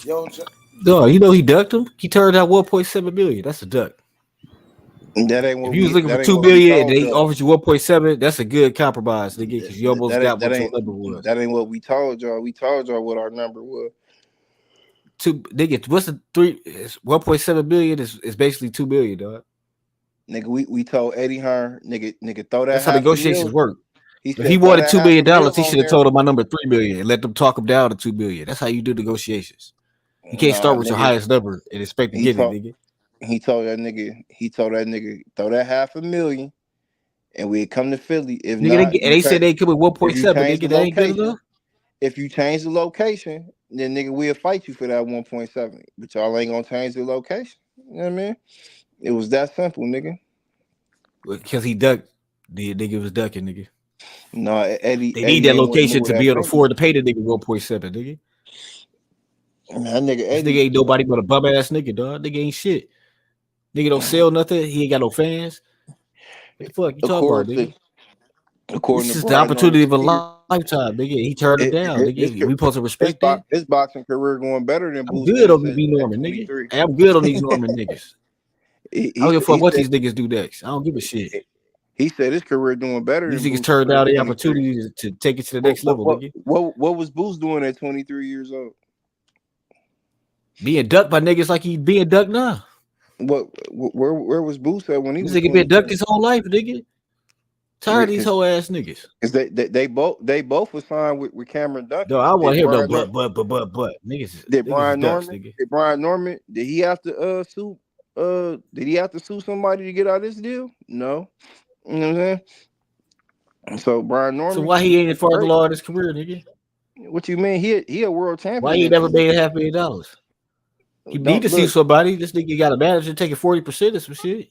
Yo, No, you know he ducked him. He turned out 1.7 million. That's a duck. That ain't what If you was we. looking That for ain't 2 what we million and told they y'all. offered you 1.7, that's a good compromise, nigga, because you almost got what your number was. That ain't what we told y'all. We told y'all what our number was. Nigga, what's the 1.7 million is basically 2 million, dog. Nigga, we told Eddie Hearn, nigga, throw that That's how half a negotiations mil. work. He If he said, throw wanted that $2 half a million, mil he on should have there. told him my number 3 million and let them talk him down to 2 million. That's how you do negotiations. You can't start with your highest number and expect to get it, nigga. He told that nigga, throw that half a million, and we'd come to Philly. If Nigga, not, they said they come with 1.7, nigga. That ain't good location, enough. if you change the location, then nigga, we'll fight you for that 1.7. But y'all ain't gonna change the location. You know what I mean? It was that simple, nigga. Because he ducked. The nigga was ducking, nigga. No, Eddie. They Eddie need that ain't location to be able to finger. afford to pay the nigga 1.7, nigga. That nigga This Eddie. nigga ain't nobody but a bum ass nigga, dog. Nigga ain't shit. Nigga don't sell nothing. He ain't got no fans. What the fuck you talking about, nigga? According This to is the Brian opportunity of a Norman, lifetime, nigga. He turned it down, nigga. We supposed to respect that. his boxing career going better than I'm Boost good on Ennis B at Norman, nigga. 23. Hey, I'm good on these Norman niggas. I don't give a fuck what these niggas do next. I don't give a shit. He said his career doing better These than niggas Boost turned down the 23. opportunity to take it to the next level, nigga. What was Boost doing at 23 years old? Being ducked by niggas like he being ducked now. Where was Boost at when he This was nigga been ducked his whole life, nigga. Tired of these whole ass niggas. Because they both were signed with Cameron Duncan. No, I want to hear no but niggas. Did Niggas Brian ducks, Norman? nigga. Did Brian Norman? Did he have to sue? Did he have to sue somebody to get out of this deal? No. You know what I'm saying? So Brian Norman. So why he ain't in far the law in his career, nigga? What you mean? He a world champion. Why he never made $500,000? He need to see somebody. This nigga got a manager taking 40% of some shit.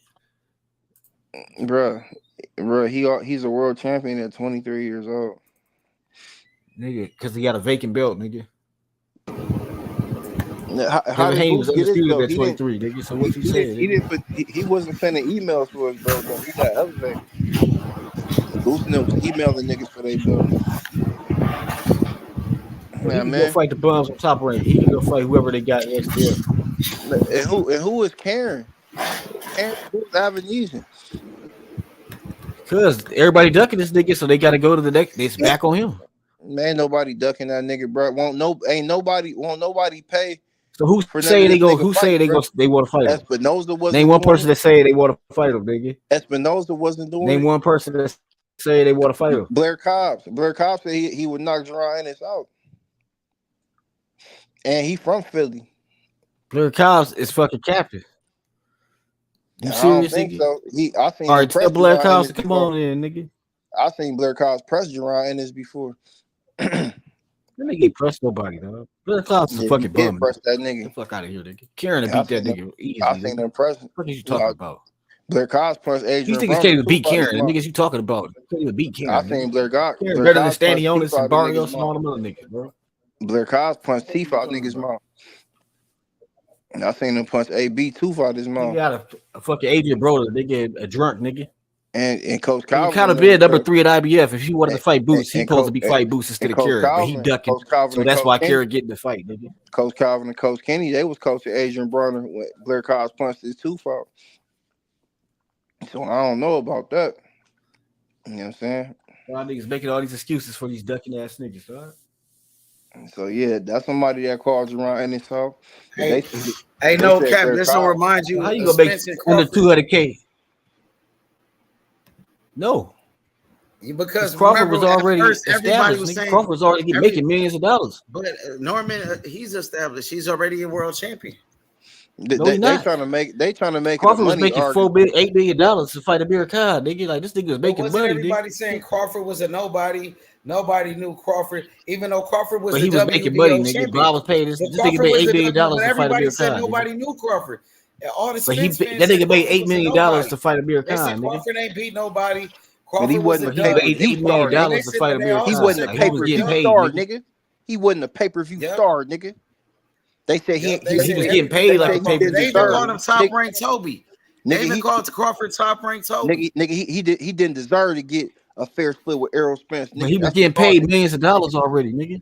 Bruh, he's a world champion at 23 years old. Nigga, because he got a vacant belt, nigga. How did Haynes Boost get his belt? at 23, nigga. So what you saying? He wasn't sending emails for his belt though. He got elevated. Boost was emailing niggas for their belt. Well, he can go fight the bums on Top Rank. He can go fight whoever they got next to him. And who is Karen? Karen who's Avenesian? Because everybody ducking this nigga, so they got to go to the next. It's back on him. Man, nobody ducking that nigga, bro. Won't nobody pay. So who say they go? Who say they go? They want to fight him? Espinoza wasn't. Name one person that say they want to fight him, nigga. Espinoza wasn't doing. Name one person that say they want to fight him. Blair Cobbs. Blair Cobbs said he would knock Jaron Ennis out, and he from Philly. Blair Cobbs is fucking captain. You serious, I don't think nigga? so. I seen. All right, tell Blair Cobbs to come on in, nigga. I seen Blair Cobbs press Jaron Ennis before. That nigga ain't press nobody, dog. Blair Cobbs is a fucking bum. Press that nigga. Get the fuck out of here, nigga. Karen beat that nigga easy. I seen him press. What are you talking about? Blair Cobbs punched Adrian. These niggas can't even beat Karen. The niggas you talking about can't even beat Karen. I seen Blair Cobbs. Karen better than Stanionis and Barrios and all them other niggas, bro. Blair Cobbs punched teeth out niggas' mouth. I seen him punch AB tooth out his mouth. He got a fucking Adrian Broder. They get a drunk nigga. And Coach Calvin. He kind of been number 3 at IBF. If he wanted to fight Boots, he supposed to be fighting Boots instead of Karen. But he ducking. So that's why Karen getting the fight, nigga. Coach Calvin and Coach Kenny, they was coaching Adrian Broner when Blair Cobbs punched his tooth out. So I don't know about that. You know what I'm saying? Y'all niggas making all these excuses for these ducking ass niggas, dog. So yeah, that's somebody that calls around any so. Hey, no cap. This will remind you. How you gonna make under 200K? No, because Crawford was already established. Was saying, Crawford was already making millions of dollars. But Norman, he's established. He's already a world champion. They trying to make. Crawford was making $8 million to fight Amir Khan. Nigga, like this nigga was making money. Everybody saying Crawford was a nobody. Nobody knew Crawford, even though Crawford was. But he was making money, nigga. But I was paying this nigga made $8 million to fight Amir Khan. Nobody knew Crawford. All the but that nigga made $8 million to fight Amir Khan. Crawford ain't beat nobody. But he wasn't paid $8 million to fight Amir Khan. He wasn't a pay-per-view star, nigga. He wasn't a pay-per-view star, nigga. They said he was getting paid like a pay-per-view star. They even called him Top Rank Toby. They even called Crawford Top Rank Toby. Nigga, he didn't deserve to get a fair split with Errol Spence. But he was getting paid millions of dollars already, nigga.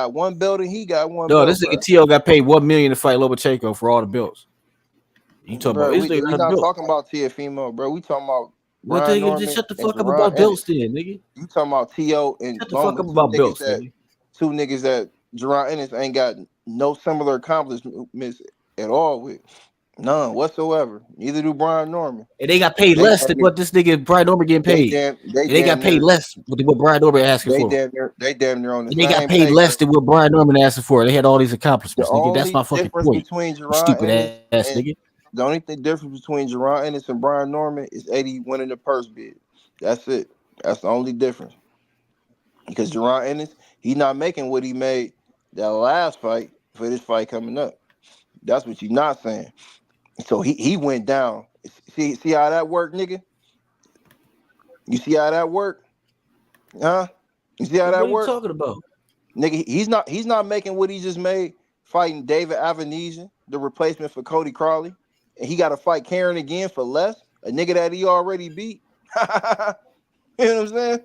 got one belt and he got one No, belt. this Bro. nigga T.O. got paid $1 million to fight Lomachenko for all the belts. You talking Bro, about this we nigga got a not belt. talking about Teofimo, bro. We talking about Well, Brian nigga, just Norman shut the and fuck up Jaron about belts, Ennis. then, nigga. You talking about T.O. and Shut the fuck Loma, up about belts, nigga. two niggas that Jaron Ennis ain't got no similar accomplishments at all with. None whatsoever. Neither do Brian Norman. And they got paid less than what this nigga Brian Norman getting paid. They got paid less than what Brian Norman asking for. They damn near on the and they same got paid less than what Brian Norman asking for. They had all these accomplishments, nigga. That's my fucking point. Between You Jaron stupid Ennis ass nigga. The only difference between Jaron Ennis and Brian Norman is Eddie winning the purse bid. That's it. That's the only difference. Because Jaron Ennis, he's not making what he made that last fight for this fight coming up. That's what you're not saying. So he went down. See how that worked, nigga? You see how that worked? Huh? You see how that worked? What are you talking about? Nigga, he's not making what he just made fighting David Avanesian, the replacement for Cody Crowley. And he got to fight Karen again for less. A nigga that he already beat. You know what I'm saying?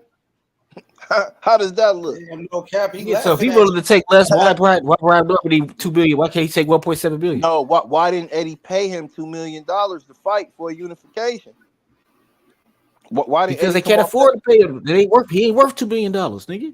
How does that look? No cap. So if he wanted to take less, why Brian Norman need $2 billion? Why can't he take $1.7 billion? No, why didn't Eddie pay him $2 million to fight for a unification? Why didn't because Eddie they can't afford to pay him. He ain't worth $2 billion, nigga.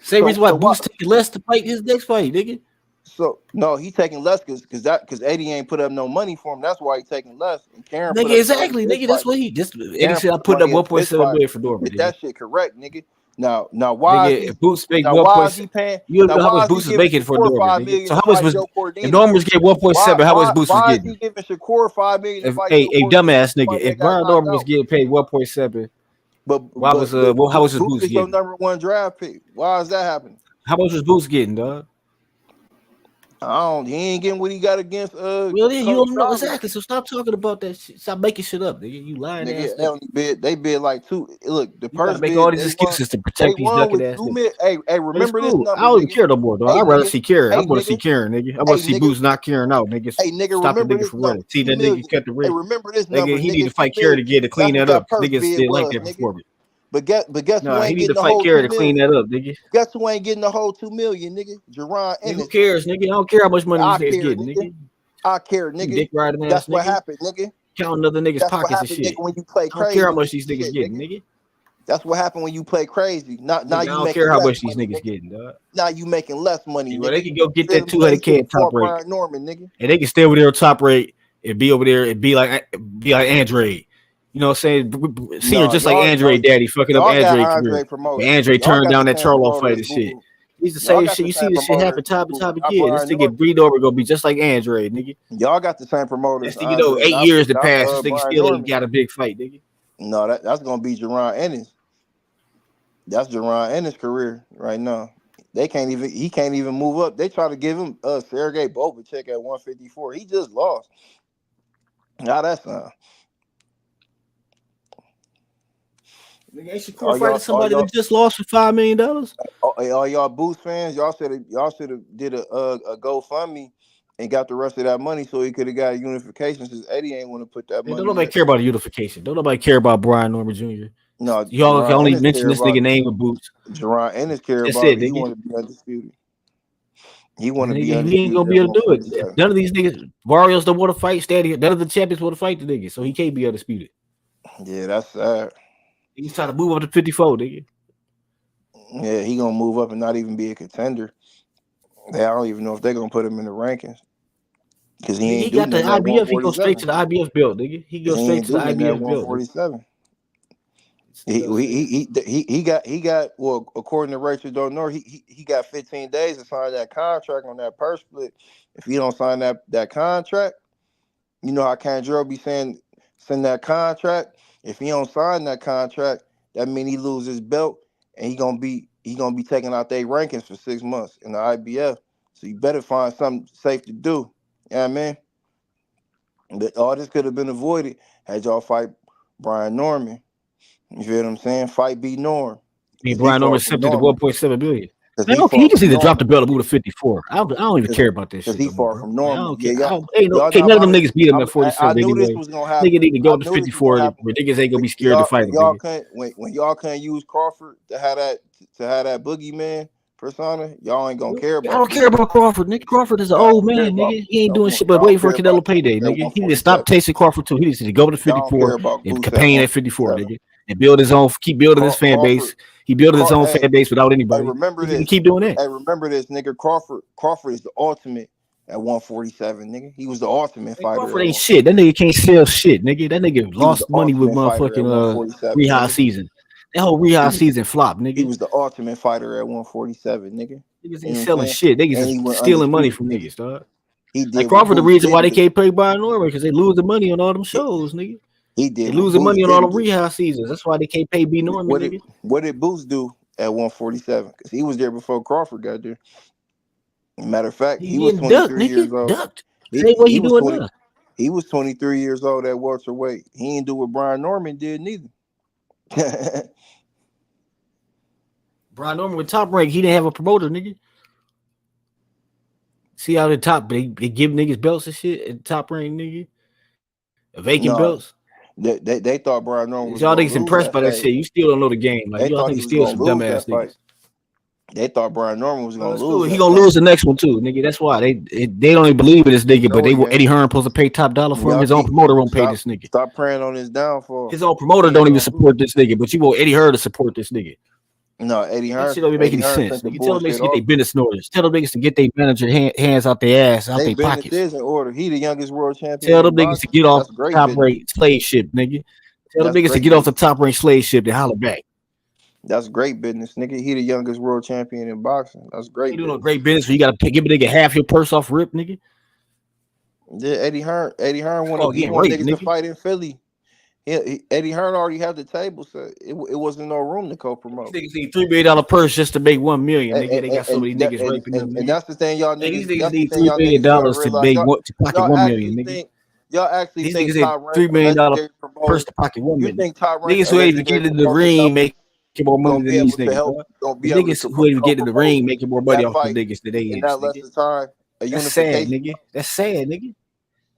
Same reason why Boots taking less to fight his next fight, nigga. So no, he taking less because Eddie ain't put up no money for him. That's why he taking less. And Karen, nigga, exactly, nigga. That's what he. Eddie said I put up $1.7 billion for Norman. Get that shit correct, nigga. Now why? Nigga, if Boots make why is he paying? You know how much Boots is making for Norman, nigga. So how much was if Norman was getting 1.7? How much Boots was getting? Why is he giving Shakur $5 million? Hey, dumbass nigga. If Brian Norman was getting paid 1.7, but why was how was his Boots getting? Your number one draft pick. Why is that happening? How much was Boots getting, dog? He ain't getting what he got against well, then you don't know exactly. So stop talking about that shit. Stop making shit up, nigga. You lying nigga, ass. They bid like two. Look, the person make all these excuses to protect these ducking ass niggas. Hey, remember this number? I don't even care no more, dog. I'd rather see Karen. I want to see Karen, nigga. I want to see Boots not Karen out, nigga. Hey, nigga, stop the nigga from running. See that nigga cut the ring. Hey, remember this number? Nigga, he need to fight Karen again to clean that up. Niggas still like that performance. But guess who ain't he need getting to fight Karen to clean that up, nigga. Guess who ain't getting the whole $2 million, nigga? Jaron Ennis. Who cares, nigga? I don't care how much money these niggas getting, nigga. I care, nigga. Dick riding ass, That's nigga. what happened, nigga. Counting other niggas' pockets and shit. Nigga, when you play crazy. I don't care how much these niggas getting, nigga. That's what happened when you play crazy. Now you I don't care how much these niggas getting, dog. Now you making less money. Well, they can go get that 200K top rate. Brian Norman, nigga. And they can stay over there on top rate and be over there and be like Andre. You know what I'm saying? See her just like Andre Daddy fucking up Andre career. Andre turned down that Charlo fight and shit. He's the same shit. You see this shit happen time and time again. This nigga breed over gonna be just like Andre, nigga. Y'all got the same promoters. You know, 8 years to pass. This nigga still ain't got a big fight, nigga. No, that's gonna be Jaron Ennis. That's Jaron Ennis' career right now. He can't even move up. They try to give him Sergey Bovacek at 154. He just lost. How that sound? Nigga, ain't Shakur fighting somebody that just lost for $5 million? All y'all Boost fans, y'all should have did a GoFundMe and got the rest of that money so he could have got a unification since Eddie ain't want to put that money. Don't nobody care about a unification. Don't nobody care about Brian Norman Jr. No, y'all can only mention this nigga name with Boots. Jaron Ennis care about it. He want to be undisputed. He want to be undisputed. He ain't gonna be able to do it. None of these niggas, Barrios don't want to fight. None of the champions want to fight the nigga, so he can't be undisputed. Yeah, that's sad. He's trying to move up to 54, nigga. Yeah, he gonna move up and not even be a contender. I don't even know if they're gonna put him in the rankings. Because he got the IBF, he goes straight to the IBF belt, nigga. He goes straight to the IBF belt. 147. He got well, according to Rachel Donor, he got 15 days to sign that contract on that purse split. If he don't sign that contract, you know how Canelo be saying send that contract. If he don't sign that contract, that means he loses his belt and he gonna be taking out their rankings for 6 months in the IBF. So you better find something safe to do. You know what I mean? But all this could have been avoided had y'all fight Brian Norman. You feel what I'm saying? Fight B Norm. Brian Norman accepted the 1.7 billion. He just need to drop the belt and move to 54. I don't even care about this shit. Because he far from normal. None of them niggas beat him at 47 anyway. This was gonna happen. Nigga need to go up to 54 where niggas ain't gonna be scared to fight him. When y'all couldn't use Crawford to have that boogeyman persona, y'all ain't gonna care about. I don't care about Crawford, nigga. Crawford is an old man, nigga. He ain't doing shit but waiting for Canelo payday, nigga. He need to stop chasing Crawford too. He needs to go to 54 and campaign at 54, nigga, and build his own. Keep building his fan base. He building his own fan base without anybody. Hey, remember this. Keep doing that. Hey, remember this, nigga. Crawford is the ultimate at 147, nigga. He was the ultimate fighter. Crawford ain't shit. That nigga can't sell shit, nigga. That nigga lost money with motherfucking rehab season. That whole rehab season flopped, nigga. He was the ultimate fighter at 147, nigga. Niggas ain't selling shit. Niggas is stealing money from niggas, dog. He did. Like Crawford, the reason why they can't pay Brian Norman because they losing money on all them shows, nigga. He did. They losing money on all the rehab seasons. That's why they can't pay B Norman, nigga. What did Boots do at 147? Because he was there before Crawford got there. Matter of fact, he was 23 years old. Ducked. What you doing now? He was 23 years old at welterweight. He didn't do what Brian Norman did neither. Brian Norman with Top Rank, he didn't have a promoter, nigga. See how the top they give niggas belts and shit at Top Rank, nigga. Vacant belts. They thought Brian Norman was y'all niggas impressed by that shit. You still don't know the game. Like y'all niggas still some dumbass niggas. They thought Brian Norman was gonna lose. He gonna lose the next one too, nigga. That's why they don't even believe in this nigga. But Eddie Hearn supposed to pay top dollar for him. His own promoter won't pay this nigga. Stop praying on his downfall. His own promoter don't even support this nigga. But you want Eddie Hearn to support this nigga. No, Eddie Hearn. That shit don't even make any sense. Nigga, tell them niggas to get their business in order. Tell them niggas to get their manager hands out their ass, out their pockets. Is in order. He the youngest world champion. Tell them niggas to get off top rank slave ship, nigga. Tell them niggas to get off the top rank slave ship and holler back. That's great business, nigga. He the youngest world champion in boxing. That's great. You doing great business. You gotta give a nigga half your purse off rip, nigga. Yeah, Eddie Hearn wanted niggas to fight in Philly. Eddie Hearn already had the table, so it wasn't no room to co-promote. These niggas need $3 million purse just to make $1 million. Nigga, they got so many niggas raping them. And that's the thing, y'all niggas. These niggas need $3 million to pocket $1 million, nigga. Y'all actually these think niggas need $3 million purse to pocket $1 million. Niggas who ain't even get in the ring making more money than these niggas. Niggas who ain't even get in the ring making more money off the niggas than they is. That's sad, nigga. That's sad, nigga.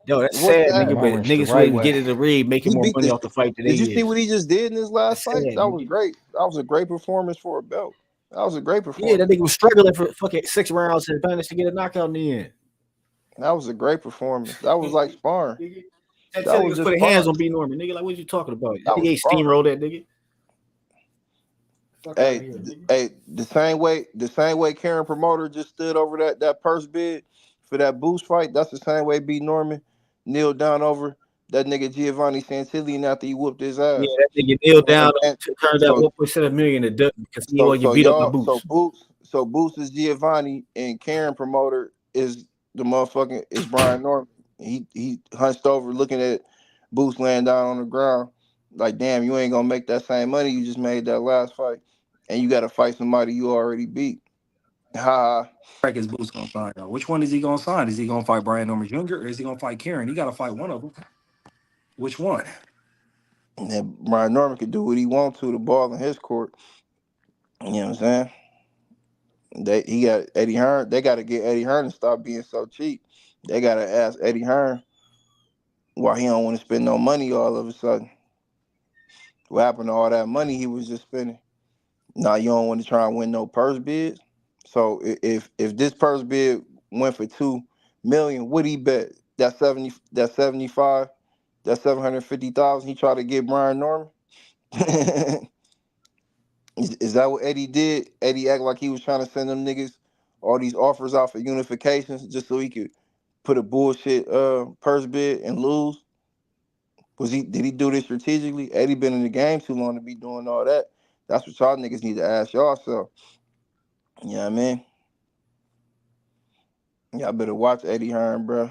Yo, that's sad, nigga. But niggas who ain't get in the ring making more money off the fight than they is. Did you see what he just did in his last fight? That was great. That was a great performance for a belt. That was a great performance. Yeah, that nigga was struggling for fucking 6 rounds and managed to get a knockout in the end. That was a great performance. That was like sparring. That was just putting hands on B Norman, nigga. Like, what you talking about? That nigga ain't steamroll that nigga. Hey, the same way Karen promoter just stood over that purse bid for that boost fight. That's the same way B Norman kneeled down over that nigga Giovanni Santilli after he whooped his ass. Yeah, that nigga kneeled down and turned out 1.7 million to duck because he wanted to beat up my Boots. So Boots is Giovanni and Karen promoter is the motherfucking is Brian Norman. He hunched over looking at Boots laying down on the ground like, damn, you ain't gonna make that same money you just made that last fight, and you got to fight somebody you already beat. Ha. Is Boots gonna sign though? Which one is he gonna sign? Is he gonna fight Brian Norman Jr. or is he gonna fight Karen? He gotta fight one of them. Which one? And Brian Norman could do what he wants to the ball in his court. You know what I'm saying? He got Eddie Hearn. They got to get Eddie Hearn to stop being so cheap. They got to ask Eddie Hearn why he don't want to spend no money all of a sudden. What happened to all that money he was just spending? Now you don't want to try and win no purse bids. So if this purse bid went for $2 million, would he bet that 75, that 750,000 he tried to get Brian Norman? Is that what Eddie did? Eddie act like he was trying to send them niggas all these offers out for unifications just so he could put a bullshit purse bid and lose? Did he do this strategically? Eddie been in the game too long to be doing all that. That's what y'all niggas need to ask y'all. You know what I mean? Y'all better watch Eddie Hearn, bro.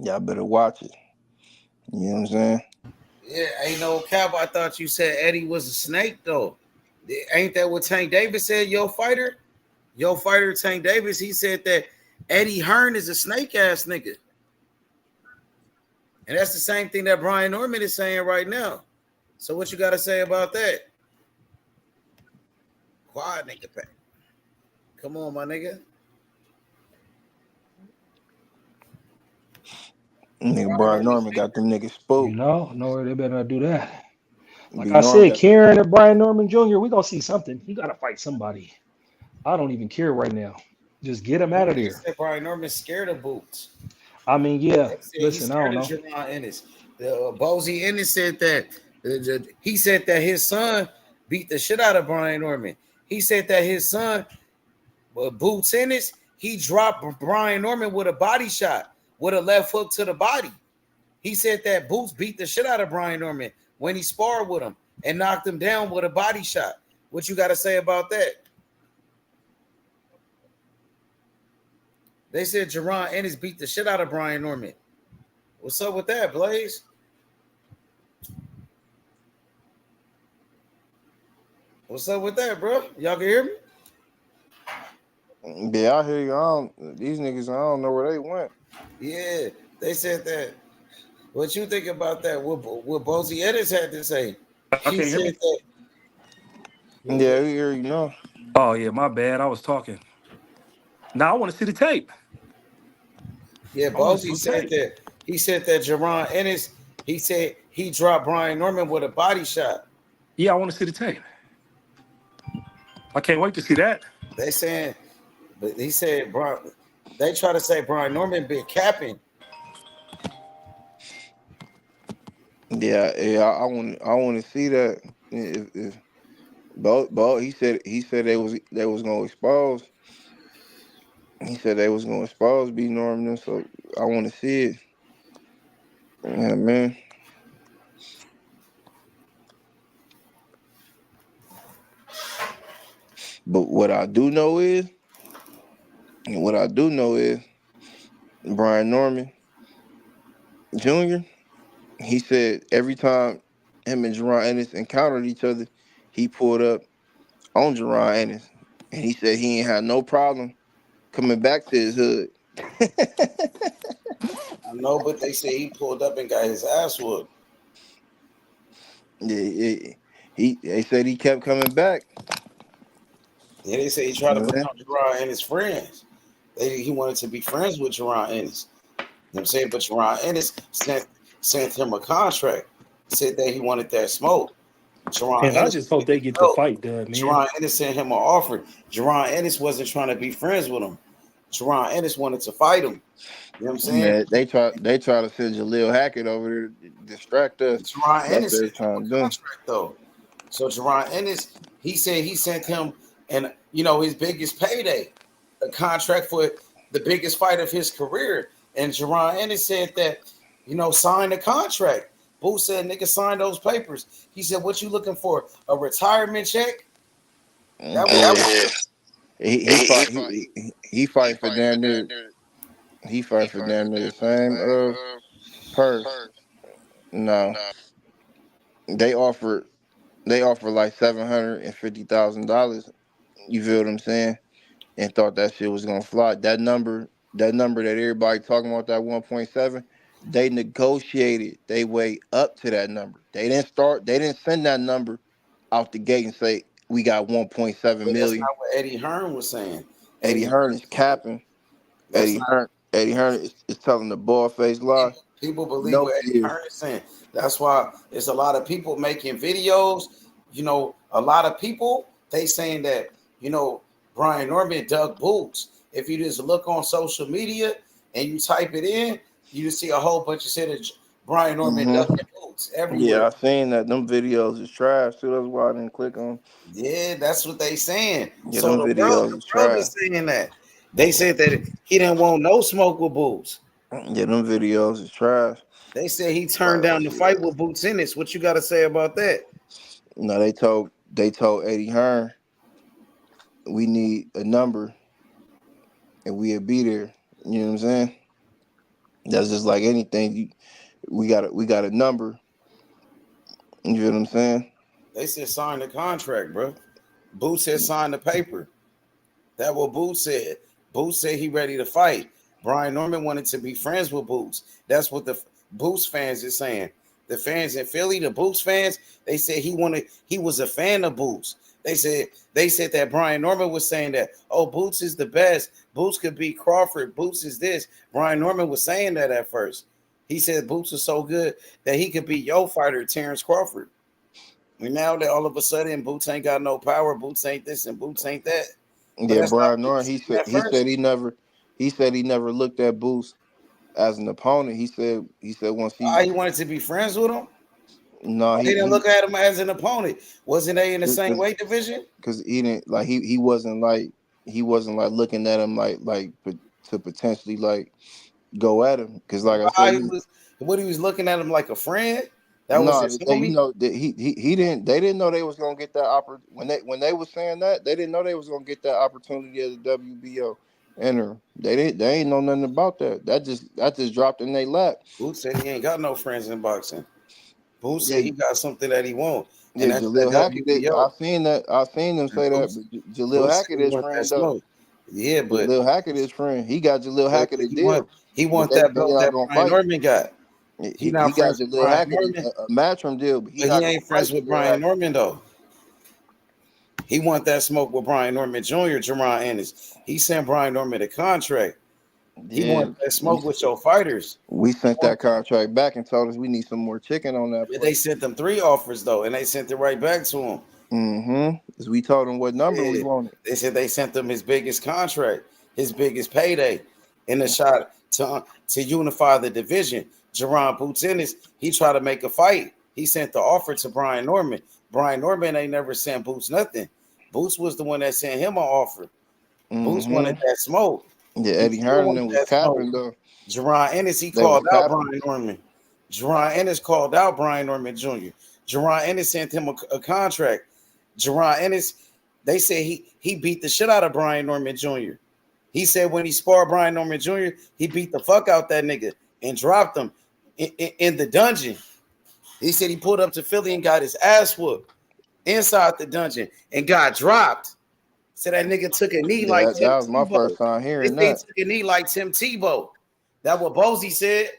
Y'all better watch it. You know what I'm saying? Yeah, ain't no cap. I thought you said Eddie was a snake, though. Ain't that what Tank Davis said, your fighter, Tank Davis, he said that Eddie Hearn is a snake-ass nigga. And that's the same thing that Brian Norman is saying right now. So what you got to say about that? Quiet, nigga. Come on, my nigga. Nigga, Brian Norman got them niggas spooked. No, they better not do that. Like I said, Kieran and Brian Norman Jr., we're going to see something. He got to fight somebody. I don't even care right now. Just get him out of there. Brian Norman's scared of Boots. I mean, yeah. Listen, I don't know. Jaron Ennis. Bozy Ennis said that he said that his son beat the shit out of Brian Norman. He said that his son, Boots Ennis, he dropped Brian Norman with a body shot, with a left hook to the body. He said that Boots beat the shit out of Brian Norman when he sparred with him and knocked him down with a body shot. What you got to say about that? They said Jaron Ennis beat the shit out of Brian Norman. What's up with that, Blaze? What's up with that, bro? Y'all can hear me? Yeah, I hear you. These niggas, I don't know where they went. Yeah, they said that. What you think about that? What Bozy Ennis had to say? He said that. Yeah, we hear you now. Oh, yeah, my bad. I was talking. Now I want to see the tape. Yeah, Bozy said that. He said that Jaron Ennis, he said he dropped Brian Norman with a body shot. Yeah, I want to see the tape. I can't wait to see that. They saying, but he said, they try to say Brian Norman been capping. Yeah, I want to see that. If both, he said they was gonna expose. He said they was gonna expose B Norman, so I want to see it. Yeah, man. But what I do know is Brian Norman Jr., he said every time him and Jaron Ennis encountered each other, he pulled up on Jaron Ennis. And he said he ain't had no problem coming back to his hood. I know, but they say he pulled up and got his ass whooped. Yeah, they said he kept coming back. Yeah, they say he tried to become Jaron and his friends. He wanted to be friends with Jaron Ennis. You know what I'm saying? But Jaron Ennis sent him a contract. Said that he wanted that smoke. And I just hope they get the fight done, man. Jaron Ennis sent him an offer. Jaron Ennis wasn't trying to be friends with him. Jaron Ennis wanted to fight him. You know what I'm saying? Man, they try to send Jaleel Hackett over there to distract us. Jaron Ennis sent him a contract though. So Jaron Ennis, he said he sent him and his biggest payday, a contract for the biggest fight of his career. And Jaron Ennis said that, sign the contract. Boo said, nigga, sign those papers. He said, what you looking for? A retirement check? He fight for damn near. He fight for damn near the same purse. No, they offer like $750,000. You feel what I'm saying? And thought that shit was gonna fly. That number that everybody talking about, that 1.7, they negotiated their way up to that number. They didn't send that number out the gate and say we got 1.7 million. That's not what Eddie Hearn was saying. Eddie Hearn is capping. Eddie Hearn is telling the bald-faced lie. People believe what Eddie Hearn is saying. That's why there's a lot of people making videos. A lot of people, they saying that, Brian Norman dug Boots. If you just look on social media and you type it in, you just see a whole bunch of shit of Brian Norman ducking Boots everywhere. Yeah, I seen that. Them videos is trash too. That's why I didn't click on. Yeah, that's what they saying. Yeah, so them videos is trash. Saying that. They said that he didn't want no smoke with Boots. Yeah, them videos is trash. They said he turned down the fight with Boots Ennis. What you got to say about that? No, they told Eddie Hearn, we need a number and we'll be there. You know what I'm saying? That's just like anything. We got a number. You know what I'm saying? They said sign the contract, bro. Boots said sign the paper. That's what Boots said. Boots said he ready to fight. Brian Norman wanted to be friends with Boots. That's what the Boots fans is saying. The fans in Philly, the Boots fans, they said he was a fan of Boots. They said that Brian Norman was saying that, oh, Boots is the best. Boots could beat Crawford. Boots is this. Brian Norman was saying that at first. He said Boots was so good that he could beat your fighter, Terrence Crawford. And now that all of a sudden Boots ain't got no power, Boots ain't this and Boots ain't that. Yeah, Brian Norton, he said he never looked at Boots as an opponent. He said once he wanted to be friends with him. No, he didn't look at him as an opponent. Wasn't they in the same weight division? Because he didn't like he wasn't looking at him like to potentially like go at him. Because like I said, he was looking at him like a friend. That was his homie. He didn't. They didn't know they was gonna get that opportunity when they was saying that. They didn't know they was gonna get that opportunity as a WBO enter. They ain't know nothing about that. That just dropped in their lap. Boots said he ain't got no friends in boxing. Boots said he got something that he wants. And that's Jaleel Hackett. I seen them say that. But Jaleel Hackett is friend though. Yeah, but Jaleel Hackett is friend. He got Jaleel Hackett a deal. He want that belt that Brian Norman got. He got Jaleel Hackett a matchroom deal, but he ain't friends with Brian Norman though. He want that smoke with Brian Norman Jr., Jaron Ennis. He sent Brian Norman a contract. He want that smoke with your fighters. We sent that contract back and told us we need some more chicken on that. They sent them 3 offers though, and they sent it right back to him. Because we told him what number we wanted. They said they sent them his biggest contract, his biggest payday, in the shot to unify the division. Jaron Boots Ennis, he tried to make a fight. He sent the offer to Brian Norman. Brian Norman ain't never sent Boots nothing. Boots was the one that sent him an offer. Boots wanted that smoke. Yeah, Eddie Hearn was capping though. Jaron Ennis, he called out Brian Norman. Jaron Ennis called out Brian Norman Jr. Jaron Ennis sent him a contract. Jaron Ennis, they said he beat the shit out of Brian Norman Jr. He said when he sparred Brian Norman Jr., he beat the fuck out that nigga and dropped him in the dungeon. He said he pulled up to Philly and got his ass whooped inside the dungeon and got dropped. So that nigga took a knee like Tim that was my first time hearing that. He took a knee like Tim Tebow. That's what Bozy said.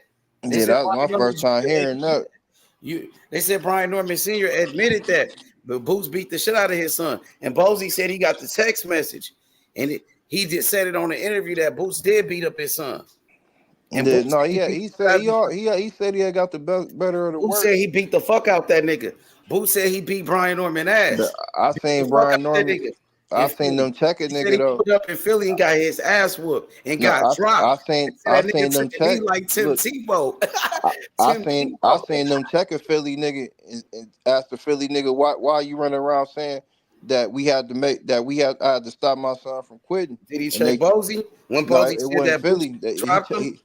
That was my first time hearing that. They said Brian Norman Sr. admitted that, but Boots beat the shit out of his son. And Bozy said he got the text message, and he just said it on the interview that Boots did beat up his son. And he said he had got the better of the work. Boots said he beat the fuck out that nigga. Boots said he beat Brian Norman ass. I seen Brian Norman. I seen them checking nigga though. He put up in Philly and got his ass whooped and got dropped. I seen them check like Tim Tebow. I seen them check a Philly nigga and ask the Philly nigga why you running around saying that I had to stop my son from quitting. Did he check Bozy? When Bozy said that Philly,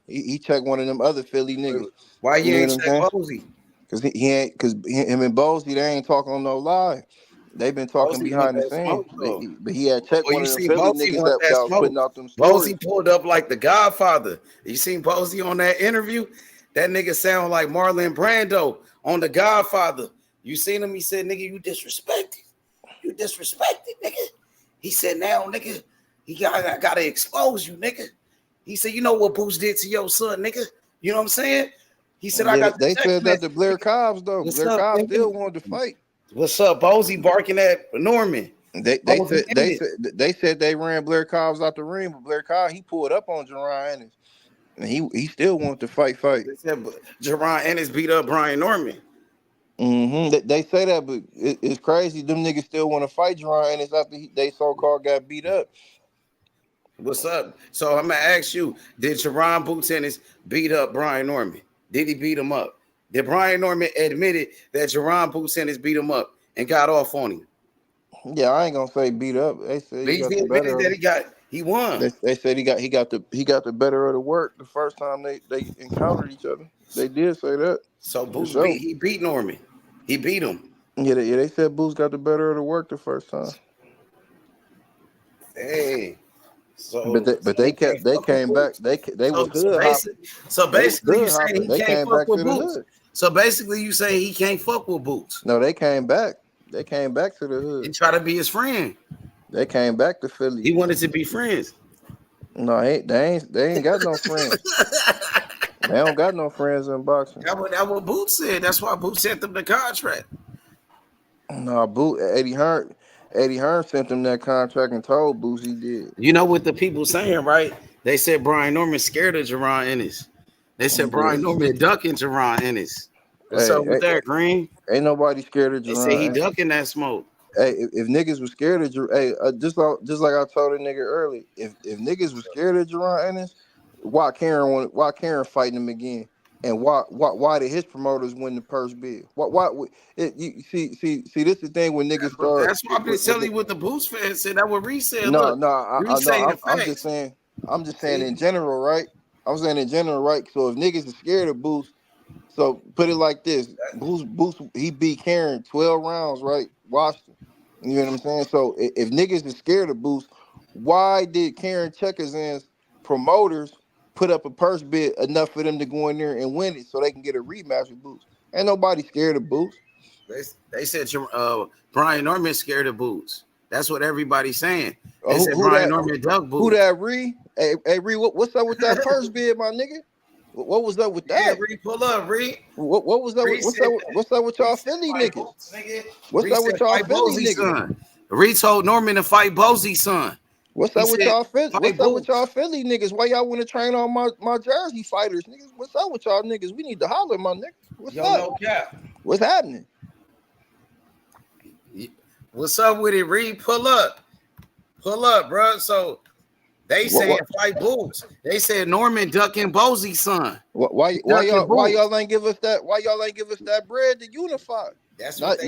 he checked one of them other Philly niggas. Why you ain't check Bozy? Because him and Bozy, they ain't talking on no lie. They've been talking Bozy behind the scenes, but he had checked one of them Philly niggas that was putting out them stories. Bozy pulled up like the Godfather. You seen Bozy on that interview? That nigga sound like Marlon Brando on the Godfather. You seen him? He said, "Nigga, you disrespected. You disrespected, nigga." He said, "Now, nigga, I gotta expose you, nigga." He said, "You know what Boots did to your son, nigga? You know what I'm saying?" He said, "I got." They said that to Blair Cobbs though. Blair Cobbs still wanted to fight. What's up, Bozy barking at Norman? They said they ran Blair Cobbs out the ring, but Blair Cobbs he pulled up on Jaron Ennis, and he still wanted to fight. They said Jaron Ennis beat up Brian Norman. They say that, but it's crazy. Them niggas still want to fight Jaron Ennis after they so-called got beat up. What's up? So I'm gonna ask you: did Jaron Boots Ennis beat up Brian Norman? Did he beat him up? Did Brian Norman admitted that Jaron Boots Ennis beat him up and got off on him? Yeah, I ain't gonna say beat up. They said he admitted that he won. They said he got the better of the work the first time they encountered each other. They did say that. So Boots he beat Norman. He beat him. Yeah, they said Boots got the better of the work the first time. Hey. So, but they came back. They was good. So basically, you saying he can't fuck with Boots. So basically, you say he can't fuck with Boots. No, they came back. They came back to the hood. He tried to be his friend. They came back to Philly. He wanted to be friends. No, they ain't got no friends. They don't got no friends in boxing. That's what Boots said. That's why Boots sent them the contract. No, Eddie Hearn sent them that contract and told Boots he did. You know what the people saying, right? They said Brian Norman scared of Jaron Ennis. They said Brian Norman ducking Jaron Ennis. What's up with that, Green? Ain't nobody scared of Jaron. They say he ducking that smoke. Hey, if niggas was scared of Jaron, just like I told a nigga early, if niggas was scared of Jaron Ennis, why Karen fighting him again? And why did his promoters win the purse bid? You see this the thing when niggas start. That's why I've been telling you what the Boost fans said. That what Reed said. I'm just saying in general, right? I'm saying in general, right? So if niggas are scared of Boost, so put it like this: Boost, he beat Karen 12 rounds, right? Washington. You know what I'm saying? So if niggas is scared of Boost, why did Karen Checkers' promoters put up a purse bid enough for them to go in there and win it so they can get a rematch with Boost? Ain't nobody scared of Boost. They said Brian Norman scared of Boots. That's what everybody's saying. They said Brian Norman dug Boots. Who that, Ree? Hey, Ree, what's up with that purse bid, my nigga? What was up with that? Yeah, Ree, pull up, Ree. What was up? What's up with y'all Philly niggas? What's up with y'all Philly niggas? Ree told Norman to fight Bozy, son. What's up with y'all Philly? What's up with y'all Philly niggas? Why y'all want to train on my Jersey fighters, niggas? What's up with y'all niggas? We need to holler, my nigga. What's up? No cap. What's happening? What's up with it, Ree? Pull up, bro. So they saying fight Boots. They said Norman ducking Bozy, son. Why y'all ain't give us that? Why y'all ain't give us that bread to unify? That's what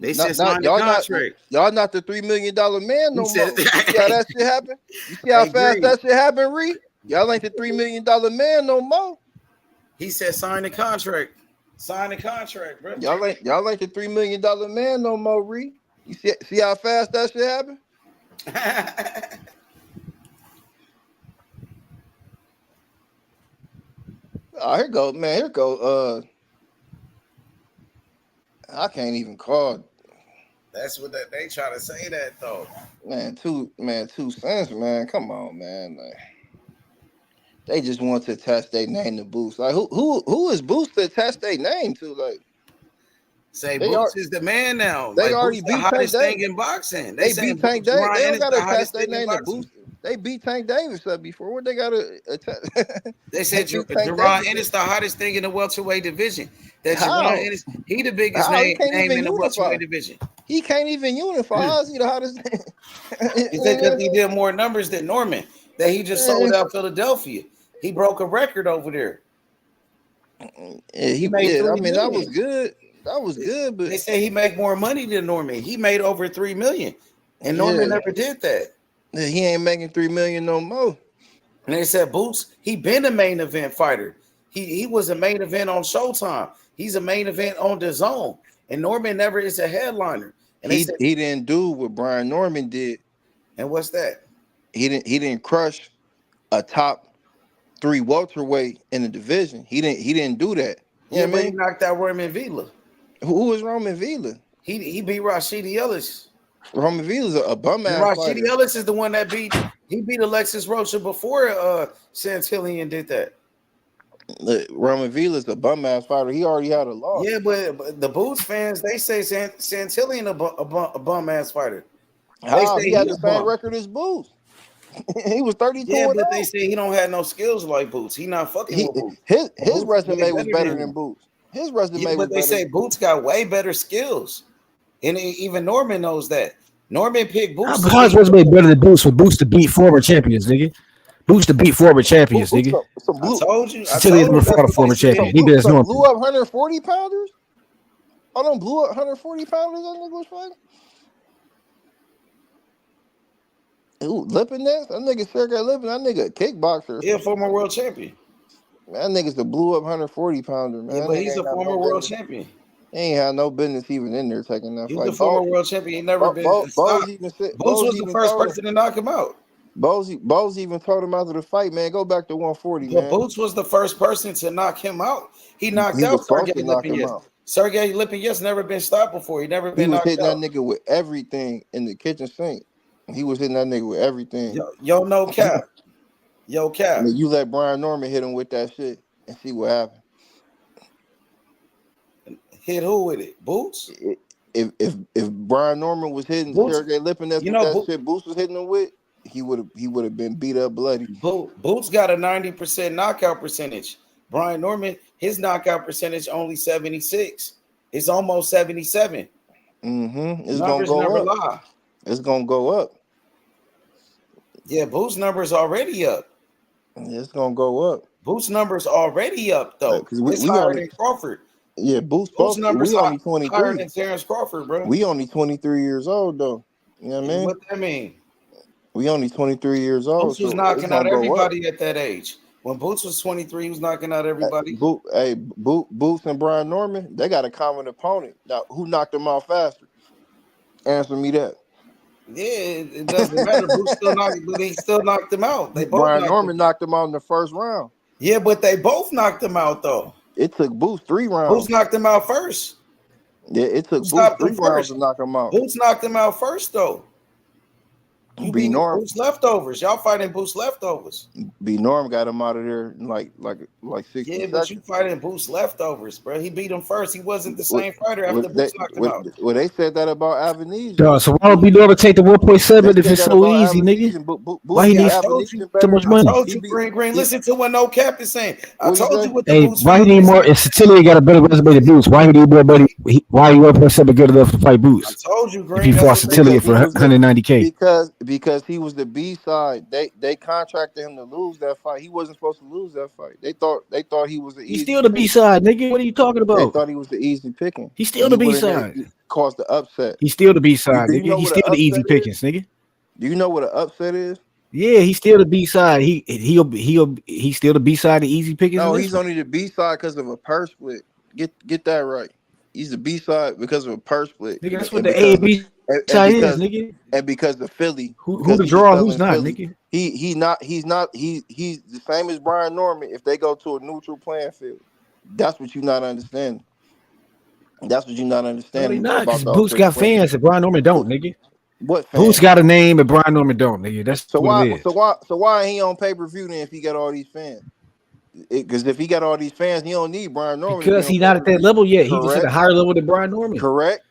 they said. Sign the contract. Y'all not the $3 million man no more. You see how that shit happen? You see how fast that shit happen, Ree? Y'all ain't the $3 million man no more. He said sign the contract. Sign the contract, bro. Y'all ain't the $3 million man no more, Ree. You see how fast that shit happen? Oh, here go, man. Here go. I can't even call. That's what they try to say that though. Man, 2 cents, man. Come on, man. Like, they just want to attach their name to Boost. Like who is Boost to attach their name to? Like, say Boots is the man now. They like, already beat the hottest thing in boxing. They beat Tank Davis. They don't gotta attach their name to Boost. They beat Tank Davis up before. What they gotta attach? They said Jaron Ennis the hottest thing in the welterweight division. That Jaron Ennis, he the biggest name in the welterweight division. He can't even unify. How is he the hottest thing? Because he did more numbers than Norman. That he just sold out Philadelphia. He broke a record over there. Yeah, he made. I mean, that was good. That was good, but they say he make more money than Norman. He made over $3 million, and Norman never did that. Yeah, he ain't making $3 million no more. And they said Boots, he been a main event fighter. He was a main event on Showtime. He's a main event on DAZN, and Norman never is a headliner. And he didn't do what Brian Norman did. And what's that? He didn't crush a top 3 welterweight in the division. He didn't do that. Yeah, but he knocked out Roman Vila. Who was Roman Vila? He beat Rashidi Ellis. Roman Vila's a bum ass fighter. Rashidi Ellis is the one that beat Alexis Rocha before Santillan did that. Look, Roman Vila's a bum ass fighter. He already had a loss. Yeah, but the Boots fans, they say Santillan a bum ass fighter. How? He had the same record as Boots. He was 32. Yeah, but they say he don't have no skills like Boots. He not fucking with Boots. His resume was better than Boots. His resume was better. But they say Boots got way better skills. And even Norman knows that. Norman picked Boots. How's his resume better than Boots for Boots to beat former champions, nigga? Boots to beat former champions, nigga. I told you. Fought a former champion. He blew up 140 pounders? I don't blew up 140 pounders that nigga was fighting? Ooh, Lipinets? That nigga Sergey Lipinets, that nigga a kickboxer. Yeah, former world champion. Man, that nigga's the blew up 140 pounder, man. Yeah, but he's a former world champion. He ain't had no business even in there taking that fight. He's a former world champion. He never been. Bose was the first person to knock him out. Bose even told him after the fight, man, go back to 140, man. Boots was the first person to knock him out. He knocked out Sergey Lipinets. Sergey Lipinets never been stopped before. He never been knocked out. He was hitting that nigga with everything in the kitchen sink. He was hitting that nigga with everything. Yo, no cap. Yo, cap. I mean, you let Brian Norman hit him with that shit and see what happened. Hit who with it? Boots? If Brian Norman was hitting Sergey Lipinets with that shit Boots was hitting him with, he would have been beat up bloody. Boots got a 90% knockout percentage. Brian Norman, his knockout percentage only 76. It's almost 77. It's Numbers gonna go never up. lie. It's gonna go up. Yeah, Boots numbers already up. It's gonna go up. Boots numbers already up though. Because it's higher than Crawford. Yeah, Boots numbers we only 23. Higher than Terrence Crawford, bro. We only 23 years old though. You know what I mean? What that mean? We only 23 years old. Boots was knocking out everybody at that age. When Boots was 23, he was knocking out everybody. Boots and Brian Norman, they got a common opponent. Now, who knocked them out faster? Answer me that. Yeah, it doesn't matter. Boots still knocked them out. They both Brian Norman knocked him out in the first round. Yeah, but they both knocked him out though. It took Boots 3 rounds. Boots knocked him out first. Yeah, it took Boots 3 rounds to knock him out. Boots knocked him out first though. You beat Boots leftovers. Y'all fighting Boots leftovers. B Norm got him out of there in like 60 seconds. But you fighting Boots leftovers, bro. He beat him first. He wasn't the same fighter after Boots knocked him out. Well, they said that about Avenise. So why don't B Norm take the 1.7 if it's so easy, nigga? Why he needs so much money? I told you, Green. Listen to what No Cap is saying. I told you what the Boots. Why he need more? If Cecilia got a better resume than Boots, why he need more money? Why he 1.7 good enough to fight Boots? I told you, Green. If he fought Cecilia for 190K. Because he was the B side. They contracted him to lose that fight. He wasn't supposed to lose that fight. They thought he was the easy. He's still the B side, nigga. What are you talking about? They thought he was the easy picking. He's still the B side. Caused the upset. He's still the B side, nigga. He's still the easy pickings, nigga. Do you know what an upset is? Yeah, he's still the B side. He's still the B side of easy pickings. No, he's only the B side because of a purse split. Get that right. He's the B side because of a purse split. Nigga, that's what the A and B side is, nigga. And because the Philly, who the draw, who's not, nigga. He's the same as Brian Norman if they go to a neutral playing field. That's what you're not understanding. That's what you're not understanding. No, not because Boots got fans and Brian Norman don't, nigga. What fans? Boots got a name and Brian Norman don't, nigga. That's so what it is. So why ain't he on pay-per-view then if he got all these fans? Because if he got all these fans, he don't need Brian Norman. Because he's not at that level yet. He's just at a higher level than Brian Norman. Correct.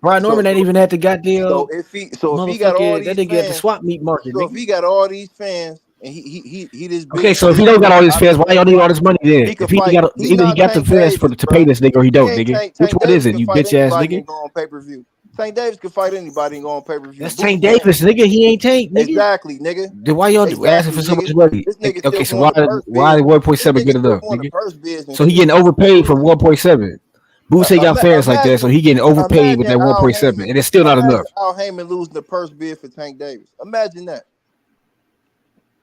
Brian Norman ain't even at the goddamn. So if he got all these that nigga at the swap meet market. So if he got all these fans and he this big. Okay, so if he don't got all these fans, why y'all need all this money then? If he got either he got the fans to pay this nigga or he don't, nigga. Which one is it, you bitch ass nigga? Go on pay-per-view. Tank Davis can fight anybody and go on pay-per-view. That's Tank Davis, nigga. He ain't Tank, nigga. Exactly, nigga. Then why y'all asking for so much money? Okay, so why 1.7 good enough, nigga? So he getting overpaid for 1.7. Boots ain't got fans like that, so he getting overpaid with that 1.7, and it's still not enough. Al Heyman losing the purse bid for Tank Davis. Imagine that.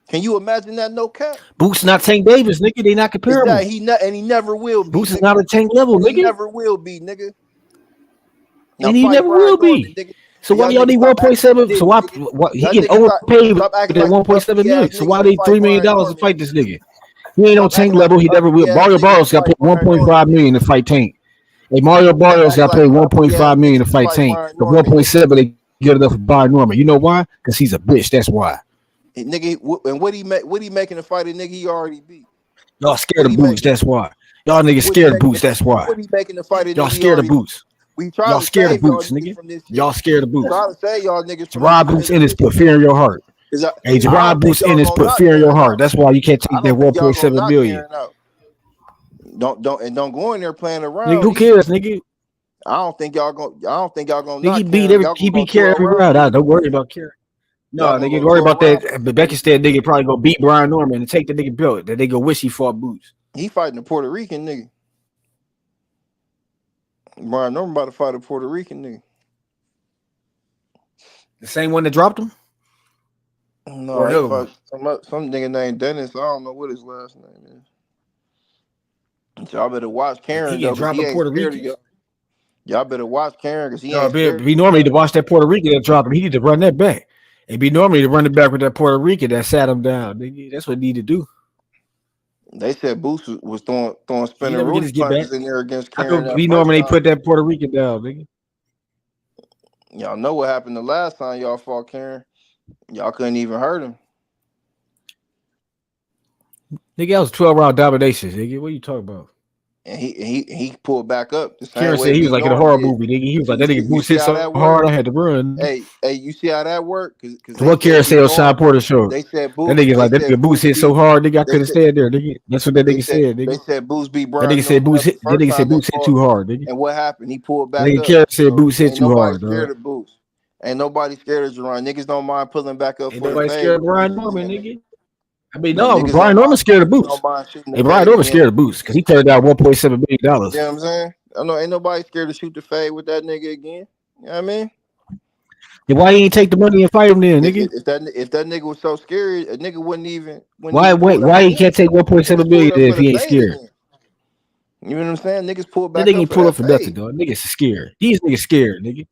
Can you imagine that? No cap. Boots not Tank Davis, nigga. They not comparable. He never will be. Boots is not a Tank level, nigga. He never will be, nigga. And he never will be. So why y'all need 1.7? So why he getting overpaid with that 1.7 million? So why they $3 million to fight this nigga? He ain't on Tank level. He never will. Mario Barrios got paid 1.5 million to fight Tank. Hey, Mario Barrios got paid 1.5 million to fight Tank. The 1.7 they get enough for Brian Norman. You know why? Because he's a bitch. That's why. Nigga, and what he making to fight a nigga he already beat? Y'all scared of Boots. That's why. Y'all niggas scared of Boots. That's why. What he making to fight a nigga? Y'all scared of Boots. Y'all scared of Boots, nigga. Y'all scared of Boots. Trying to say y'all niggas. Gerard Boots Ennis put fear in your heart. Hey, Gerard Boots Ennis put fear in your heart. That's why you can't take that 1.7 million. Don't go in there playing around. Nigga, who cares, nigga? I don't think y'all gonna. Nigga, he beat Kerry every round. Don't worry about Kerry. No, nigga, worry about that. But Becky said nigga probably gonna beat Brian Norman and take the nigga belt. That they go wish he fought Boots. He fighting a Puerto Rican nigga. Brian Norman about to fight a Puerto Rican nigga. The same one that dropped him? No, some nigga named Dennis. I don't know what his last name is. Y'all better watch Karen. He dropped a Puerto Rican. Y'all better watch Karen because he ain't. Be normally to watch that Puerto Rican that dropped him. He need to run that back. And be normally to run it back with that Puerto Rican that sat him down. Nigga. That's what he need to do. They said Boots was throwing spinning Rudy punches in there against Karen. We normally put that Puerto Rican down, nigga. Y'all know what happened the last time y'all fought Karen. Y'all couldn't even hurt him. Nigga, that was 12-round domination, nigga. What are you talking about? and he pulled back up the same Karen way said he was B like in a Norm horror did. movie, nigga. He was like, You that see, nigga you Boots see hit how so that hard, worked? I had to run. Hey, you see how that worked? Because What Karen said on Sean Porter show? They said That Boots. nigga They like that said nigga Boots Boots hit so beat. hard, nigga. I They couldn't said stand there, nigga. That's what that they nigga said said, they nigga. said Boots beat That Brian nigga said Norman Boots up the hit. That first nigga said time they Boots hit fought. too hard, nigga. And what happened? He pulled back Nigga up. Karen said So Boots hit ain't too nobody hard, scared dog. of Boots. Ain't nobody scared of Jaron. Niggas don't mind pulling back up Ain't for the nobody fade scared of when Brian niggas Norman, win, nigga. nigga. I mean, No, no, but niggas Brian don't Norman mind. scared of Niggas don't Boots. mind shooting the Hey, Brian fade Norman again. scared of Boots because he turned down $1.7 million. You know what I'm saying? I know ain't nobody scared to shoot the fade with that nigga again. You know what I mean? Then why he ain't take the money and fight him then, nigga? If that nigga was so scared, a nigga wouldn't even Why he can't take 1.7 Niggas million pulled up if for the he ain't fade scared? again. You know what I'm saying? Niggas pulled That back nigga up ain't for pull up that for nothing, fade. dog. Niggas scared. These niggas scared, nigga.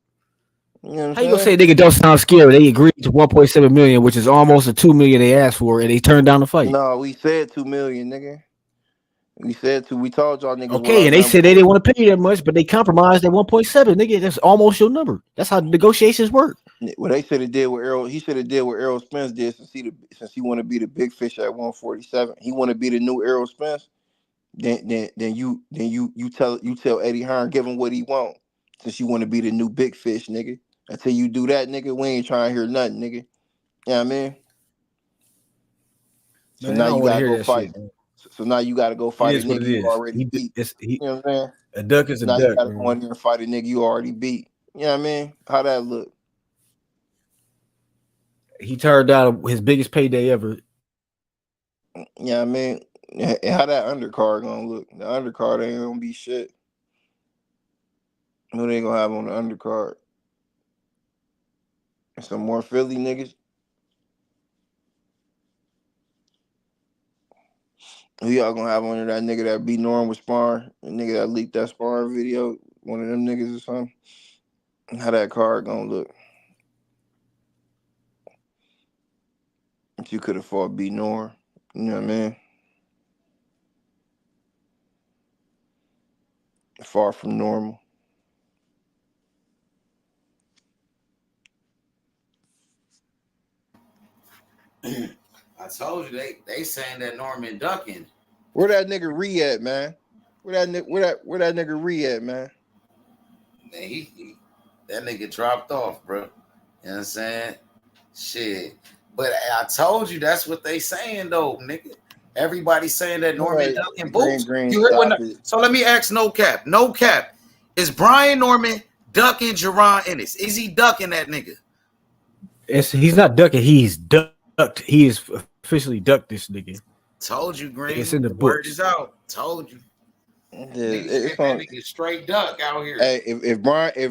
You know what How I'm you gonna saying? say nigga don't sound scared? They agreed to 1.7 million, which is almost a 2 million they asked for, and they turned down the fight. No, we said 2 million, nigga. We said 2. We told y'all niggas what Okay, our and they number said they didn't was. want to pay you that much, but they compromised at 1.7. Nigga, that's almost your number. That's how negotiations work. Well, they should have did what Errol. He should have did what Errol Spence did since he want to be the big fish at 147. He want to be the new Errol Spence. Then you tell Eddie Hearn give him what he want since you want to be the new big fish, nigga. Until you do that, nigga, we ain't trying to hear nothing, nigga. You know what I mean? So Man, I now don't you want to gotta hear go that fight. shit, man. So now you gotta go It fight a is what nigga it you is. already beat. You know what I'm saying? A duck is a Now you duck, gotta go in man. there and fight a nigga you already beat. You know what I mean? How that look? He turned down his biggest payday ever. You know what I mean? And how that undercard gonna look? The undercard ain't gonna be shit. Who they gonna have on the undercard? Some more Philly niggas. Who y'all gonna have on there? That nigga that beat Norm with sparring? The nigga that leaked that sparring video? One of them niggas or something? How that card gonna look? If you could have fought B Norm. You know what I mean? Far from normal. I told you they saying that Norman ducking. Where that nigga Ree at, man? Where that nigga Ree at, man? Man, that nigga dropped off, bro. You know what I'm saying? Shit. But I told you that's what they saying though, nigga. Everybody saying that All Norman right, ducking Boots. Green, You heard stop what? it. So let me ask no cap. No cap. Is Brian Norman ducking Jaron Ennis? Is he ducking that nigga? He's not ducking, he's ducked. He is officially ducked this nigga. Told you, Green. It's in the Word books. is out. Told you. Nigga said It's that on. nigga straight duck out here. Hey, if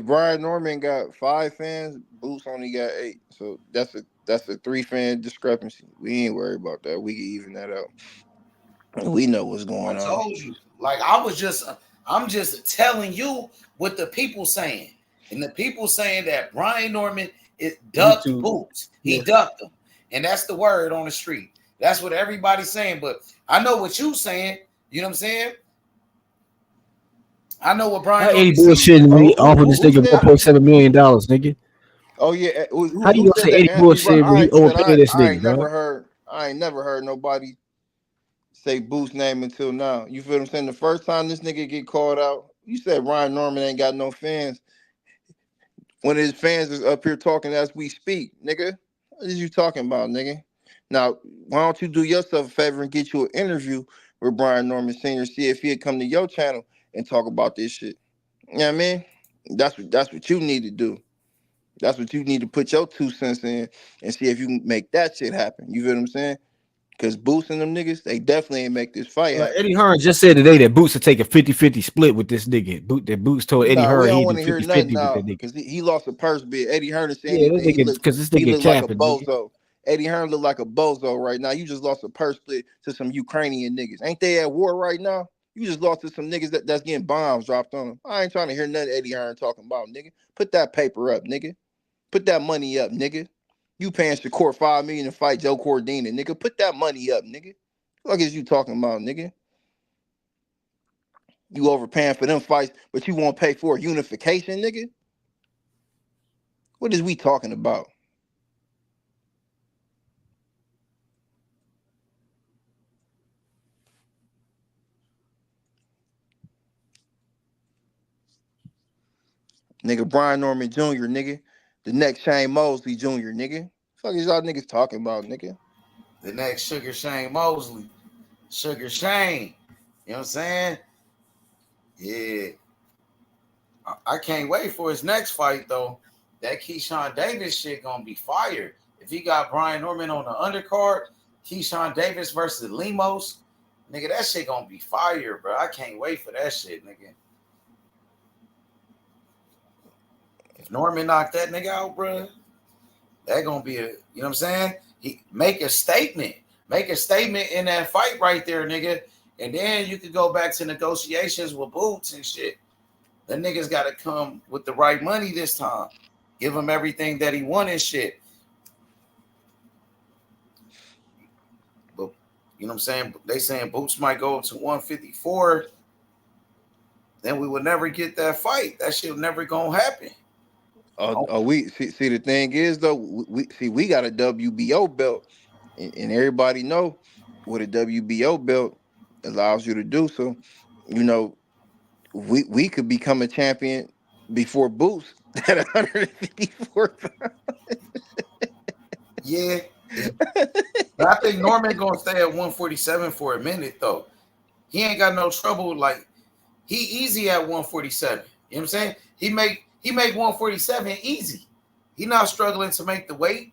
Brian Norman got 5 fans, Boots only got 8. So that's a 3-fan discrepancy. We ain't worried about that. We can even that out. We know what's I going on. told you. Like I'm just telling you what the people saying. And the people saying that Brian Norman is ducked YouTube. Boots. He Yeah. ducked them. And that's the word on the street. That's what everybody's saying. But I know what you saying. You know what I'm saying? I know what Brian How Norman Eddie saying. bullshitting when he offered this Who nigga said that? $1.7 million, nigga? Oh yeah, How you who gonna said say that? Eddie Anthony, bullshit when he overpaying this I nigga, ain't dog? never heard nobody say Boots name until now. You feel what I'm saying? The first time this nigga get called out, you said Ryan Norman ain't got no fans. One of his fans is up here talking as we speak, nigga. What is you talking about, nigga? Now, why don't you do yourself a favor and get you an interview with Brian Norman Sr., see if he'd come to your channel and talk about this shit. You know what I mean? That's what you need to do. That's what you need to put your 2 cents in and see if you can make that shit happen. You feel what I'm saying? Because Boots and them niggas, they definitely ain't make this fight happen. Eddie Hearn just said today that Boots would take a 50-50 split with this nigga. Boots told Eddie Nah, we Hearn don't he'd want do to hear nothing 50-50 with now that nigga. because he lost a purse bid. Eddie Hearn didn't say Yeah, this anything. nigga, because this He nigga looked like a capping, nigga. bozo. Eddie Hearn look like a bozo right now. You just lost a purse split to some Ukrainian niggas. Ain't they at war right now? You just lost to some niggas that's getting bombs dropped on them. I ain't trying to hear nothing Eddie Hearn talking about, nigga. Put that paper up, nigga. Put that money up, nigga. You paying Shakur $5 million to fight Joe Cordina, nigga. Put that money up, nigga. What is you talking about, nigga? You overpaying for them fights, but you won't pay for a unification, nigga? What is we talking about? Nigga, Brian Norman Jr., nigga. The next Shane Mosley Jr., nigga. Fuck is y'all niggas talking about, nigga? The next Sugar Shane Mosley. Sugar Shane. You know what I'm saying? Yeah. I can't wait for his next fight, though. That Keyshawn Davis shit gonna be fire. If he got Brian Norman on the undercard, Keyshawn Davis versus Lemos, nigga, that shit gonna be fire, bro. I can't wait for that shit, nigga. If Norman knocked that nigga out, bro, that gonna be a, you know what I'm saying? He make a statement. Make a statement in that fight right there, nigga. And then you could go back to negotiations with Boots and shit. The niggas got to come with the right money this time. Give him everything that he won and shit. But, you know what I'm saying? They saying Boots might go to 154. Then we would never get that fight. That shit never gonna happen. We see the thing is though, we got a WBO belt, and everybody know what a WBO belt allows you to do. So, you know, we could become a champion before Boots at 154 pounds. Yeah. But I think Norman gonna stay at 147 for a minute though. He ain't got no trouble. Like, he easy at 147. You know what I'm saying? He make 147 easy. He not struggling to make the weight.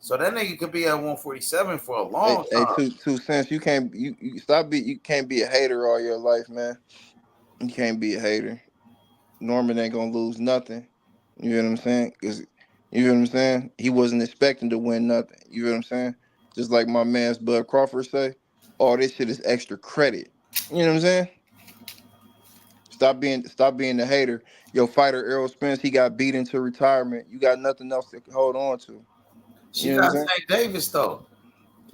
So that nigga could be at 147 for a long time. Hey, two cents. You can't you can't be a hater all your life, man. You can't be a hater. Norman ain't gonna lose nothing. You know what I'm saying? Because you know what I'm saying? He wasn't expecting to win nothing. You know what I'm saying? Just like my man's Bud Crawford say, oh, this shit is extra credit. You know what I'm saying? Stop being the hater. Your fighter Errol Spence, he got beat into retirement. You got nothing else to hold on to. She got Tank Davis though.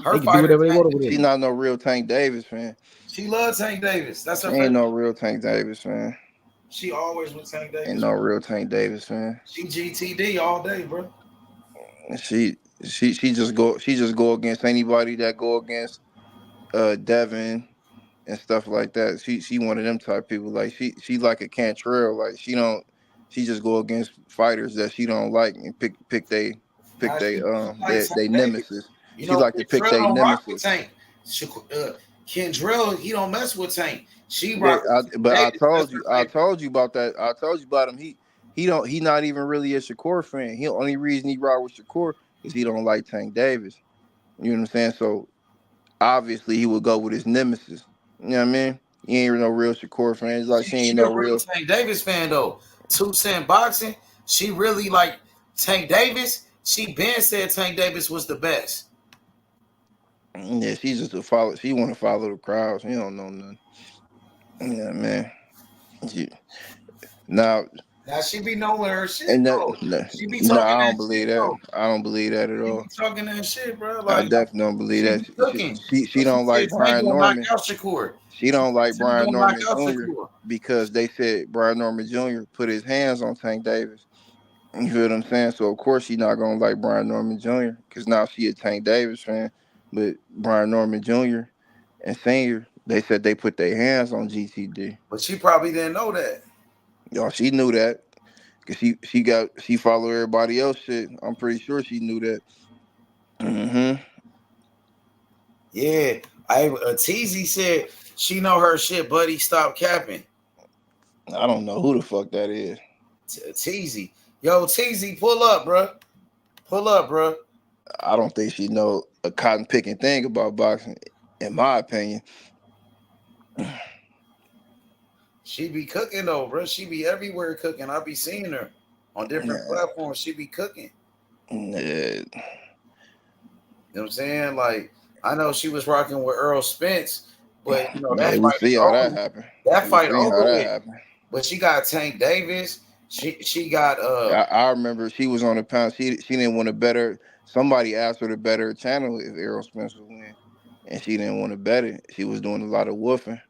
Her fighter, she not no real Tank Davis fan. She loves Tank Davis. That's her. She ain't no real Tank Davis fan. She always with Tank Davis. Ain't no real Tank Davis fan. She GTD all day, bro. She just go against anybody that go against Devin and stuff like that. She one of them type of people. Like she like a Cantrell. Like she just go against fighters that she don't like and pick they nemesis. You she know, like to pick they nemesis. Tank. Kendrell, he don't mess with Tank. She rock. But I told you about that. I told you about him. He not even really a Shakur fan. He only reason he rock with Shakur is he don't like Tank Davis. You know what I'm saying? So obviously he would go with his nemesis. You know what I mean? He ain't no real Shakur fan. It's like she ain't no real Tank Davis fan though. 2 Cent Boxing, she really like Tank Davis. She been said Tank Davis was the best. Yeah, she's just a follow. She want to follow the crowd. She don't know nothing. Yeah, man. Now she be knowing her shit. And she be talking I don't believe that. Bro. I don't believe that at all. She be talking that shit, bro. Like, I definitely don't believe that. She don't like Brian Norman. She don't like Brian Norman Jr. because they said Brian Norman Jr. put his hands on Tank Davis. You feel what I'm saying? So of course she's not gonna like Brian Norman Jr. because now she a Tank Davis fan. But Brian Norman Jr. and Senior, they said they put their hands on GTD. But she probably didn't know that. Y'all, she knew that because she followed everybody else shit. I'm pretty sure she knew that. Mm-hmm. Yeah, Teezy said she know her shit, buddy. Stop capping. I don't know who the fuck that is. Teezy, yo, Teezy, pull up, bro. Pull up, bro. I don't think she know a cotton picking thing about boxing, in my opinion. She be cooking though, bro. She be everywhere cooking. I be seeing her on different platforms. She be cooking. Yeah. You know what I'm saying? Like, I know she was rocking with Earl Spence, but you know that fight see how that happened. That fight over with. But she got Tank Davis. She got I remember she was on the pound. She didn't want to bet her. Somebody asked her to bet her channel if Errol Spence would win, and she didn't want to bet it. She was doing a lot of woofing.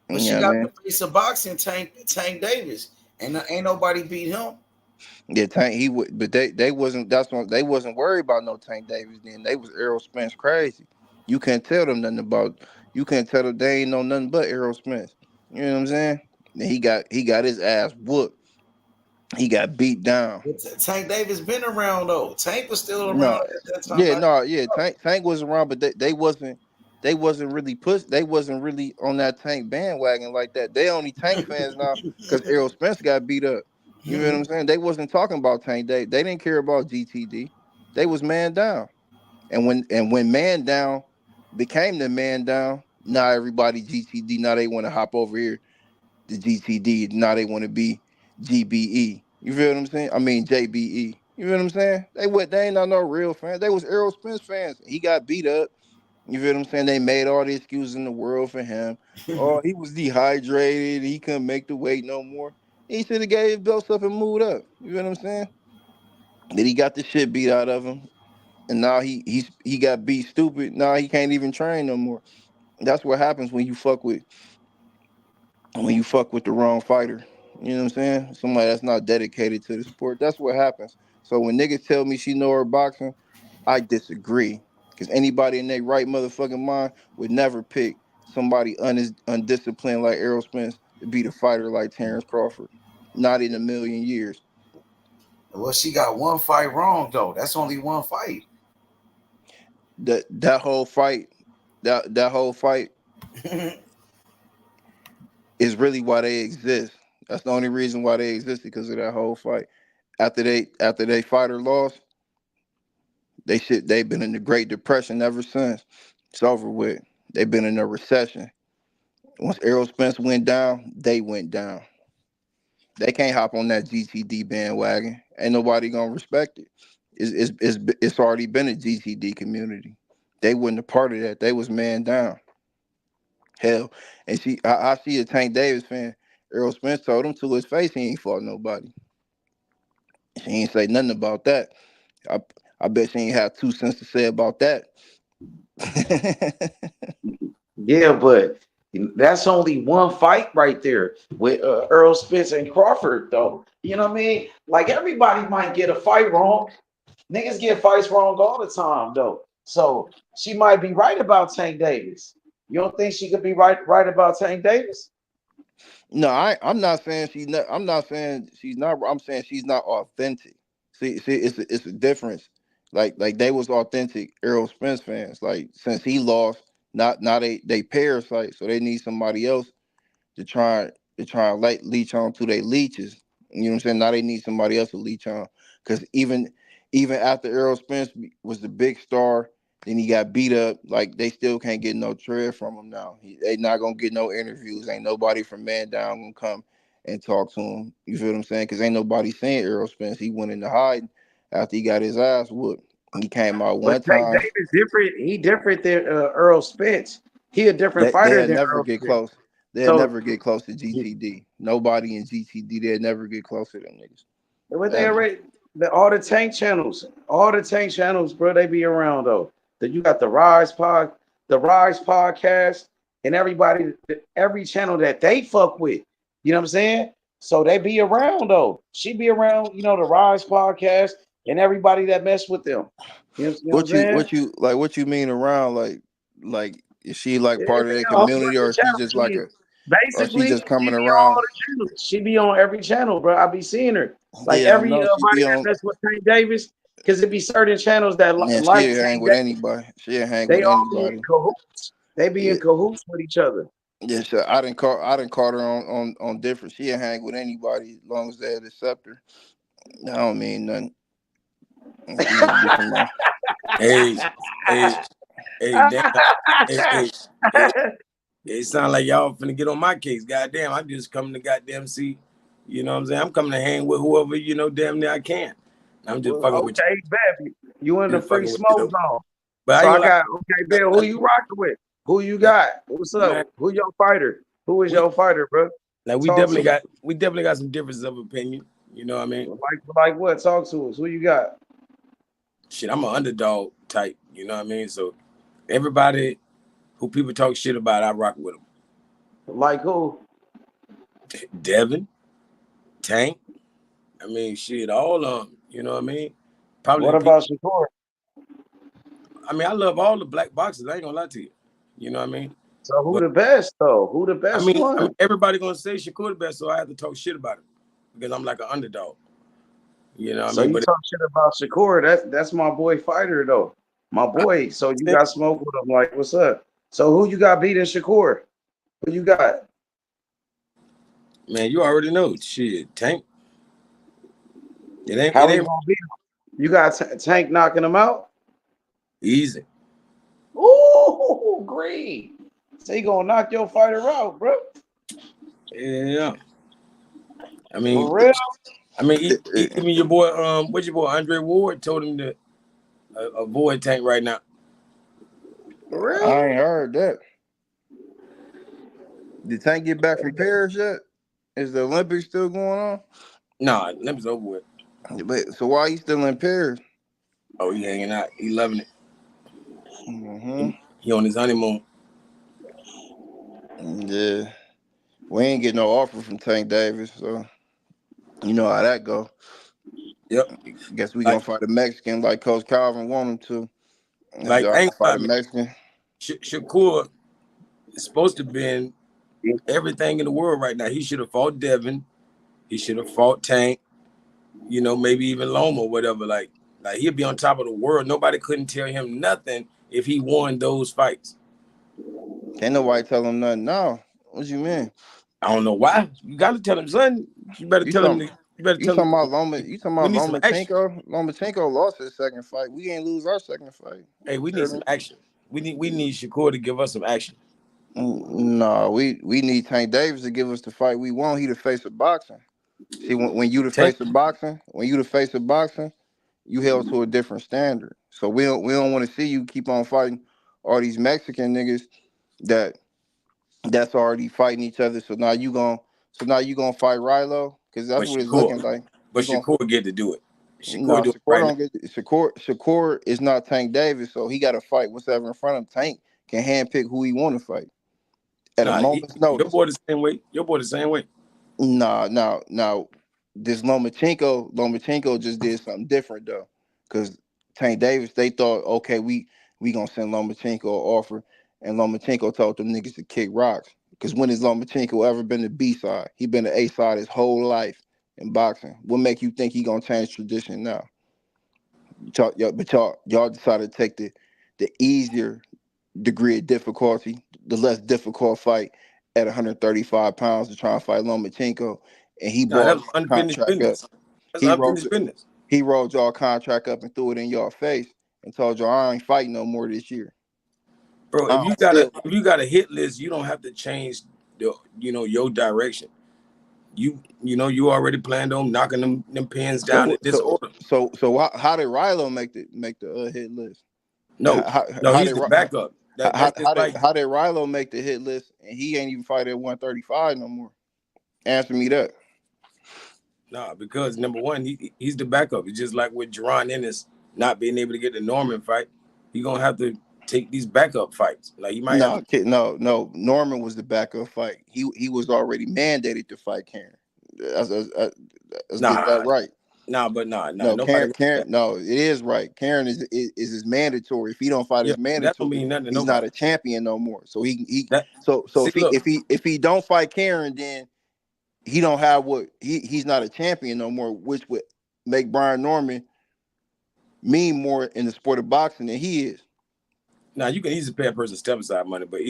But she got the face of boxing, Tank Davis, and ain't nobody beat him. Yeah, Tank. He would, but they wasn't. That's what they wasn't worried about. No Tank Davis. Then they was Errol Spence crazy. You can't tell them nothing about. You can't tell them they ain't know nothing but Errol Spence. You know what I'm saying? And he got his ass whooped. He got beat down. Tank Davis been around though. Tank was still around No, at that time. Tank was around, but they wasn't really pushed. They wasn't really on that Tank bandwagon like that. They only Tank fans now because Errol Spence got beat up. You know what I'm saying? They wasn't talking about Tank. They didn't care about GTD. They was man down. And when man down became the man down, now everybody GTD. Now they want to hop over here to GTD. Now they want to be GBE. You feel what I'm saying? I mean JBE. You feel what I'm saying? They ain't not no real fans. They was Errol Spence fans. He got beat up. You feel what I'm saying? They made all the excuses in the world for him. Oh, he was dehydrated. He couldn't make the weight no more. He should have gave his belts up and moved up. You feel what I'm saying? Then he got the shit beat out of him. And now he got beat stupid. Now he can't even train no more. That's what happens when you fuck with the wrong fighter. You know what I'm saying? Somebody that's not dedicated to the sport. That's what happens. So when niggas tell me she know her boxing, I disagree. Because anybody in their right motherfucking mind would never pick somebody undisciplined like Errol Spence to beat a fighter like Terrence Crawford. Not in a million years. Well, she got one fight wrong though. That's only one fight. That whole fight is really why they exist. That's the only reason why they exist, because of that whole fight. After they fighter lost, they've been in the Great Depression ever since. It's over with. They've been in a recession. Once Errol Spence went down, they went down. They can't hop on that GTD bandwagon. Ain't nobody gonna respect it. It's already been a GTD community. They wasn't a part of that. They was man down. Hell, and I see a Tank Davis fan. Errol Spence told him to his face he ain't fought nobody. She ain't say nothing about that. I bet she ain't have 2 cents to say about that. Yeah, but that's only one fight right there with Earl Spence and Crawford, though. You know what I mean? Like everybody might get a fight wrong. Niggas get fights wrong all the time, though. So she might be right about Tank Davis. You don't think she could be right about Tank Davis? No, I'm not saying she's not. I'm not saying she's not. I'm saying she's not authentic. See, it's a difference. Like they was authentic Errol Spence fans. Like since he lost, not now they parasite, so they need somebody else to try and leech on to their leeches. You know what I'm saying? Now they need somebody else to leech on, because even after Errol Spence was the big star, then he got beat up. Like they still can't get no tread from him now. They not gonna get no interviews. Ain't nobody from Man Down gonna come and talk to him. You feel what I'm saying? Because ain't nobody saying Errol Spence. He went into hiding after he got his ass whooped. He came out one But Tank time. Davis different. He different than Earl Spence. He a different fighter They'll than never Earl get Spence. close. They'll So never get close to GTD. Nobody in GTD, they'll never get close to them niggas. what they Ever. already all the tank channels, bro, they be around though. That you got the Rise podcast, and every channel that they fuck with. You know what I'm saying? So they be around though. She be around, the Rise podcast and everybody that mess with them. You know what I'm saying? What you mean around like is she like It's part of a their whole community, bunch or of is she channels. just like a or she Basically, just she coming be on all around? the channels. She be on every channel, bro. I be seeing her. Like Yeah, I know everybody she be that on. mess with Tank Davis, because it be certain channels that Yeah, like she'll hang Tank with Davis. anybody. She'll hang They with all be in anybody. cahoots. They be Yeah, in cahoots with each other. yeah. So I didn't call her on different. She'll hang with anybody as long as they accept her. I don't mean nothing. She just be from my. Hey, hey, damn. Hey, it sound like y'all finna get on my case. Goddamn, I'm just coming to goddamn see. You know what I'm saying? I'm coming to hang with whoever, damn near I can. I'm just fucking with Okay, baby. You in you. the Just free fucking with you, smoke though. zone. But I So ain't I gonna got, okay, Bill, who you rocking with? Who you lie. got? What's up? Man, Who your fighter? Who is your fighter, bro? we Talk definitely got some differences of opinion. You know what I mean? like what? Talk to us. Who you got? Shit, I'm an underdog type. You know what I mean? So everybody who people talk shit about, I rock with them. Like who? Devin, Tank. I mean, shit, all of them. You know what I mean? Probably. What about Shakur? I mean, I love all the black boxers. I ain't gonna lie to you. You know what I mean? So who But the best though? Who the best one? everybody gonna say Shakur the best, so I have to talk shit about him because I'm like an underdog. You know what So I mean? you But talk shit about Shakur. That's my boy fighter though. My boy. So you got smoke with him. Like, what's up? So who you got beating Shakur? Who you got? man, you already know. Shit, Tank. It ain't How we gonna beat him? You got Tank knocking him out? easy. Ooh, great. So he gonna knock your fighter out, bro. Yeah. I mean, For real? even your boy, what's your boy Andre Ward told him to avoid Tank right now. For real? I ain't heard that. Did Tank get back from Paris yet? Is the Olympics still going on? Nah, Olympics over with. But so why he still in Paris? Oh, he hanging out. He loving it. Mm-hmm. He on his honeymoon. Yeah. We ain't getting no offer from Tank Davis, so you know how that go. Yep. Guess we gonna fight a Mexican like Coach Calvin want him to. Like, Y'all gonna fight a Mexican. Shakur is supposed to be everything in the world right now. He should have fought Devin. He should have fought Tank. You know, maybe even Loma or whatever. Like he'd be on top of the world. Nobody couldn't tell him nothing if he won those fights. Can't nobody tell him nothing now. What you mean? I don't know why. You got to tell him, son. You better tell him. You better tell him. You talking about Lomachenko? Lomachenko lost his second fight. We ain't lose our second fight. Hey, we need some action. We need Shakur to give us some action. No, we need Tank Davis to give us the fight we want. He the face of boxing. See, when you the face of boxing, you held to a different standard. So we don't want to see you keep on fighting all these Mexican niggas that's already fighting each other. So now you gonna fight Rilo because that's what it's looking like. But Shakur get to do it. No, Shakur don't get Shakur is not Tank Davis, so he got to fight whatever in front of him. Tank can handpick who he want to fight at a moment's notice. Your boy the same way. No. This Lomachenko just did something different though, because Tank Davis, they thought, okay, we gonna send Lomachenko an offer, and Lomachenko told them niggas to kick rocks. Because when has Lomachenko ever been the B side? He been the A side his whole life in boxing. What make you think he gonna change tradition now? Y'all decided to take the easier degree of difficulty, the less difficult fight at 135 pounds to try and fight Lomachenko, and he brought unfinished business. That's unfinished business. He rolled y'all contract up and threw it in y'all face and told y'all I ain't fighting no more this year. Bro, if you got a hit list, you don't have to change your direction. You already planned on knocking them pins down in this order. So how did Rilo make the hit list? No, he's the backup. How did Rilo make the hit list and he ain't even fight at 135 no more? Answer me that. Nah, because number one, he's the backup. It's just like with Jaron Ennis not being able to get the Norman fight. He's gonna have to take these backup fights. Like he might No. Norman was the backup fight. He was already mandated to fight Karen. Let's get that right. No, Karen. No, it is right. Karen is his mandatory. If he don't fight his mandatory, that don't mean nothing to he's nobody. not a champion no more. So if he don't fight Karen, then he don't have he's not a champion no more, which would make Brian Norman mean more in the sport of boxing than he is. Now you can easily pay a person step aside money, but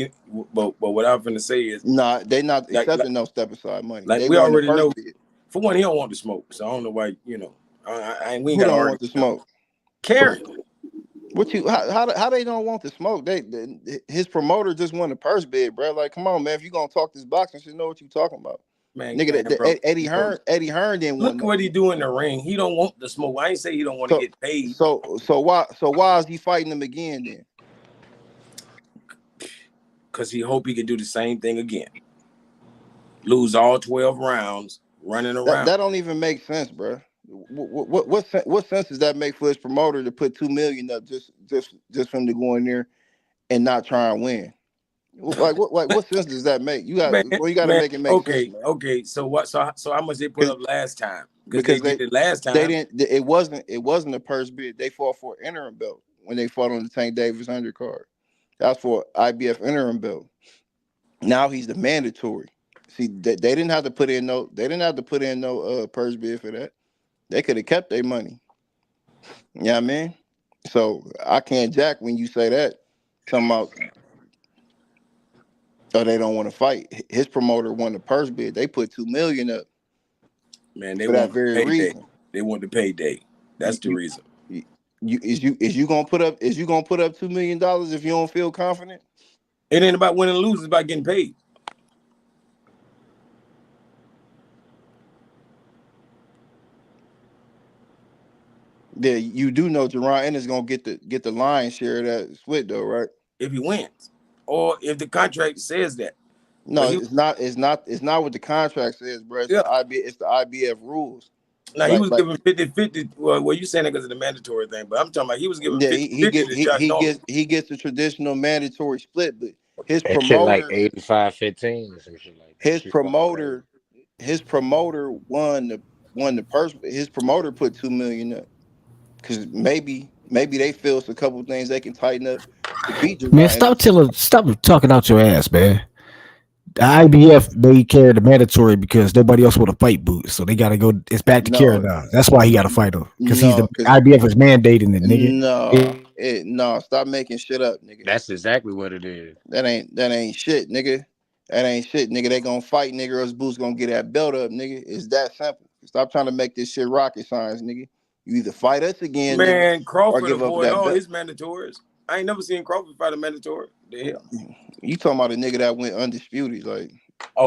what I'm finna say is they not accepting no step aside money. Like we already know. For one, he don't want to smoke, so I don't know why. We ain't got to want to smoke. Karen. How they don't want to smoke? His promoter just won the purse bid, bro. Like, come on, man. If you gonna talk this boxing, you know what you talking about. Man, nigga, Eddie Hearn didn't want. Look what he do in the ring. He don't want the smoke. I ain't say he don't want to get paid. So why is he fighting him again then? Because he hope he can do the same thing again. Lose all 12 rounds running around. That don't even make sense, bro. What sense does that make for his promoter to put $2 million up just for him to go in there and not try and win? What sense does that make? You got to make it make sense. Man. Okay. So what? So how much they put up last time? Because they did it last time. They didn't. It wasn't a purse bid. They fought for an interim belt when they fought on the Tank Davis undercard. That's for IBF interim belt. Now he's the mandatory. See, they didn't have to put in no. They didn't have to put in no purse bid for that. They could have kept their money. You know what I mean? So I can't jack when you say that. Talking about, oh, they don't want to fight. His promoter won the purse bid. They put $2 million up. Man, they for that want very payday. reason. They want the payday. That's the reason. Is you gonna put up $2 million if you don't feel confident? It ain't about winning and losing, it's about getting paid. Yeah, you do know Jaron Ennis gonna get the lion's share of that split though, right? If he wins, or if the contract says that. No, it's not what the contract says, bro. It's the IBF rules. Now he was given 50-50. Well, you saying that because of the mandatory thing, but I'm talking about he was given 50-50 he gets the traditional mandatory split, but his that promoter shit like 85-15 or some shit like that. His promoter won the purse. His promoter put $2 million up because maybe they feel it's a couple things they can tighten up to beat Jaron. Man, stop talking out your ass, man. The IBF made carry the mandatory because nobody else want to fight Boots, so they got to go. It's back to Kieran now. That's why he got to fight him because IBF is mandating it, nigga. No, stop making shit up, nigga. That's exactly what it is. That ain't shit, nigga. That ain't shit, nigga. They gonna fight, nigga, or else Boots gonna get that belt up, nigga. It's that simple. Stop trying to make this shit rocket science, nigga. You either fight us again, man, nigga, Crawford or give up avoid that all belt. His mandatories. I ain't never seen Crawford fight a mandatory. The hell? You talking about a nigga that went undisputed? Like,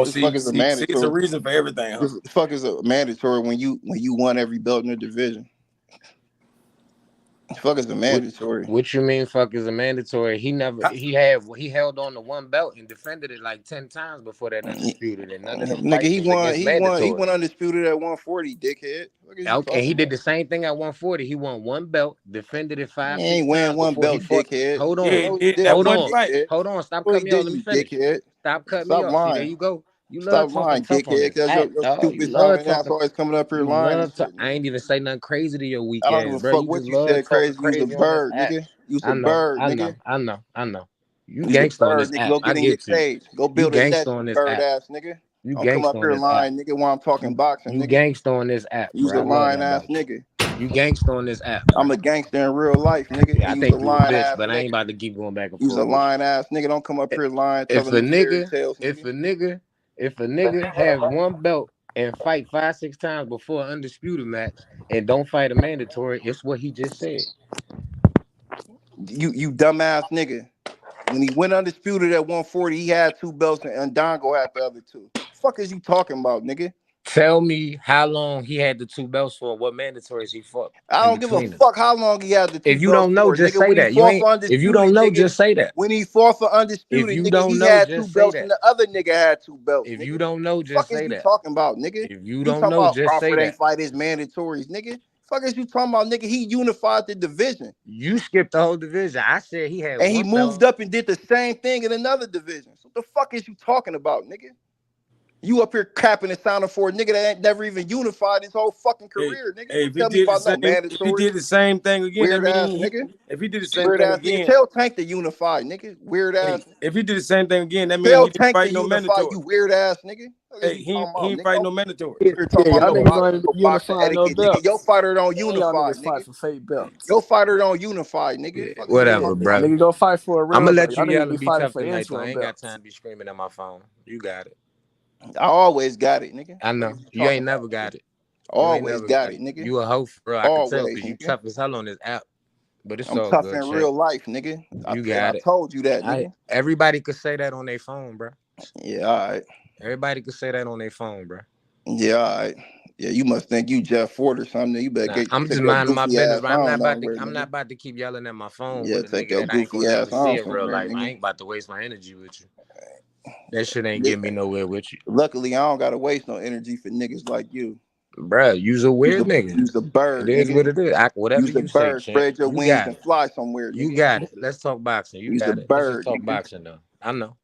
see, it's a reason for everything, huh? The fuck is a mandatory when you won every belt in the division? The fuck is a mandatory? What you mean? Fuck is a mandatory? He held on to one belt and defended it like 10 times before that undisputed, and none of them nigga, he won undisputed at 140, dickhead. Okay, he did the same thing at 140. He won one belt, defended it 5-6 times. He ain't win one belt, dickhead. Hold on, hold on. Stop cutting me off. Let me finish. Dickhead. Stop cutting me off. See, there you go. You love Stop lying, talking tough dickhead, because your stupid sounding ass always coming up here lying. I ain't even say nothing crazy to your weak ass. I don't give a fuck what you said crazy. You's a bird, nigga. You's a bird, nigga. I know. You gangsta on this app. Go get in your cage. Go build a nest, bird ass nigga. You don't come up here lying, nigga, while I'm talking boxing, nigga. You gangsta on this app. You's a lying ass nigga. You gangsta on this app. I'm a gangster in real life, nigga. Yeah, I think you a bitch, but I ain't about to keep going back and forth. You's a lying ass nigga. Don't come up here lying. If a nigga have one belt and fight 5-6 times before an undisputed match and don't fight a mandatory, it's what he just said. You dumbass nigga. When he went undisputed at 140, he had 2 belts and Dongo had the other 2. Fuck is you talking about, nigga? Tell me how long he had the 2 belts for, what mandatories he fought. I don't give a fuck how long he had the 2 belts. If you don't know, just say that. If you don't know, just say that. When he fought for undisputed, if you nigga, don't know, he had just 2 belts say and the other nigga had 2 belts. If nigga. you don't know, just say that. Fuck is you talking about, nigga? If you don't know, just Crawford say that. ain't fight his mandatories, nigga. Fuck is you talking about, nigga? He unified the division. You skipped the whole division. I said he had, and he moved up and did the same thing in another division. So the fuck is you talking about, nigga? You up here capping and sounding for a nigga that ain't never even unified his whole fucking career, nigga. Hey, if he did the same thing again, weird ass nigga. If he did the same thing again, tell Tank to unify, nigga. Weird ass. If he did the same thing again, that means he didn't fight no mandatory. You weird ass nigga. Hey, he ain't fight no mandatory. You're talking about no boxing etiquette, nigga. Your fighter don't unify, nigga. For fake belts. Your fighter don't unify, nigga. Yeah, whatever, bro. Nigga, go fight for a real. I'm gonna let you yell and be tough tonight, though. I ain't got time to be screaming at my phone. You got it. I always got it, nigga. I know. You ain't never got it. Always got it, nigga. You a hoe, bro. I can tell because you tough as hell on this app. But it's all tough good, in real life, nigga. You got it. I told you that, nigga. Everybody could say that on their phone, bro. Yeah, all right. Everybody could say that on their phone, bro. Yeah, all right. Yeah, you must think you Jeff Ford or something. You better get. I'm just minding my business, bro. I'm not about to keep yelling at my phone. Yeah, take your goofy ass on. See in real life. I ain't about to waste my energy with you. That shit ain't getting me nowhere with you. Luckily, I don't gotta waste no energy for niggas like you. Bruh, you's a weird nigga. You's a bird. It is what it is. Whatever you say, spread your wings and fly somewhere. Nigga. You got it. Let's talk boxing. You got it. Let's just talk boxing, though. I know.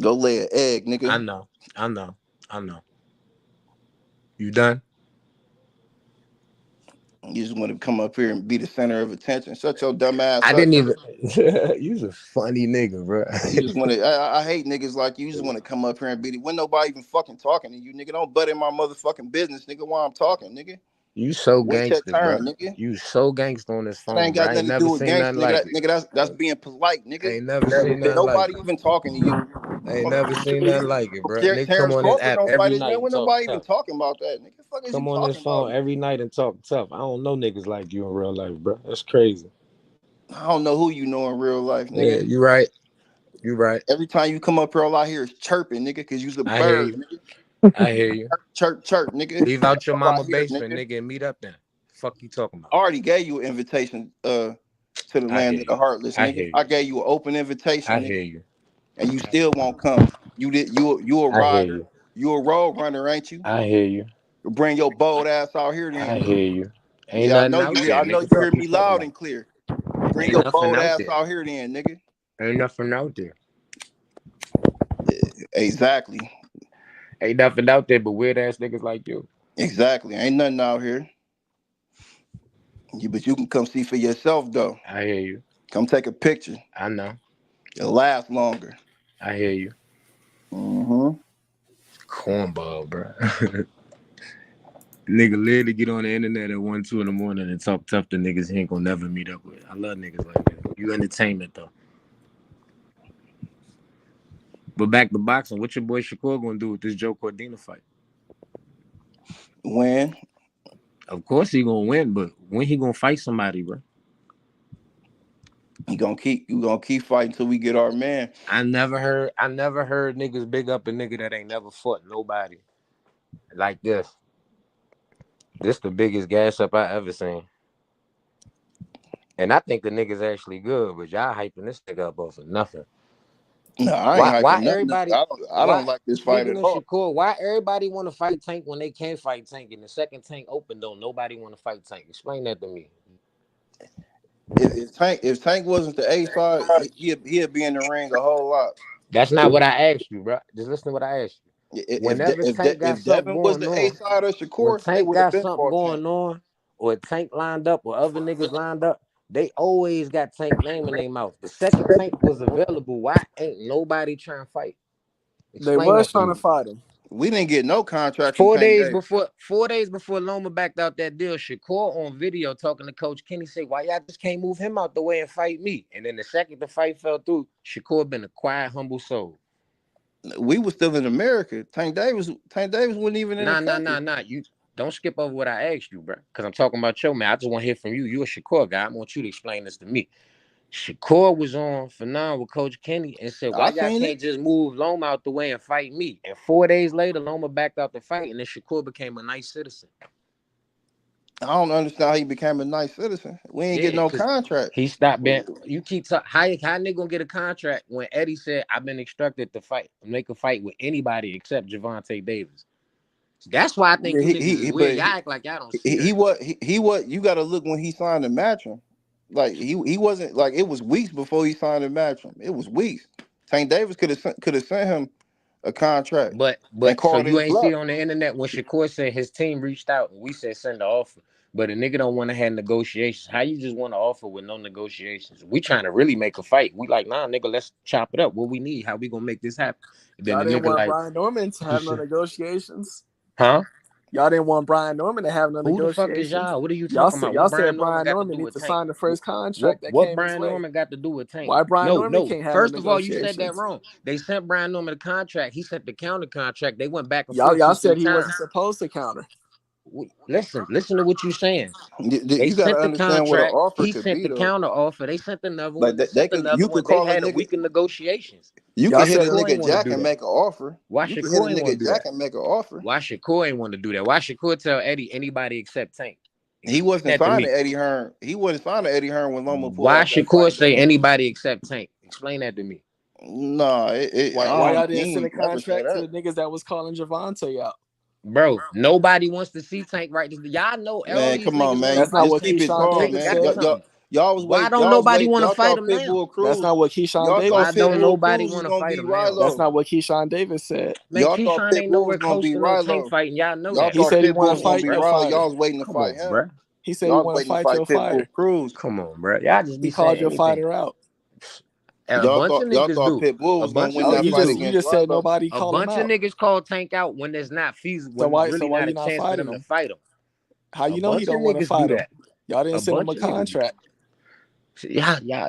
Go lay an egg, nigga. I know. You done? You just want to come up here and be the center of attention. Shut your dumb ass I up. didn't even. You's a funny nigga, bro. You just want to. I hate niggas like you. You just want to come up here and be the. When nobody even fucking talking to you, nigga. Don't butt in my motherfucking business, nigga. While I'm talking, nigga. You so Wait your gangster, turn, bro. nigga. You so gangster on this phone, That ain't bro. got I ain't nothing to never do with seen gangster, nothing like it. nigga. That's being polite, nigga. I ain't never seen nothing like Nobody it. even talking to you. I ain't never seen nothing like it, bro. Nigga, come Terrence on this Crawford app don't fight every his night man. and When talk nobody even tough. talking about that, nigga. The fuck is Come you on this talking phone about? every night and talk tough. I don't know niggas like you in real life, bro. That's crazy. I don't know who you know in real life, nigga. Yeah, you right. You right. Every time you come up here, all I hear is chirping, nigga, because you's a I hear bird, you. nigga. I hear you. Chirp, nigga. Leave out your All I mama hear, basement, nigga. nigga, and meet up then. Fuck you talking about. I already gave you an invitation to the I land hear of the you. heartless, I nigga. hear you. I gave you an open invitation, I nigga, hear you. and you still won't come. You a I hear rider. you. You a road runner, ain't you? I hear you. Bring your bold ass out here then, I nigga. hear you. Ain't Yeah, I nothing know out you hear. there, I know nigga. you hear Fuck you me talking loud about. and clear. Bring Ain't your nothing bold out ass there. out here then, nigga. Ain't nothing out there. Exactly. Ain't nothing out there but weird ass niggas like you. Exactly. Ain't nothing out here. But you can come see for yourself though. I hear you. Come take a picture. I know. It'll last longer. I hear you. Mm-hmm. Cornball, bro. Nigga live to get on the internet at 1, 2 in the morning and talk tough to niggas he ain't gonna never meet up with. I love niggas like that. You entertainment though. But back to boxing, what your boy Shakur gonna do with this Joe Cordina fight? When? Of course he gonna win, but when he gonna fight somebody, bro? You gonna keep fighting till we get our man. I never heard niggas big up a nigga that ain't never fought nobody like this. This the biggest gas up I ever seen. And I think the nigga's actually good, but y'all hyping this nigga up off of nothing. No, I ain't Why hyping nothing. everybody? I don't like this fight Speaking at of all. Shakur, why everybody want to fight Tank when they can't fight Tank? And the second Tank open, don't nobody want to fight Tank? Explain that to me. If Tank wasn't the A side, he'd be in the ring a whole lot. That's not what I asked you, bro. Just listen to what I asked you. Whenever Tank got If something Devin was going the A on, side of when Shakur, they Tank would have got been something fought Tank. going on, or Tank lined up, or other niggas lined up, they always got Tank name in their mouth. The second Tank was available, why ain't nobody trying to fight? They Explain was that to trying me. to fight him. We didn't get no contract from 4 Tank days Davis. before Loma backed out that deal, Shakur on video talking to Coach Kenny say, why y'all just can't move him out the way and fight me? And then the second the fight fell through, Shakur been a quiet, humble soul. We was still in America. Tank Davis wasn't even in the country. Nah. You don't skip over what I asked you, bro. Because I'm talking about your man. I just want to hear from you. You a Shakur guy. I want you to explain this to me. Shakur was on for now with Coach Kenny and said, why I y'all seen can't it. just move Loma out the way and fight me? And 4 days later, Loma backed out the fight, and then Shakur became a nice citizen. I don't understand how he became a nice citizen. We ain't getting no contract. He stopped being. You keep talking. How nigga gonna get a contract when Eddie said I've been instructed to make a fight with anybody except Gervonta Davis? That's why I think you niggas is weird. Y'all act like y'all don't see that. He what you got to look when he signed the Matchroom. Like he wasn't like it was weeks before he signed the Matchroom. It was weeks. Tank Davis could have sent him a contract. But and so called you his ain't see bluff. on the internet when Shakur said his team reached out and we said send the offer, but a nigga don't want to have negotiations. How you just want to offer with no negotiations? We trying to really make a fight. We like, nah, nigga, let's chop it up. What we need? How we gonna make this happen? Then Y'all the didn't nigga want like, Brian Norman to have no negotiations. huh? Y'all didn't want Brian Norman to have no Who the fuck is negotiations. y'all? What are you talking about? Y'all What said Brian Norman Brian got to Norman do needs with to Tank? sign the first contract that What came his Brian way. Norman got to do with Tank? Why Brian Norman No. can't have First no of all, you said that negotiations? wrong. They sent Brian Norman the contract. He sent the counter contract. They went back and Y'all forth 2-3 said he times. wasn't supposed to counter. Listen to what you're saying. They You got to sent the understand what an contract. offer He could sent be the though. counter offer. They sent another Like one. They they sent could another you one. could They call a had a nigga. week of negotiations. You Why can hit a Shakur ain't nigga want to Jack do and that? make an offer. Why You can hit a Shakur ain't want nigga to do Jack that? and make an offer. Why Shakur ain't want to do that? Why Shakur tell Eddie anybody except Tank? He wasn't That to signed me. to Eddie Hearn. He wasn't signed to Eddie Hearn when Loma pulled Why out that Shakur fight. say anybody except Tank? Explain that to me. No, Why y'all he didn't send a ain't never say contract to that. the niggas that was calling Gervonta out? Bro, nobody wants to see Tank right. Y'all know all Man, these come on, niggas man. want to That's not fight Just what keep Tank. it Keyshawn calm, Davis man. Got said. something. Y'all was Why waiting. don't nobody want to Y'all fight thought him now? Pitbull That's Cruz. not what Keyshawn Y'all Davis Why thought said. don't Pitbull nobody Cruz was want to gonna fight be him now? That's Rilo. not what Keyshawn Davis said. Man, Y'all thought Keyshawn ain't Pitbull nowhere was gonna close be to no Tank Rilo. fight, and y'all know Y'all that. He thought said he Pitbull want was to gonna fight be your Rilo. fighter. Y'all was waiting to Come fight on, him. bro. He said he Y'all want to waiting to fight fight your Pitbull fighter. Cruz. Come on, bro. Y'all just be He called saying your anything. fighter out. And a bunch of Y'all niggas thought do. Pitbull A was gonna bunch of win that niggas fight do. You against just said Lando. nobody A call him bunch of out. niggas call Tank out when there's not feasible. So When why really not you a not chance for fighting them to him? fight him. How you A know he bunch of don't want to niggas fight do him? that. Y'all didn't A send him bunch a of niggas do. contract.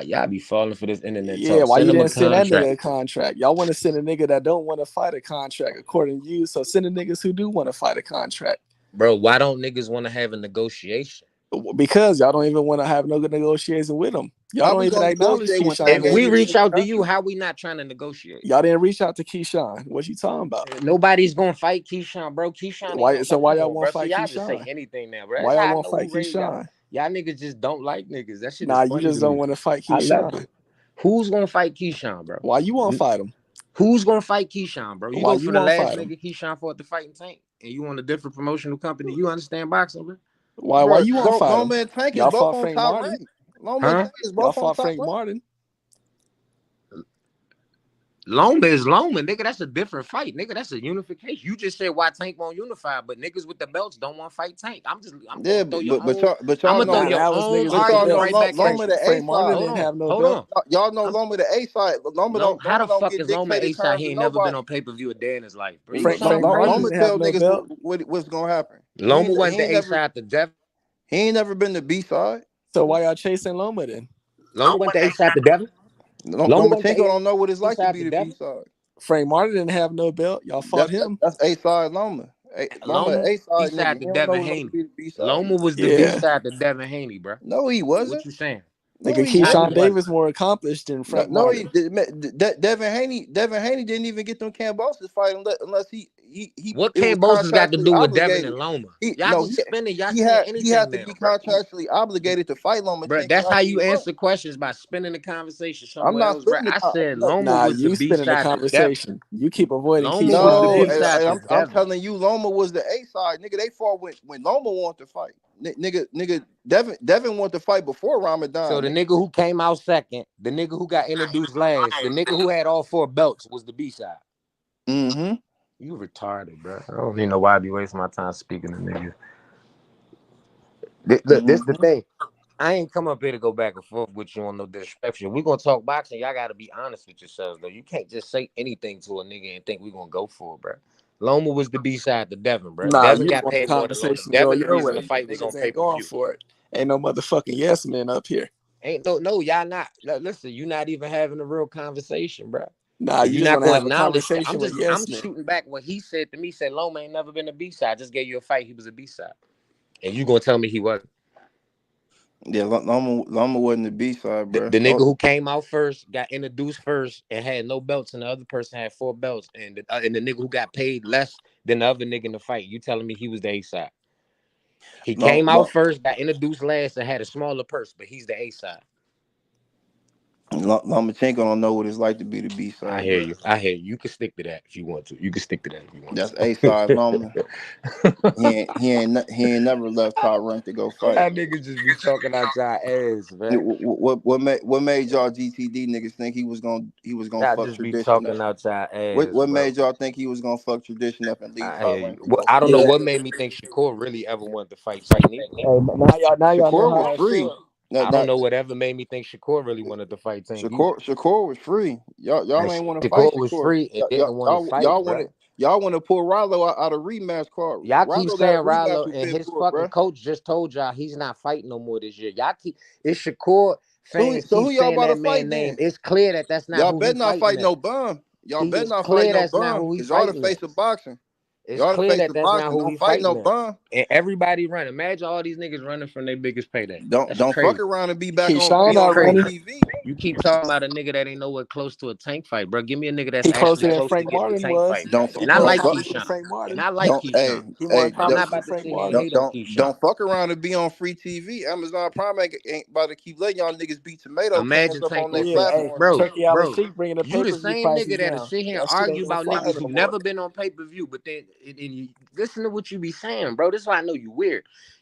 Y'all be falling for this internet Yeah, talk. why you Send him a didn't send that contract. nigga a contract? Y'all want to send a nigga that don't want to fight a contract, according to you. So send the niggas who do want to fight a contract. Bro, why don't niggas want to have a negotiation? Because y'all don't even want to have no good negotiation with him. Y'all don't even acknowledge Keyshawn. If we reach out to you, how we not trying to negotiate? Y'all didn't reach out to Keyshawn. What you talking about? Nobody's gonna fight Keyshawn, bro. Keyshawn. Why y'all want to fight y'all Keyshawn? just say anything now, bro. Why That's y'all how want to fight Keyshawn? Y'all niggas just don't like niggas. That shit Nah, is funny. you just don't want to fight I love Keyshawn. it. Who's gonna fight Keyshawn, bro? Why you want to fight him? Who's gonna fight Keyshawn, bro? You Why go you for the wanna last fight him? nigga Keyshawn fought the fighting Tank, and you want a different promotional company. You understand boxing, bro? Why you want to fight him? Loma and Tank is Y'all both fought on Frank top Martin. rank. Loma and Tank is Y'all both on fought top Frank rank. Martin. Loma is Loma, nigga. That's a different fight, nigga. That's a unification. You just said why Tank won't unify, but niggas with the belts don't want to fight Tank. I'm Yeah, gonna throw your own. but y'all I'm know, gonna throw your that was own niggas but with the y'all argument know belts. right back at Loma you. the A Frank Martin side. didn't have no Hold belt. on. Y'all know Loma the A side. Loma How the don't fuck get is Loma dictated A-side? terms He to ain't never been nobody. on pay-per-view a day in his life, bro. You Frank sound crazy. Loma Martin didn't have tell no niggas belt. what's gonna happen. Loma wasn't He the ain't never A-side to Devin. he ain't never been the B side. So why y'all chasing Loma then? Loma went the A-side to Devin. Lomachenko don't know what it's like to be the B side. Frank Martin didn't have no belt. Y'all fought him. That's A side Loma. Loma A side nigga. B-side He to don't know Devin what it's like to Haney. be the B side. Loma was the B-side to Devin Haney, bro. No, he wasn't. What you saying? Nigga, Keyshawn Davis more accomplished than Frank Martin. Devin Haney didn't even get them Cambosis fight unless he what Cambosis got to do with Devin and Loma? Y'all just spinning. Y'all saying anything he had to now, be bro. contractually obligated to fight Loma. Bro, that's how you answer questions, by spinning the conversation somewhere I'm not else, bro. spinning I said no, Loma Nah, was the you spinning the B-side to Devin. conversation. You keep avoiding Loma Keyshawn was the Davis. B-side to I'm Devin. telling you, Loma was the A side. Nigga, they fought when Loma wanted to fight. Nigga, Devin wanted to fight before Ramadan. So the nigga who came out second, the nigga who got introduced last, the nigga who had all 4 belts was the B-side. Mm-hmm. You retarded, bro. I don't even know why I be wasting my time speaking to niggas. Look, this the thing. I ain't come up here to go back and forth with you on no disrespect. We gonna talk boxing. Y'all gotta be honest with yourselves, though. You can't just say anything to a nigga and think we gonna go for it, bro. Loma was the B-side to Devin, bro. Nah, Devin you got want the paid more than Loma. conversation to go Devin, the your reason the way. fight was on Niggas ain't going pay-per-view. for it. Ain't no motherfucking yes men up here. Ain't no, y'all not. Listen, you not even having a real conversation, bro. Nah, you You're just not want to gonna have a acknowledge that. conversation with yes I'm men. shooting back what he said to me. Said Loma ain't never been a B-side. I just gave you a fight. He was a B-side, and you gonna tell me he wasn't? Yeah, Loma wasn't the B side, bro. The nigga who came out first, got introduced first, and had no belts, and the other person had 4 belts, and the nigga who got paid less than the other nigga in the fight. You telling me he was the A-side? He came out first, got introduced last, and had a smaller purse, but he's the A-side. Lomachenko don't know what it's like to be the B side. I hear you. You can stick to that if you want to. You can stick to that if you want That's to. A side Loma. he ain't never left top rank to go fight. That niggas just be talking out y'all ass, man. What made y'all GTD niggas think he was gonna Y'all fuck just be tradition talking up? out y'all ass. What bro. made y'all think he was gonna fuck tradition up and leave I top hear rank you. to Well, go I fight? don't know what made me think Shakur really ever wanted to fight Tank neither. Hey, now y'all know Shakur was how I free. feel. I don't know whatever made me think Shakur really wanted to fight Tank either. Shakur was free. Y'all ain't want to fight Shakur was Shakur. free and didn't want to fight, bro. Y'all want to pull Rollo out of rematch card. Y'all keep Rollo got a saying rematch Rollo, with and his Pitbull, fucking bro. coach just told y'all he's not fighting no more this year. Y'all keep, it's Shakur fans So keep who y'all saying about to that fight man then? name. It's clear that that's not Y'all who better he not fighting fight at. no bum. Y'all better It's not clear fight no that's not bum who he because y'all the fighting face at. of boxing. It's Y'all the clear face that of that's not boxing. who Don't he fight no fighting at. bum. And everybody running. Imagine all these niggas running from their biggest payday. That's Don't crazy. fuck around and be back Keyshawn on not running. TV. You keep talking about a nigga that ain't nowhere close to a Tank fight, bro. Give me a nigga that's He actually closer than close to Frank getting a Martin Tank was. fight. Don't He And I more like accomplished than Keyshawn. Frank Martin. Keyshawn. He more I'm accomplished not than about to Frank sit here and Martin. hate on Keyshawn. Don't fuck around and be on free TV. Amazon Prime ain't about to keep letting y'all niggas beat tomato cans Imagine up Tank on their on Tank. platform. Bro, Turkey Island Sheik bringing the you the pay-per-view same prices nigga that'll down. sit here and That shit argue ain't gonna about fly niggas no who more. never been on pay-per-view, but then and you listen to what you be saying, bro. This is why I know you weird.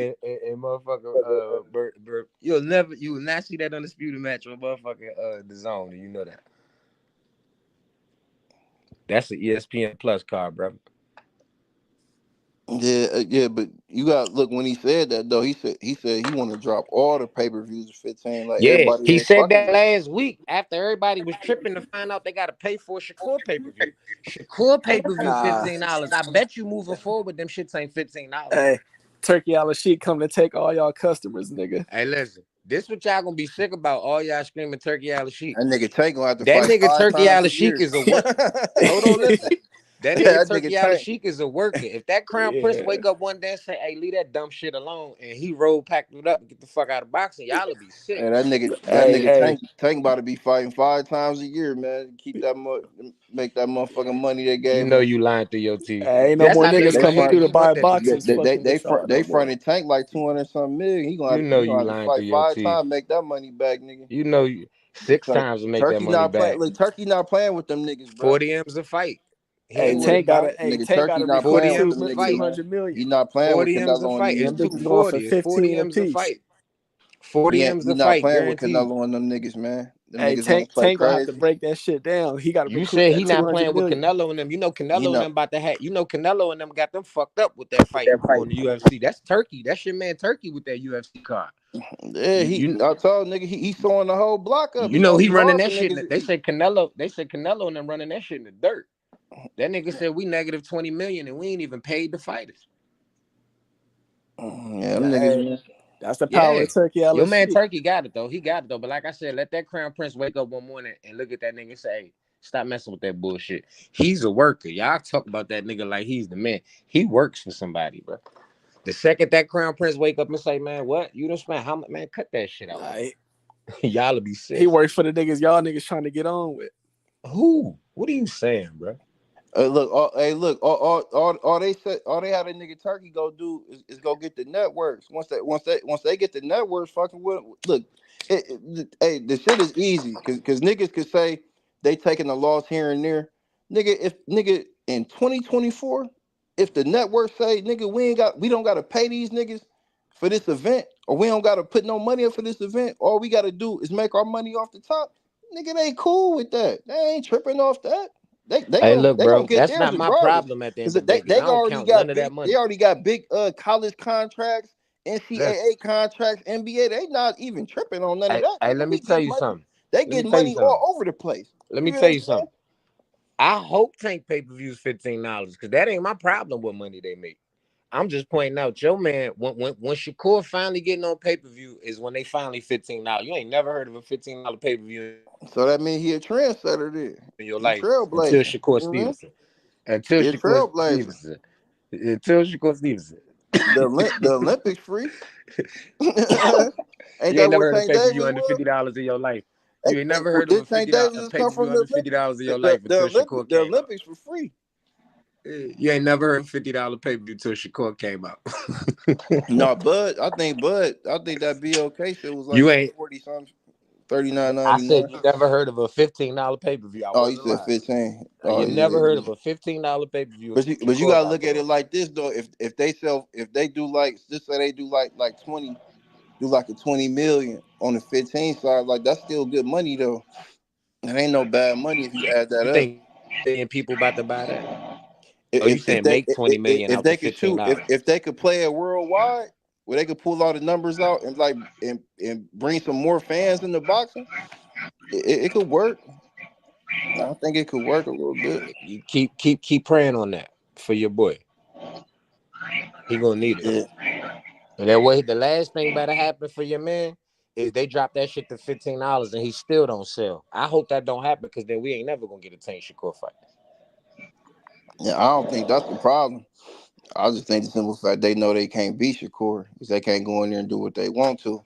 and motherfucker, you will not see that undisputed match on motherfucking the zone. You know that. That's the ESPN Plus card, bro. Yeah, but you got look when he said that though. He said he want to drop all the pay-per-views to 15. Like Yeah, everybody he ain't said fucking that with it. last week after everybody was tripping to find out they got to pay for a Shakur pay-per-view. Shakur pay-per-view Nah. $15. I bet you moving forward, them shits ain't $15. Hey, Turkey Island Sheik come to take all y'all customers, nigga. Hey, listen, this what y'all gonna be sick about, all y'all screaming Turkey Island Sheik. That nigga Tank gonna have to That fight nigga 5 Turkey times a Island Sheik year. is a work. Hold on, listen. That nigga That Turkey nigga Island Tank. Sheik is a worker. If that Crown Prince wake up one day and say, "Hey, leave that dumb shit alone," and he roll packed it up and get the fuck out of boxing, y'all'll be sick. Hey, that nigga Tank about to be fighting 5 times a year, man. Keep that make that motherfucking money they gave You know him. you lying through your teeth. Ain't no That's more how niggas niggas coming behave. through to He want buy that boxes. Fucking with y'all They no more. fronted Tank like 200-something million. He You know gonna you have to lying through fight your 5 teeth. times, make that money back, nigga. You know you 6 times to make that Turkey money not playing. back. Look, Turkey not playing with them niggas, bro. 40 M's a fight. He Hey, ain't with it. Tank gotta Nigga, Tank Turkey gotta not recoup 40 playing with M's them a niggas, fight. man. 200 He million. not playing with 40 M's a Canelo and fight. them It's Them niggas. bitches going for 240. It's 40 15 M's a apiece. fight. 40 M's He a not fight, playing with guaranteed. Canelo and them niggas, man. Them Hey, niggas gonna play Tank gonna have to crazy. break that shit down. He gotta You recoup said that he not 200 playing with million. Canelo and them. You know Canelo You and know, them about to have. You know Canelo and them got them fucked up with that fight on the UFC. That's Turkey. That's your man Turkey with that UFC card. yeah, You I told nigga he throwing the whole block up. you He know gonna he be running hard for that shit. niggas. They said Canelo and them running that shit in the dirt. That nigga said we negative 20 million and we ain't even paid the fighters. Yeah, them niggas, Hey, man. that's the power Yeah. of Turkey Your Island man Sheik. Turkey got it though. He got it though. But like I said, let that Crown Prince wake up one morning and look at that nigga and say, hey, stop messing with that bullshit. He's a worker. Y'all talk about that nigga like he's the man. He works for somebody, bro. The second that Crown Prince wake up and say, man, what? You done spent how much? Man, cut that shit out. Y'all'll be sick. He works for the niggas y'all niggas trying to get on with. Who? What are you saying, bro? Look, all they said, all they had a nigga Turkey go do is go get the networks. Once they get the networks, fucking with. Look, hey, the shit is easy because niggas could say they taking a loss here and there. If in 2024, if the network say nigga we don't gotta pay these niggas for this event, or we don't gotta put no money up for this event, all we gotta do is make our money off the top. Nigga, they cool with that. They ain't tripping off that. They Hey, look, gonna bro, get that's theirs not my regardless. problem at the Cause end of the day, because I don't count none of that money. they already got big college contracts, Listen, NCAA contracts, NBA. They not even tripping on none of that. hey, Nigga, let me we tell get you money. something. They Let me get tell you money something. all over the place. Let You me know what tell I'm you saying? something. I hope Tank pay-per-views $15 because that ain't my problem with money they make. I'm just pointing out, your man, when Shakur finally getting on pay-per-view is when they finally $15. You ain't never heard of a $15 pay-per-view So that means he a trendsetter then. in your He life until trailblazing. Shakur You know what I mean? Stevenson. Until He a Shakur trailblazer. Stevenson. Until Shakur Stevenson. The Olympics free. Ain't You that ain't never what heard of Tank pay-per-view Davis under was? $50 in your life. You ain't never Well, heard of this Tank Davis a has come pay-per-view from the under Olympics. $50 in your life until Shakur The came out. Olympics for free. You ain't never heard of $50 pay-per-view until Shakur came out. No, I think that BOK shit was like You ain't. 40 something, I said $39.99. you never heard of a $15 pay-per-view. I Oh, you wasn't said lying. 15. You Oh never heard yeah. of a $15 pay-per-view But until you Shakur gotta got look at there. it like this though. If they do like, just say they do like 20, do like a 20 million on the 15 side, like that's still good money though. It ain't no bad money if you add that You up. think people about to buy that? Oh, you If saying make 20 million if out the they could shoot, $15? if they could play it worldwide, where they could pull all the numbers out and like and bring some more fans into boxing, it could work. I think it could work a little bit. You keep praying on that for your boy. He gonna need it. Yeah. And that way, the last thing better happen for your man is they drop that shit to $15 and he still don't sell. I hope that don't happen because then we ain't never gonna get a Tank Shakur fight. Yeah, I don't think that's the problem. I just think the simple fact they know they can't beat Shakur because they can't go in there and do what they want to.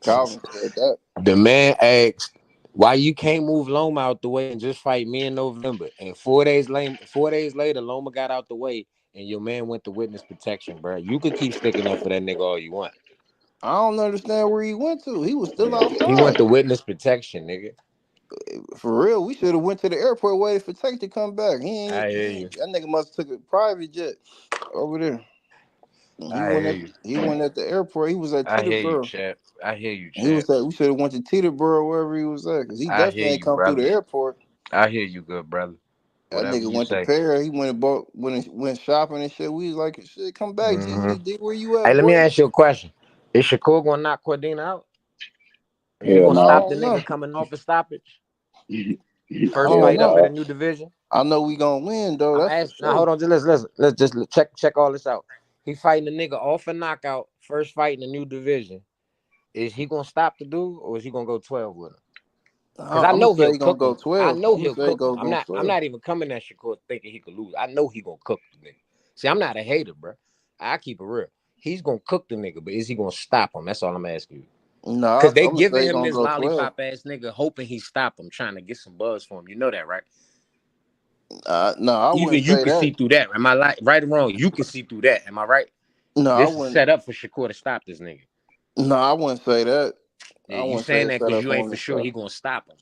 Calvin said that. The man asked why you can't move Loma out the way and just fight me in November. And 4 days later, Loma got out the way and your man went to witness protection, bro. You could keep sticking up for that nigga all you want. I don't understand where he went to. He was still He went outside. to witness protection, nigga. For real, we should have went to the airport waited for Tank to come back. I hear you. That nigga must have took a private jet over there. I hear you. He went at the airport. He was at I hear you, Teterboro. chap. I hear you, He was chap. at. We should have went to Teterboro wherever he was at because he I hear definitely ain't you, come through brother. the airport. I hear you, good brother. That Whatever nigga you went to say. Paris. He went and bought, went shopping and shit. We was like, shit, come back, GCD. Where you Hey, at, let me boy? ask you a question. Is Shakur gonna knock Cordina out? Is he Hell gonna stop I the don't no. nigga know. coming off a stoppage? I First don't Hell fight up in know. a no. new division? I know we gonna win though. I'm That's for asking now. sure. Hold on, just listen. Let's just check all this out. He fighting the nigga off a knockout, first fight in a new division. Is he gonna stop the dude, or is he gonna go 12 with him? Because I I'm gonna know say he'll he gonna cook go him. I 12. know I'm gonna he'll say he cook him. gonna I'm go not. I'm 12. not even coming at Shakur thinking he could lose. I know he gonna cook the nigga. See, I'm not a hater, bro. I keep it real. He's gonna cook the nigga, but is he gonna stop him? That's all I'm asking you. Nah, Because I'm they gonna say giving he him gonna this go 12. lollipop ass nigga, hoping he stop him, trying to get some buzz for him. You know that, right? No, I Even wouldn't you say can see that. through that. Am I right or wrong? You can see through that. Am I right? No, I This is wouldn't. set up for Shakur to stop this nigga. No, I wouldn't say that. Yeah, I you wouldn't say saying it's that set because up you ain't for for him to sure he stop. gonna stop him.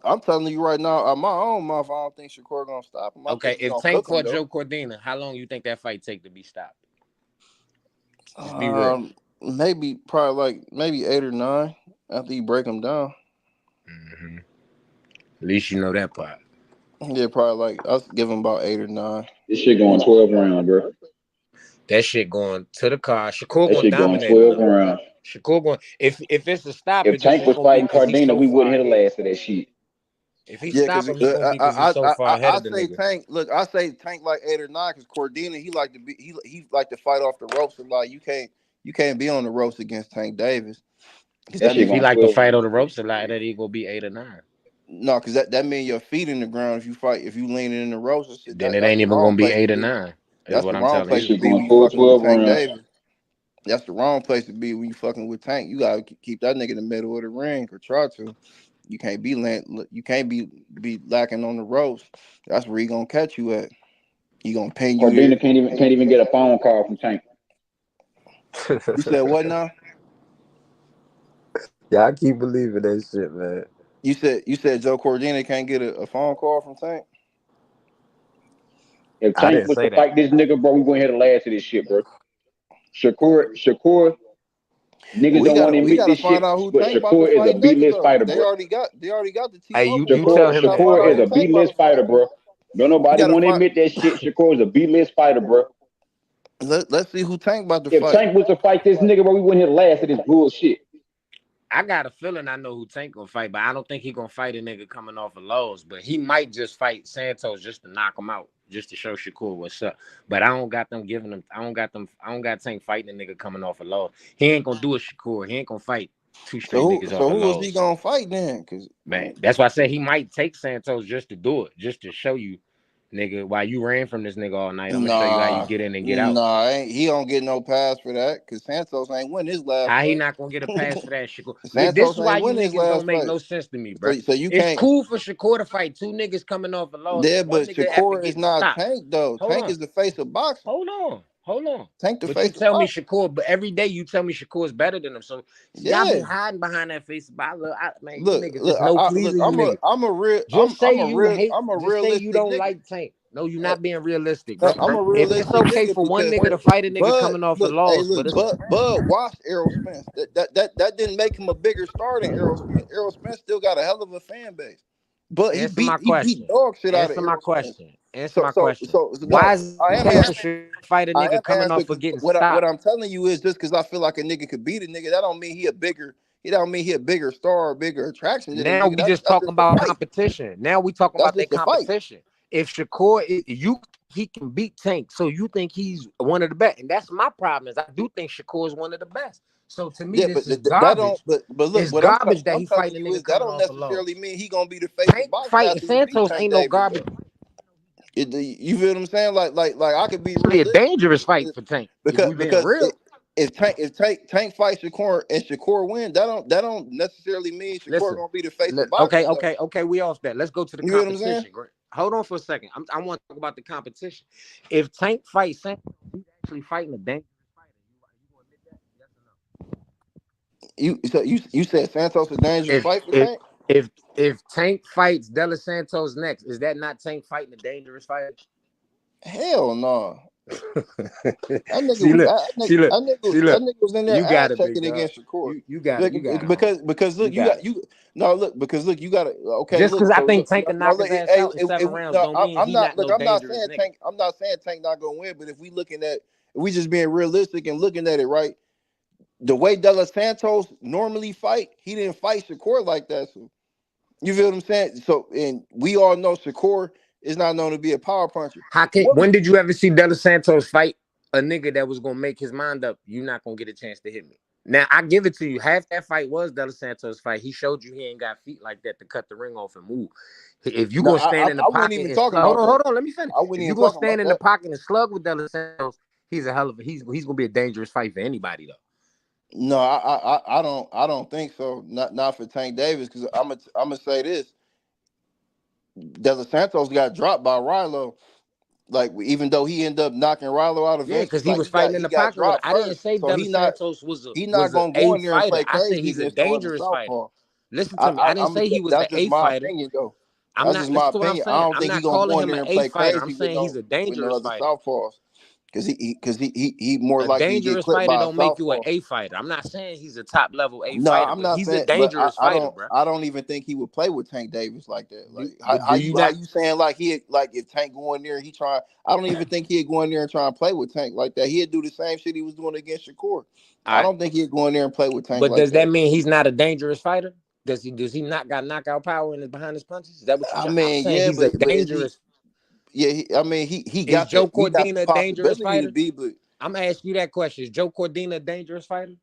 I'm telling you right now, out my own mouth, I don't think Shakur gonna stop him. I Okay, think he if gonna Tank cook him fought though. Joe Cordina, how long you think that fight take to be stopped? Just be real. Maybe probably maybe 8 or 9 after you break him down. Mm-hmm. At least you know that part. Yeah, probably I'll give him about 8 or 9. This shit going 12 rounds, bro. That shit going to the car. Shakur That gonna shit going dominate him 12 though. rounds. Shakur going if it's a If stoppage, it's Tank just was gonna be fighting because he's Cardina, so we far wouldn't hit the ahead. last of that shit. If he Yeah, because stop him, it's gonna be because he's so far ahead I of the say nigga. Tank. Look, I say Tank like 8 or 9 because Cordina he like to fight off the ropes a lot. You can't be on the ropes against Tank Davis because That that shit If means he going like to 12 fight on rounds. the ropes a lot, that he gonna be 8 or 9. no, because that means your feet in the ground if you leaning in the ropes and shit. Then it That's ain't the even wrong gonna be place to 8 or be. 9. Is That's what the I'm wrong telling That place you. to shit be when going you full fucking with 12 Tank rounds. Davis. That's the wrong place to be when you fucking with Tank. You gotta keep that nigga in the middle of the ring or try to. You can't be lacking on the ropes. That's where he gonna catch you at. He gonna pin you there. Cardina can't even get a phone call from Tank. You said what now? Yeah, I keep believing that shit, man. You said Joe Cordina can't get a phone call from Tank? If I Tank didn't was say to that. fight this nigga, bro, we gonna hit the last of this shit, bro. Shakur, niggas don't want to We admit gotta this shit, find out who but Tank about to Shakur is a fight next B-list though. fighter, bro. They already got the Hey, T-Mobile you joint. tell We him to gotta find Shakur out follow is who a me. Tank about B-list to fighter, fight. bro. Don't We nobody gotta want to find. admit that shit. Shakur is a B-list fighter, bro. Let's see who Tank about to If fight. Tank was to fight this nigga, bro, we wouldn't hit the last of this bullshit. I got a feeling I know who Tank gonna fight, but I don't think he gonna fight a nigga coming off of lows. But he might just fight Santos just to knock him out, just to show Shakur what's up. But I don't got them giving him. I don't got Tank fighting a nigga coming off of lows. He ain't gonna do a Shakur. He ain't gonna fight 2 straight niggas off of Who is he lows. gonna fight then? Cause Man, that's why I said he might take Santos just to do it, just to show you, nigga, while you ran from this nigga all night, I'm gonna show you how you get in and get out. he don't get no pass for that. Cause Santos ain't win his last How he fight. not gonna get a pass for that, Shakur? This Santos is why ain't you win his niggas don't last make fight. no sense to me, bro. So you It's can't. cool for Shakur to fight 2 niggas coming off a loss, Yeah, but one but nigga after Shakur is getting not stopped. Tank though. Hold Tank on, is the face of boxing. hold on. Tank the But you face of tell me boxing. Shakur, but every day you tell me Shakur is better than him. So y'all be Yeah. hiding behind that face. But man, you Look, niggas, it's no look. pleasing you niggas. Just say you hate. I'm a Just say you realistic don't nigga. like Tank. No, you're not being realistic, bro. I'm a If it's realistic okay nigga for one because nigga to fight a nigga Bud, coming off a look, hey, loss, look, but it's Bud watched Errol Spence. That didn't make him a bigger star than Errol Spence. Errol Spence still got a hell of a fan base, but answer my he beat question. dog shit out of Answer my Errol Spence. question. Answer my question. So Why no, is I it am okay for answering. Shakur to fight a I nigga am coming answering off for because getting what stopped? I'm telling you is just because I feel like a nigga could beat a nigga, that don't mean he a bigger. He don't mean he a bigger star or bigger attraction than a Now nigga. we just That's talking just a about fight. competition. Now we talking That's about their just a fight. competition. If Shakur, he can beat Tank, so you think he's one of the best, and that's my problem. Is I do think Shakur is one of the best. So to me, Yeah, this but is that don't. garbage. But look, It's garbage what that I'm he telling fighting a you is nigga that coming don't off a necessarily loss. mean he gonna be the face of Tank boxing fighting after he beat Santos Tank ain't no Davis garbage. though. You feel what I'm saying? Like I could be Really a realistic dangerous fight for Tank. If we being because real. if Tank fights Shakur and Shakur win, that don't necessarily mean Shakur Listen, gonna be the face of boxing though. okay. We off that. Let's go to the You feel what I'm saying? competition. Hold on for a second. I want to talk about the competition. If Tank fights Santos, he's actually fighting a dangerous fighter. You gonna admit that? Yes or no? You said Santos a dangerous If fight for if Tank? if Tank fights Della Santos next, is that not Tank fighting a dangerous fighter? Hell no. That nigga was in there ass checking against Shakur. You got it. Because look, you got to okay. Just because I think look, Tank can knock his ass out in 7 rounds don't mean he's not no dangerous nigga. Tank. I'm not saying Tank not gonna win, but if we just being realistic and looking at it right, the way De Los Santos normally fight, he didn't fight Shakur like that. So you feel what I'm saying? So and we all know Shakur is not known to be a power puncher. When did you ever see De Los Santos fight a nigga that was gonna make his mind up? You're not gonna get a chance to hit me. Now I give it to you. Half that fight was De Los Santos' fight. He showed you he ain't got feet like that to cut the ring off and move. If you gonna stand in the pocket, hold on, let me finish. If you gonna stand in the pocket and slug with De Los Santos, he's a hell of a he's gonna be a dangerous fight for anybody though. No, I don't think so. Not for Tank Davis, because I'm gonna say this. De Los Santos got dropped by Rilo. Like, even though he ended up knocking Rilo out eventually, because he was fighting in the pocket. I didn't say De Los Santos was not gonna go in there and play crazy. I said he's a dangerous fighter. Listen to me. I didn't say he was an A fighter. Opinion, though. That's just my opinion. I don't think he's gonna go in there and play crazy. I'm saying he's a dangerous fighter. Southpaws. Because he more likely to get dangerous clipped fighter by don't make you an A fighter. I'm not saying he's a top level A fighter. No, I'm not he's saying, a dangerous fighter, bro. I don't even think he would play with Tank Davis like that. Like how you saying like if Tank go in there and he try? I don't even think he'd go in there and try and play with Tank like that. He'd do the same shit he was doing against Shakur. I don't think he'd go in there and play with Tank. But does that mean he's not a dangerous fighter? Does he not got knockout power behind his punches? Is that what you're saying? He's a dangerous. He got Joe Cordina a dangerous fighter? I'm gonna ask you that question. Is Joe Cordina a dangerous fighter?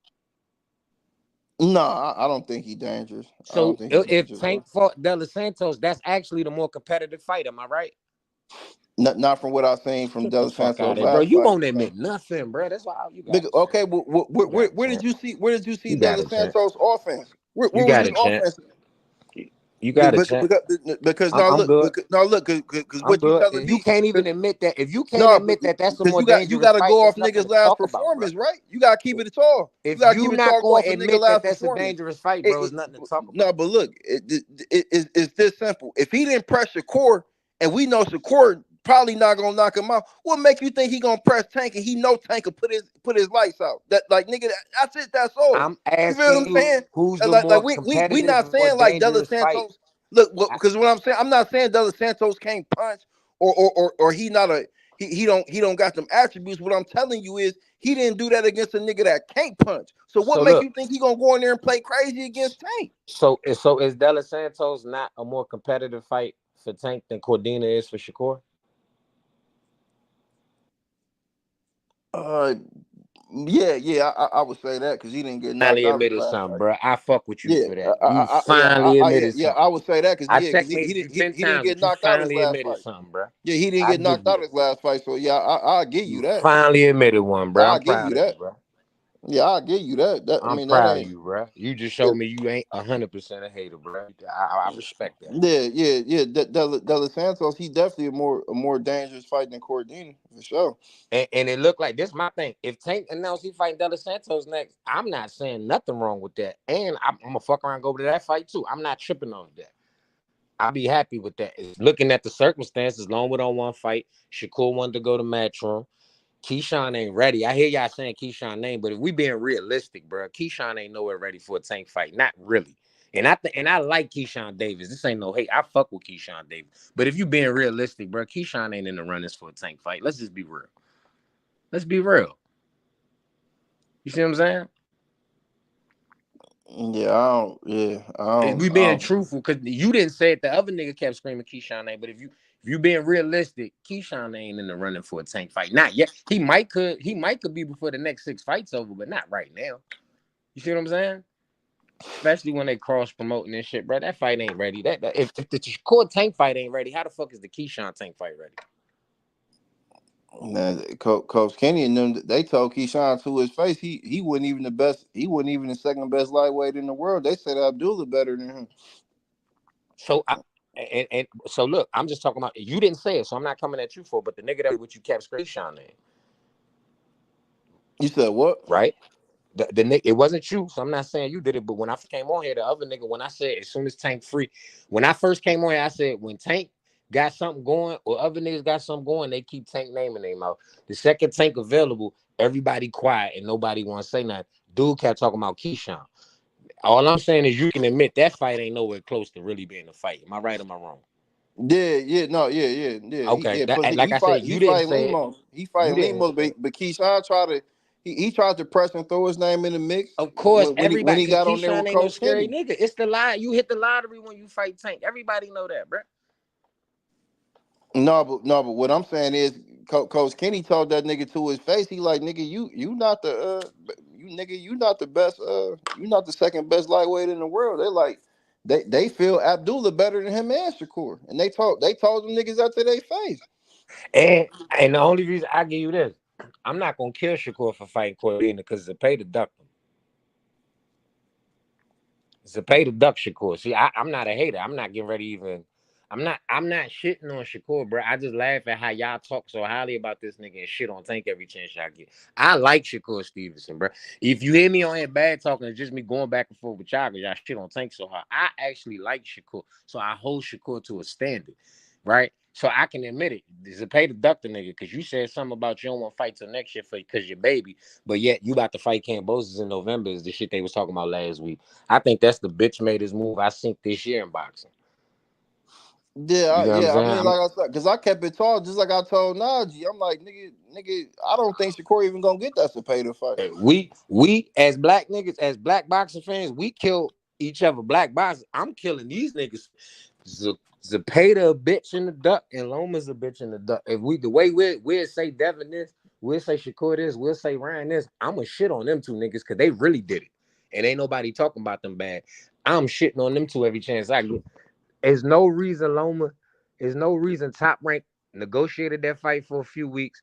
No, I don't think he's dangerous. So if Tank fought De Los Santos, that's actually the more competitive fight. Am I right? Not from what I've seen from De Los Santos. Bro, you won't admit nothing, bro. That's why you got it. Okay, where did you see De Los Santos offense? Where was his offense? You got it, because look, because what you telling me, you can't even admit that. If you can't admit that, that's a more dangerous. You got to go off niggas' last performance, right? You got to keep it tall. If you're not going to admit that that's a dangerous fight, bro, it's nothing to talk about. No, but look, it's this simple. If he didn't press Shakur, and we know Shakur probably not gonna knock him out, what make you think he gonna press Tank and he know Tank will put his lights out? That like nigga, that's it. That's all. I'm asking you feel what I'm saying? Who's the more we not saying like De Los Santos. Fight. Look, because what I'm saying, I'm not saying De Los Santos can't punch or he not a he don't got them attributes. What I'm telling you is he didn't do that against a nigga that can't punch. So what make you think he gonna go in there and play crazy against Tank? So is De Los Santos not a more competitive fight for Tank than Cordina is for Shakur? Yeah, I would say that because he didn't get knocked out. Finally admitted something, bro. I fuck with you for that. You finally admitted something. Yeah, I would say that because he didn't get knocked out his last fight. Something, bro. Yeah, he didn't get knocked out his last fight. So yeah, I'll give you that. Finally admitted one, bro. I'll give you that, bro. Yeah, I'll give you that. I'm proud of you, bro. You just showed me you ain't 100% a hater, bro. I respect that. Yeah. De Los Santos, he definitely a more dangerous fight than Cordina, for sure. And it looked like this. My thing. If Tank announced he fighting De Los Santos next, I'm not saying nothing wrong with that. And I'm gonna fuck around and go to that fight too. I'm not tripping on that. I'll be happy with that. Looking at the circumstances, long with on one fight, Shakur wanted to go to Matchroom. Keyshawn ain't ready. I hear y'all saying Keyshawn name, but if we being realistic, bro, Keyshawn ain't nowhere ready for a Tank fight. Not really. And I like Keyshawn Davis. This ain't no hate. I fuck with Keyshawn Davis. But if you being realistic, bro, Keyshawn ain't in the runnings for a Tank fight. Let's just be real. Let's be real. You see what I'm saying? Yeah, I don't. We being truthful because you didn't say it. The other nigga kept screaming Keyshawn name, but if you being realistic, Keyshawn ain't in the running for a Tank fight. Not yet. He might could be before the next 6 fights over, but not right now. You see what I'm saying? Especially when they cross promoting and shit, bro. That fight ain't ready. If the Shakur Tank fight ain't ready, how the fuck is the Keyshawn Tank fight ready? Nah, Coach Kenny and them, they told Keyshawn to his face he wasn't even the best. He wasn't even the second best lightweight in the world. They said Abdullah better than him. So so look, I'm just talking about you didn't say it, so I'm not coming at you for it, but the nigga that what you kept Keyshawn name. You said what? Right? The nigga, it wasn't you, so I'm not saying you did it. But when I came on here, the other nigga, when I said as soon as Tank free, when I first came on here, I said when Tank got something going or other niggas got something going, they keep Tank naming their mouth. The second Tank available, everybody quiet and nobody want to say nothing. Dude kept talking about Keyshawn. All I'm saying is you can admit that fight ain't nowhere close to really being a fight. Am I right or am I wrong? Yeah. Okay, like I said, He you didn't fighting say it. Lemos. He fighting Lemos, but Keyshawn tried to press and throw his name in the mix. Of course, when everybody, he because got on there Keyshawn with ain't no Coach scary Kenny. nigga. It's the lie. You hit the lottery when you fight Tank. Everybody know that, bro. No, but what I'm saying is, Coach Kenny told that nigga to his face. He like, nigga, you not the you not the best you not the second best lightweight in the world. They like they feel Abdullah better than him and Shakur, and they told them niggas that to their face. And the only reason I give you this, I'm not gonna kill Shakur for fighting Cordina because it's a pay to duck him. It's a pay to duck Shakur. See, I'm not a hater. I'm not getting ready even. I'm not shitting on Shakur, bro. I just laugh at how y'all talk so highly about this nigga and shit on Tank every chance y'all get. I like Shakur Stevenson, bro. If you hear me on here bad talking, it's just me going back and forth with y'all because y'all shit on Tank so hard. I actually like Shakur, so I hold Shakur to a standard, right? So I can admit it. It's a pay to duck the nigga because you said something about you don't want to fight till next year because your baby, but yet you about to fight Cambosis in November is the shit they was talking about last week. I think that's the bitch made his move I think this year in boxing. Yeah, You know what I'm saying? I mean, like I said, because I kept it tall, just like I told Najee. I'm like, nigga, I don't think Shakur even gonna get that Zepeda fight. We as black niggas, as black boxing fans, we kill each other. Black boxers, I'm killing these niggas. Zepeda a bitch in the duck, and Loma's a bitch in the duck. If we the way we'll say Devin this, we'll say Shakur this, we'll say Ryan this. I'ma shit on them two niggas because they really did it, and ain't nobody talking about them bad. I'm shitting on them two every chance I get. There's no reason Loma, there's no reason Top Rank negotiated that fight for a few weeks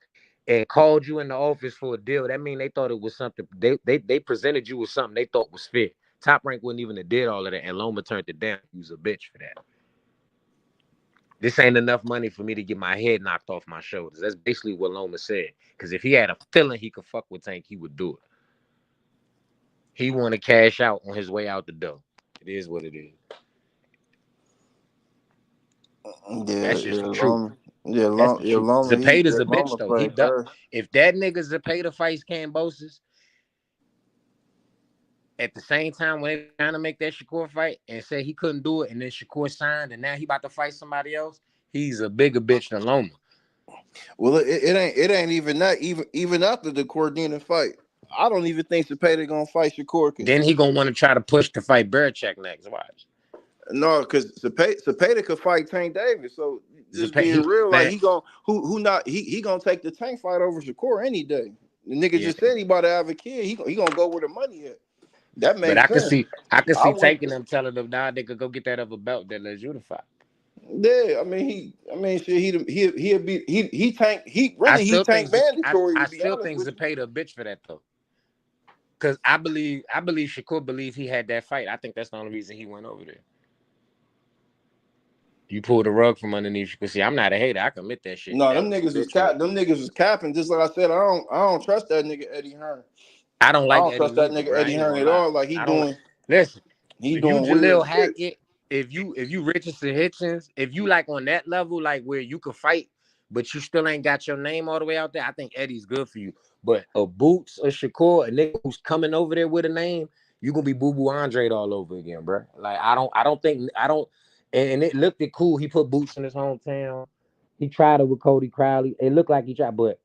and called you in the office for a deal. That mean they thought it was something. They presented you with something they thought was fair. Top Rank wouldn't even have did all of that, and Loma turned it down. He was a bitch for that. This ain't enough money for me to get my head knocked off my shoulders. That's basically what Loma said. Because if he had a feeling he could fuck with Tank, he would do it. He want to cash out on his way out the door. It is what it is. That's just the truth. Zepeda's a bitch though. If that nigga Zepeda fights Cambosis at the same time when they trying to make that Shakur fight and said he couldn't do it, and then Shakur signed, and now he about to fight somebody else, he's a bigger bitch than Loma. Well, it ain't even that. Even after the Cordina fight, I don't even think Zepeda gonna fight Shakur. Then he gonna want to try to push to fight Berichek next. Watch. No, because Zepeda could fight Tank Davis. So just being real, like he gonna he gonna take the Tank fight over Shakur any day. The nigga just said he about to have a kid. He gonna go where the money at. That makes sense. I could see taking them, telling them now they could go get that other belt that lets you to fight. Yeah, I mean shit. He tank mandatory. I still think Zepeda a bitch for that though. Because I believe Shakur believed he had that fight. I think that's the only reason he went over there. You pulled the rug from underneath you. Cause see, I'm not a hater. I can admit that shit. No, them niggas was capping. Just like I said, I don't trust that nigga Eddie Hearn. I don't trust that nigga Eddie Hearn at all. Like he doing Jaleel Hackett. If you Richardson Hitchens, if you like on that level, like where you could fight, but you still ain't got your name all the way out there, I think Eddie's good for you. But a Boots, a Shakur, a nigga who's coming over there with a name, you gonna be Boo Boo Andre all over again, bro. Like I don't think, and it looked cool. He put Boots in his hometown. He tried it with Cody Crowley. It looked like he tried, but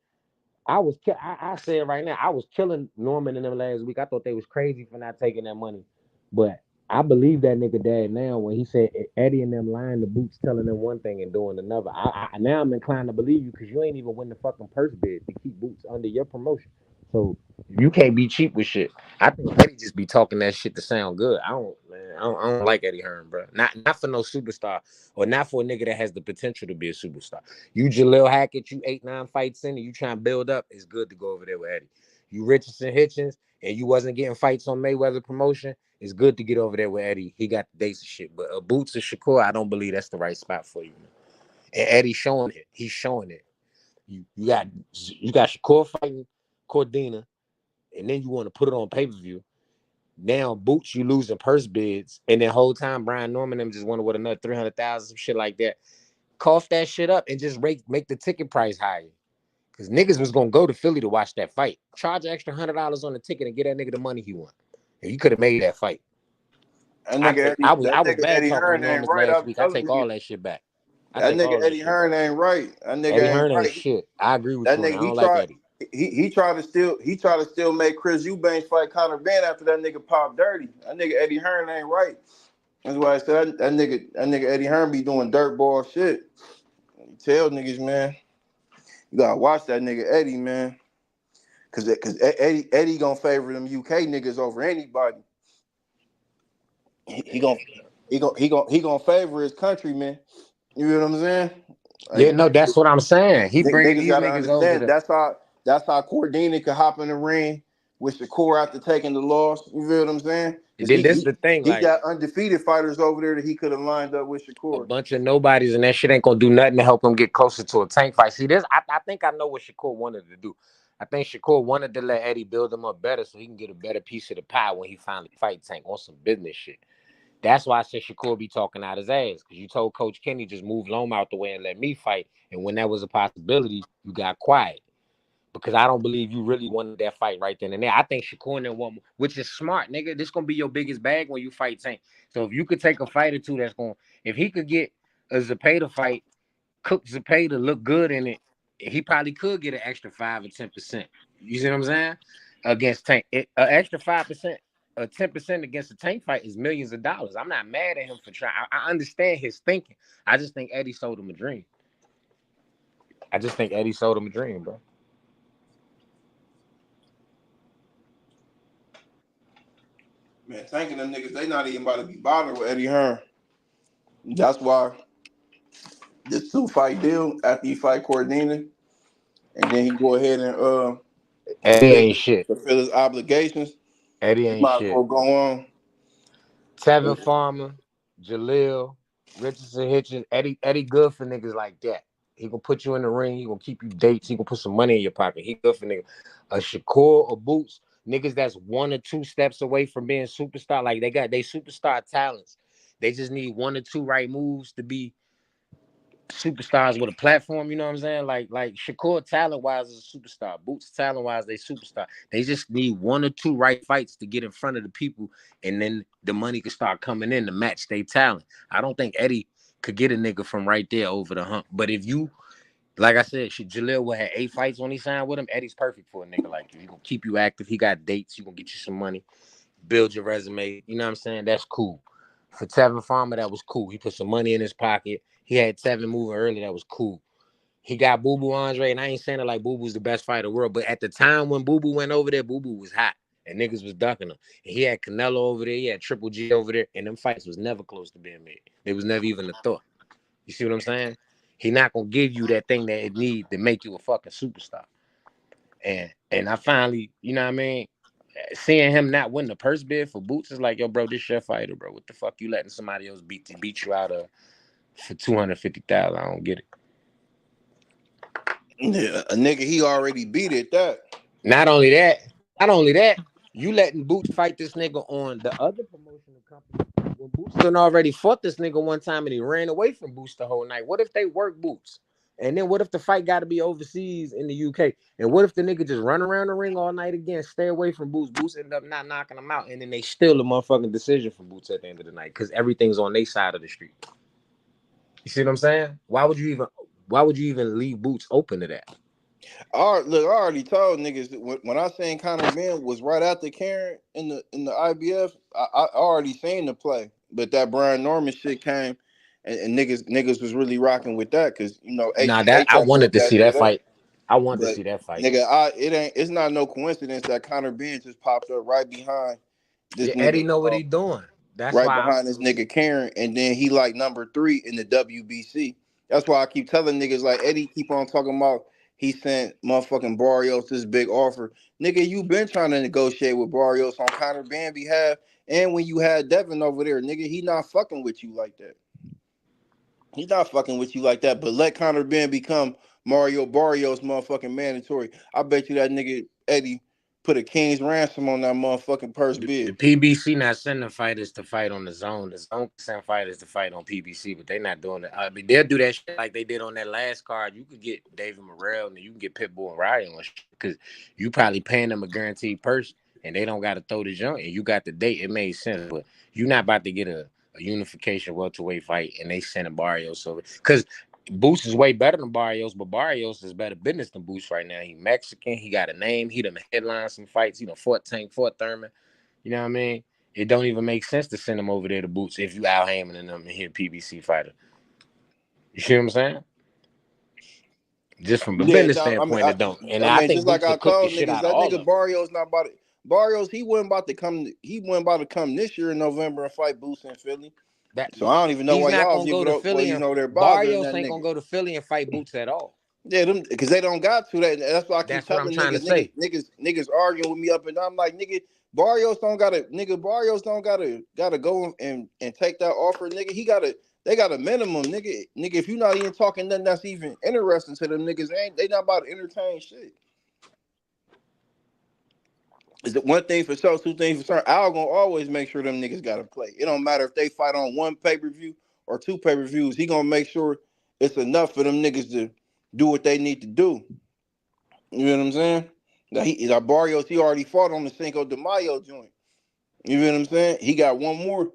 I said right now, I was killing Norman and them last week. I thought they was crazy for not taking that money, but I believe that nigga dad now when he said Eddie and them lying to Boots, telling them one thing and doing another. Now I'm inclined to believe you because you ain't even win the fucking purse bid to keep Boots under your promotion. So you can't be cheap with shit. I think Eddie just be talking that shit to sound good. I don't like Eddie Hearn, bro. Not for no superstar or not for a nigga that has the potential to be a superstar. You Jaleel Hackett, you 8-9 fights in and you trying to build up, it's good to go over there with Eddie. You Richardson Hitchens and you wasn't getting fights on Mayweather promotion, it's good to get over there with Eddie. He got the dates and shit. But Boots or Shakur, I don't believe that's the right spot for you, man. And Eddie's showing it. He's showing it. You got Shakur fighting Cordina, and then you want to put it on pay-per-view. Now Boots, you losing purse bids, and then whole time Brian Norman them just won with another 300,000, some shit like that. cough that shit up and just make the ticket price higher. Because niggas was gonna go to Philly to watch that fight. Charge an extra $100 on the ticket and get that nigga the money he want. And you could have made that fight. I was bad Eddie talking to Hearn ain't Norman's right. last I'm week. I telling take you, all that shit back. that nigga Eddie Hearn ain't right. That nigga Eddie ain't Hearn ain't right. shit. I agree with That you. nigga, I don't like Eddie. He tried to still make Chris Eubanks fight Conor Benn after that nigga popped dirty. That nigga Eddie Hearn ain't right. That's why I said that nigga Eddie Hearn be doing dirtball shit. You tell niggas, man, you gotta watch that nigga Eddie, man. Cause Eddie gonna favor them UK niggas over anybody. He gonna favor his countrymen. You know what I'm saying? Like, Yeah, no, that's what I'm saying. He bringing niggas these gotta niggas over understand. there. That's how Cordina could hop in the ring with Shakur after taking the loss. You feel what I'm saying? Because Then this the thing, he like got undefeated fighters over there that he could have lined up with a Shakur. bunch of nobodies, and that shit ain't gonna do nothing to help him get closer to a Tank fight. See, this I think I know what Shakur wanted to do. I think Shakur wanted to let Eddie build him up better so he can get a better piece of the pie when he finally fight Tank on some business shit. That's why I said Shakur be talking out his ass, because you told Coach Kenny just move Loma out the way and let me fight. And when that was a possibility, you got quiet. Because I don't believe you really wanted that fight right then and there. I think Shakur didn't want, which is smart, nigga. This gonna be your biggest bag when you fight Tank. So if you could take a fight or two if he could get a Zepeda fight, cook Zepeda, look good in it, he probably could get an extra 5 or 10%. You see what I'm saying? Against Tank. An extra 5%. 10% against a Tank fight is millions of dollars. I'm not mad at him for trying. I understand his thinking. I just think Eddie sold him a dream. Bro. Man, Tank and them niggas, they not even about to be bothered with Eddie Hearn. That's why this 2-fight deal after he fight Cordina, and then he go ahead and Eddie ain't shit. fulfill his obligations. Eddie He ain't might as shit. well go on. Tevin Farmer, Jaleel, Richardson Hitchens, Eddie good for niggas like that. He gonna put you in the ring. He gonna keep you dates. He gonna put some money in your pocket. He good for niggas. A Shakur or Boots, niggas that's 1 or 2 steps away from being superstar. Like they superstar talents. They just need 1 or 2 right moves to be superstars with a platform, you know what I'm saying? Like Shakur talent-wise is a superstar. Boots talent-wise, they superstar. They just need 1 or 2 right fights to get in front of the people, and then the money can start coming in to match their talent. I don't think Eddie could get a nigga from right there over the hump. But if you, like I said, Jaleel will have 8 fights when he signed with him. Eddie's perfect for a nigga like you. He gonna keep you active. He got dates. He gonna get you some money, build your resume. You know what I'm saying? That's cool. For Tevin Farmer, that was cool. He put some money in his pocket. He had Tevin moving early. That was cool. He got Boo Boo Andre, and I ain't saying it like Boo Boo's the best fighter in the world, but at the time when Boo Boo went over there, Boo Boo was hot, and niggas was ducking him. And he had Canelo over there. He had Triple G over there, and them fights was never close to being made. It was never even a thought. You see what I'm saying? He not gonna give you that thing that it need to make you a fucking superstar. And I finally, you know what I mean? Seeing him not win the purse bid for Boots is like, yo, bro, this your fighter, bro. What the fuck you letting somebody else beat you out of for $250,000? I don't get it. Yeah, a nigga he already beat it. Not only that, you letting Boots fight this nigga on the other promotional company when Boots done already fought this nigga one time and he ran away from Boots the whole night. What if they work Boots? And then what if the fight got to be overseas in the UK? And what if the nigga just run around the ring all night again, stay away from Boots? Boots end up not knocking him out, and then they steal a motherfucking decision from Boots at the end of the night because everything's on their side of the street. You see what I'm saying? Why would you even leave Boots open to that? Look, I already told niggas that when I seen Conor Benn was right after Karen in the IBF, I already seen the play, but that Brian Norman shit came, and niggas was really rocking with that because you know Nah, H I had wanted built to that see that shit up. fight. I wanted to But see that fight. nigga, it's not no coincidence that Conor Benn just popped up right behind this Yeah, nigga, Eddie know what he doing. That's right why I'm behind this nigga Karen, and then he like number 3 in the WBC. That's why I keep telling niggas like Eddie keep on talking about he sent motherfucking Barrios this big offer. Nigga, you been trying to negotiate with Barrios on Conor Benn behalf, and when you had Devin over there, nigga, he not fucking with you like that. He's not fucking with you like that. But let Conor Benn become Mario Barrios motherfucking mandatory. I bet you that nigga Eddie put a king's ransom on that motherfucking purse bid. The PBC not sending fighters to fight on the zone. The zone can send fighters to fight on PBC, but they not doing it. I mean, they'll do that shit like they did on that last card. You could get David Morrell and you can get Pitbull and Ryan on shit because you probably paying them a guaranteed purse and they don't got to throw the junk and you got the date. It made sense, but you're not about to get a unification welterweight fight and they sending Barrios over because Boots is way better than Barrios, but Barrios is better business than Boots right now. He Mexican. He got a name. He done headlined some fights. He done fought Tank, fought Thurman. You know what I mean? It don't even make sense to send him over there to Boots if you Al Heyman and them and here PBC fighter. You see what I'm saying? Just from a business standpoint, it don't. And I think just like I told niggas, that nigga them. Barrios not about it. Barrios, he wasn't about to come this year in November and fight Boots in Philly. So I don't even know why y'all give it up. Well, you know, they're bothering Barrios ain't gonna go to Philly and fight Boots at all. Yeah, them because they don't got to that. That's why I keep telling niggas arguing with me up and down. I'm like, nigga, Barrios don't gotta go and take that offer, nigga. They got a minimum, nigga. If you're not even talking nothing that's even interesting to them niggas, they not about to entertain shit. Is it one thing for sure, two things for certain? Al gonna always make sure them niggas gotta play. It don't matter if they fight on one pay-per-view or two pay-per-views. He gonna make sure it's enough for them niggas to do what they need to do. You know what I'm saying? Now Barrios, he already fought on the Cinco de Mayo joint. You know what I'm saying? He got one more.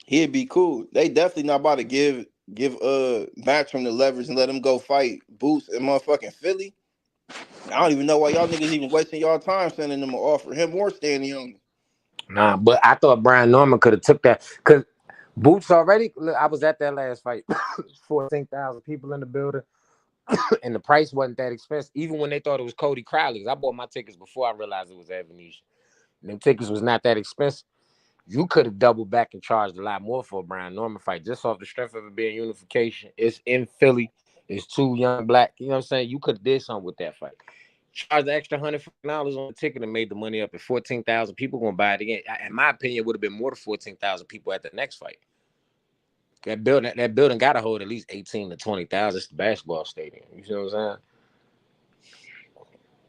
He'd be cool. They definitely not about to give Backstrom the leverage and let him go fight Boots in motherfucking Philly. I don't even know why y'all niggas even wasting y'all time sending them an offer, him or Stanley Young. Nah, but I thought Brian Norman could have took that because Boots already. Look, I was at that last fight, 14,000 people in the building, and the price wasn't that expensive. Even when they thought it was Cody Crowley, because I bought my tickets before I realized it was Evanescence. Them tickets was not that expensive. You could have doubled back and charged a lot more for a Brian Norman fight just off the strength of it being unification. It's in Philly. It's two young black. You know what I'm saying? You could have did something with that fight. Charge the extra $100 on the ticket and made the money up at 14,000 people gonna buy it again. In my opinion, it would have been more than 14,000 people at the next fight. That building got to hold at least 18 to 20,000. It's the basketball stadium. You see what I'm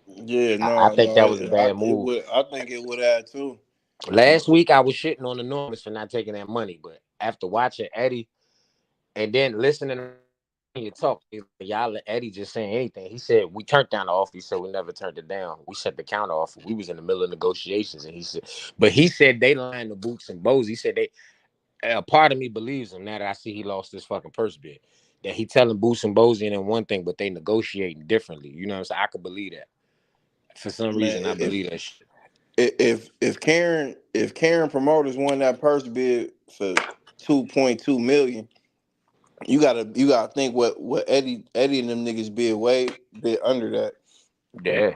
saying? Yeah, I think that was a bad move. I think it would have too. Last week I was shitting on the Normans for not taking that money, but after watching Eddie and then listening to you talk, y'all let Eddie just saying anything. He said we turned down the offer. He said we never turned it down. We set the counter offer. We was in the middle of negotiations, and he said they lying to Boots and Bose. He said a part of me believes him now that I see he lost this fucking purse bid. That he telling Boots and Bose and one thing, but they negotiating differently. You know what I'm saying? I could believe that. For some reason, I believe that shit. If Karen promoters won that purse bid for $2.2 million. You gotta think what Eddie and them niggas bid under that. Yeah.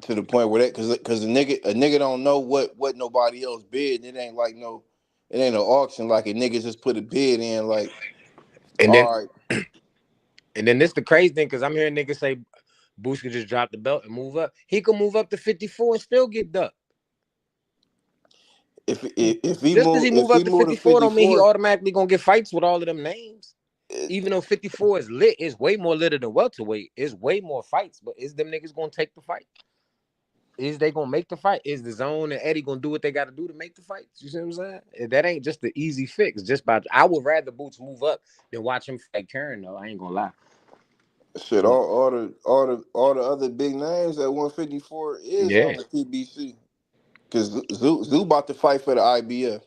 To the point where because a nigga don't know what nobody else bid. It ain't like it ain't an auction like a nigga just put a bid in like. And then, all right. And then this the crazy thing because I'm hearing niggas say Boots could just drop the belt and move up. He could move up to 54 and still get ducked. If he just because he move up to 54 don't mean he automatically gonna get fights with all of them names. Even though 54 is lit, it's way more litter than welterweight. It's way more fights, but is them niggas gonna take the fight? Is they gonna make the fight? Is the zone and Eddie gonna do what they gotta do to make the fights? You see what I'm saying? That ain't just the easy fix. I would rather Boots move up than watch him fight Karen though. I ain't gonna lie. Shit, all the other big names at 154 is on the PBC. Because Zoo about to fight for the IBF.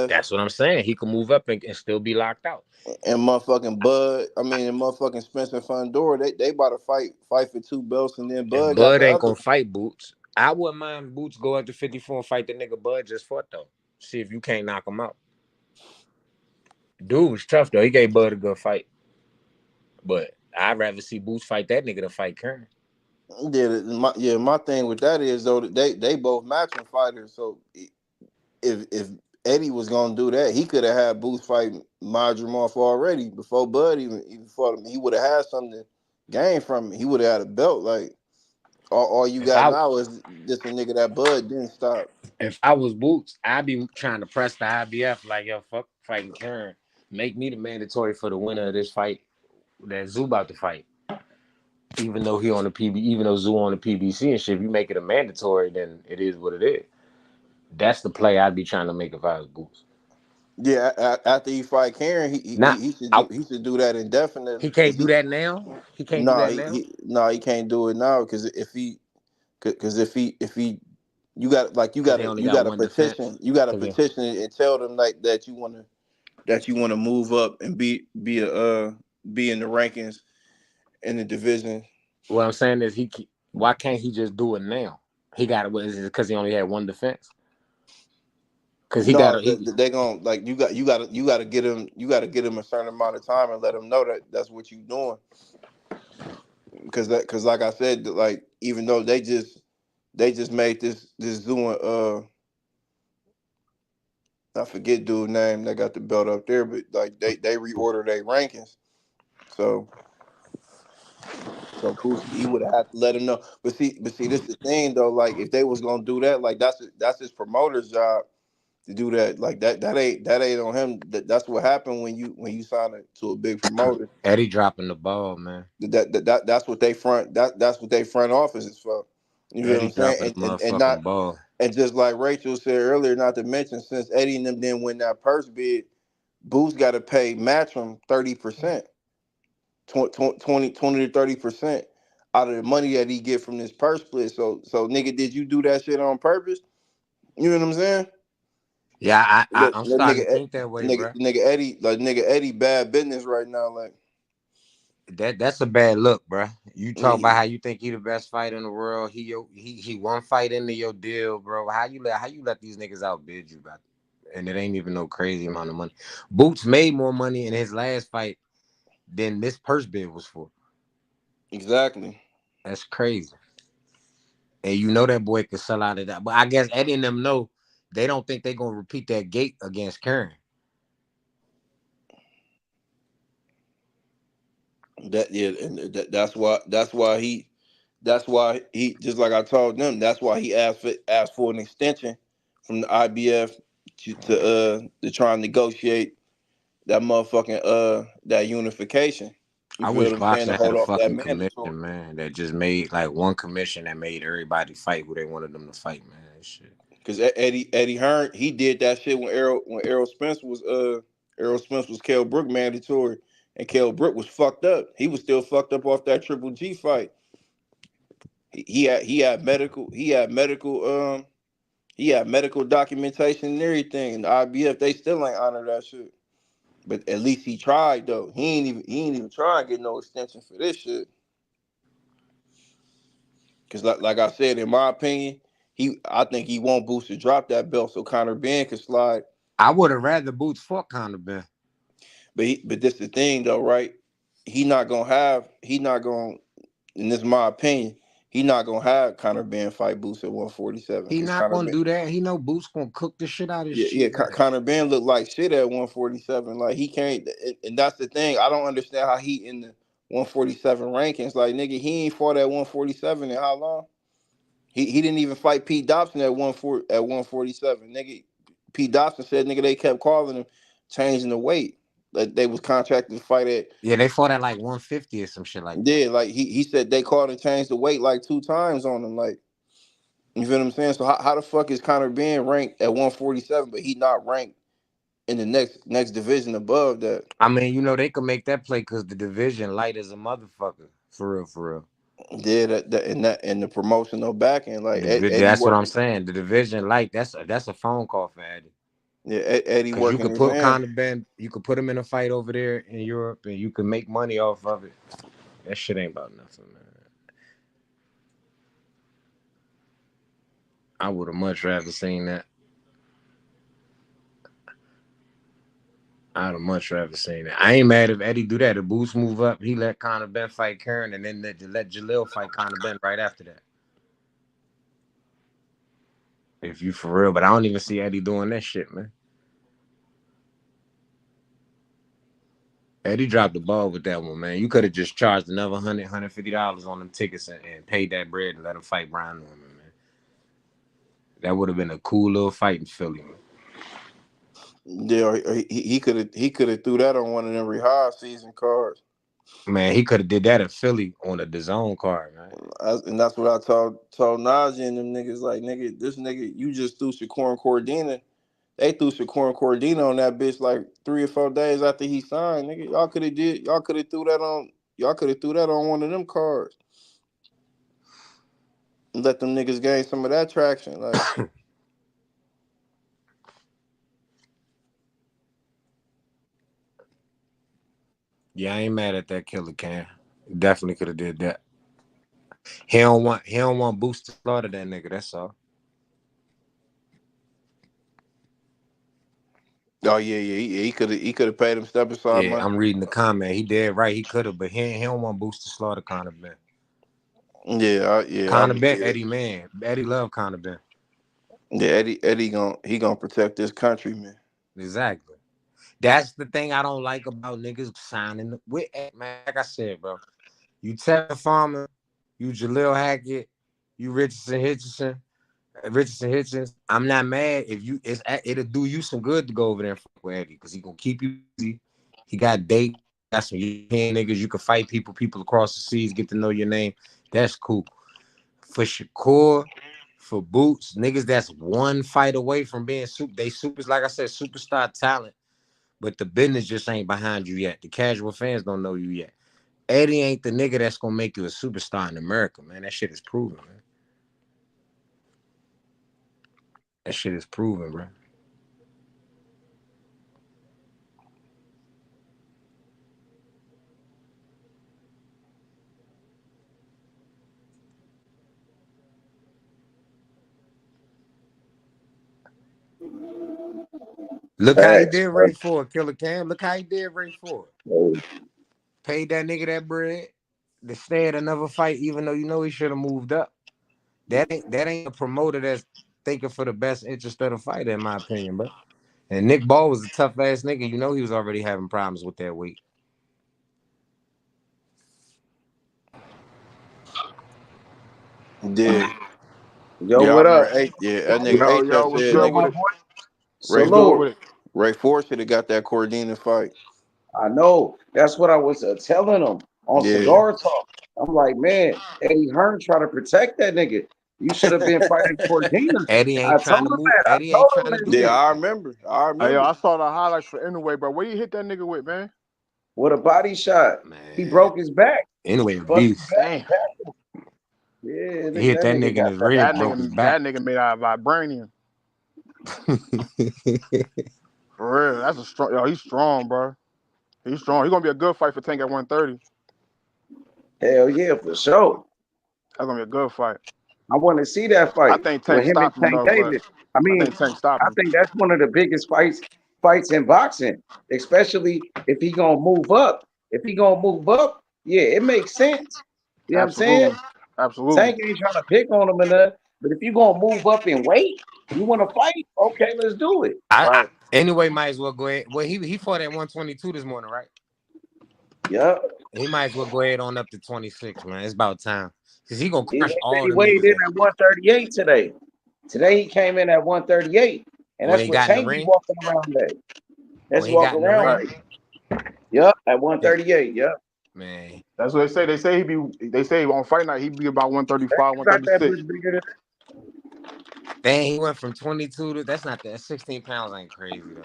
That's what I'm saying. He can move up and still be locked out. And motherfucking motherfucking Spencer Fundora, they about to fight for 2 belts, and then Bud ain't gonna fight Boots. I wouldn't mind Boots go up to 54 and fight the nigga Bud just fought though. See if you can't knock him out. Dude was tough though. He gave Bud a good fight. But I'd rather see Boots fight that nigga than fight Kern. My thing with that is though they both matching fighters. So if Eddie was gonna do that, he could have had Boots fight Madrimov already before Bud even fought him. He would have had something to gain from it. He would have had a belt. Like all you got now is just a nigga that Bud didn't stop. If I was Boots, I'd be trying to press the IBF like, yo, fuck fighting Kern. Make me the mandatory for the winner of this fight that Zoo about to fight. Even though he on the PB, even though Zoo on the PBC and shit, if you make it a mandatory, then it is what it is. That's the play I'd be trying to make if I was Boots. Yeah, after he fight Karen, Now, he should do that indefinitely. he can't do that now. He can't do that now. He can't do it now because if he you got Because they only got a one defense. petition and tell them like that you want to move up and be in the rankings in the division. What I'm saying is why can't he just do it now? He got it. Is it because he only had one defense? Because he got they gonna like you got to get him a certain amount of time and let him know that that's what you doing. Because like I said, like even though they just made this doing I forget dude name that got the belt up there, but like they reordered their rankings, so Boosie, he would have had to let him know. But see, this is the thing though. Like if they was gonna do that, like that's his promoter's job to do that. Like that ain't on him. That's what happened when you sign to a big promoter. Eddie dropping the ball, man. That's what they front. That's what they front office is for. You know what I'm saying? And not ball. And just like Rachel said earlier, not to mention, since Eddie and them didn't win that purse bid, Boots got to pay Matchroom 30%, 20 to 30% out of the money that he get from this purse split. So nigga, did you do that shit on purpose? You know what I'm saying? Yeah, I'm starting to think that way, bro. Nigga Eddie, bad business right now. Like that's a bad look, bro. You talk about how you think he the best fighter in the world. He one fight into your deal, bro. How you let these niggas outbid you, bro? And it ain't even no crazy amount of money. Boots made more money in his last fight than this purse bid was for. Exactly. That's crazy. And you know that boy could sell out of that. But I guess Eddie and them know they don't think they're gonna repeat that gate against Karen. That's why he just like I told them. That's why he asked for an extension from the IBF to try and negotiate that motherfucking that unification. You I feel wish what I'm saying? To boxing had hold a off that fucking mandatory. commission, man, that just made like one commission that made everybody fight who they wanted them to fight, man. That shit. Because Eddie Hearn, he did that shit when Errol Spence was Kell Brook mandatory, and Kell Brook was fucked up. He was still fucked up off that Triple G fight. He had medical documentation and everything, and the IBF they still ain't honor that shit. But at least he tried though. He ain't even try and get no extension for this shit. Cause like I said, in my opinion, I think he won't Boots to drop that belt so Conor Ben can slide. I would have rather Boots fought Conor Ben. But this the thing though, right? And this is my opinion, he not gonna have Conor Ben fight Boots at 147. He not gonna do that. He know Boots gonna cook the shit out of his shit. Yeah, Conor Ben look like shit at 147. Like he can't, and that's the thing. I don't understand how he in the 147 rankings. Like nigga, he ain't fought at 147 in how long? He didn't even fight Pete Dobson at 147. Nigga, Pete Dobson said nigga they kept calling him, changing the weight. Like they was contracted to fight at. Yeah, they fought at like 150 or some shit like that. Yeah, like he said they called and changed the weight like 2 times on him. Like you feel what I'm saying? So how the fuck is Conor Ben ranked at 147, but he not ranked in the next division above that? I mean, you know they could make that play because the division light as a motherfucker. For real. Yeah, and the promotional backing, like Eddie That's working. what I'm saying. The division light. That's a phone call for Eddie. Yeah, Eddie Because you working. could put Conor Ben, you could put him in a fight over there in Europe, and you can make money off of it. That shit ain't about nothing, man. I would have much rather seen that. I'd have much rather seen that. I ain't mad if Eddie do that. The Boost move up, he let Conor Ben fight Karen, and then let Jalil fight Conor Ben right after that. If you for real, but I don't even see Eddie doing that shit, man. Eddie dropped the ball with that one, man. You could have just charged another $150 on them tickets and paid that bread and let him fight Brian Norman, man. That would have been a cool little fight in Philly, man. Yeah, he could have threw that on one of them rehab season cards. Man, he could have did that in Philly on the DAZN card, man. And that's what I told Najee and them niggas. Like, nigga, this nigga, you just threw Shakur and Cordina. They threw Shakur and Cordina on that bitch like 3 or 4 days after he signed. Nigga, y'all could have threw that on one of them cards. And let them niggas gain some of that traction. Like, yeah, I ain't mad at that killer Cam. Definitely could have did that. He don't want Boost to slaughter that nigga, that's all. oh yeah, he could have paid him step aside money. I'm reading the comment. He did right. He could have, but he don't want Boost to slaughter Conor Ben. Conor Ben, Eddie man. Eddie love Conor Ben. Yeah, Eddie gonna protect this country, man. Exactly. That's the thing I don't like about niggas signing with, man. Like I said, bro. You Tevin Farmer, you Jaleel Hackett, you Richardson Hitchens. I'm not mad if it'll do you some good to go over there and fuck with Eddie because he gonna keep you easy. He got date, got some European niggas. You can fight people across the seas, get to know your name. That's cool. For Shakur, for Boots, niggas that's one fight away from being supers, like I said, superstar talent. But the business just ain't behind you yet. The casual fans don't know you yet. Eddie ain't the nigga that's gonna make you a superstar in America, man. That shit is proven, man. That shit is proven, bro. Look how he did Ray Ford, Killer Cam. Look how he did Ray Ford. Paid that nigga that bread to stay at another fight, even though you know he should have moved up. That ain't a promoter that's thinking for the best interest of the fighter, in my opinion, bro. And Nick Ball was a tough ass nigga. You know he was already having problems with that weight. Yeah. Yo, what up? That nigga Yo, what's good with it? Ray Ford should have got that Cordina fight. I know. That's what I was telling him on Cigar Talk. I'm like, man, Eddie Hearn trying to protect that nigga. You should have been fighting Cordina. Eddie ain't trying to move. Eddie ain't trying to do that. I remember. Hey, yo, I saw the highlights for Anyway, bro. Where you hit that nigga with, man? With a body shot. Man. He broke his back. Anyway, beast. Yeah, he hit that nigga in his rib, broke his back. That nigga made out of vibranium. For real, that's a strong. Yo, he's strong, bro. He's strong. He's gonna be a good fight for Tank at 130. Hell yeah, for sure. That's gonna be a good fight. I want to see that fight. I think Tank stopped him, though, David. I think that's one of the biggest fights in boxing, especially if he gonna move up. If he gonna move up, yeah, it makes sense. You know what I'm saying? Absolutely. Tank ain't trying to pick on him enough, but if you gonna move up in weight, you want to fight? Okay, let's do it. Anyway, might as well go ahead. Well, he fought at 122 this morning, right? Yeah. He might as well go ahead on up to 26, man. It's about time. Because he going to crush all the weighed in at 138 today. Today he came in at 138. And that's what Tank be walking around at. That's walking around. Yep, at 138. Yep. Man. That's what they say. They say on fight night he'd be about 135, 136. Dang, he went from 22 to that's 16 pounds ain't crazy though.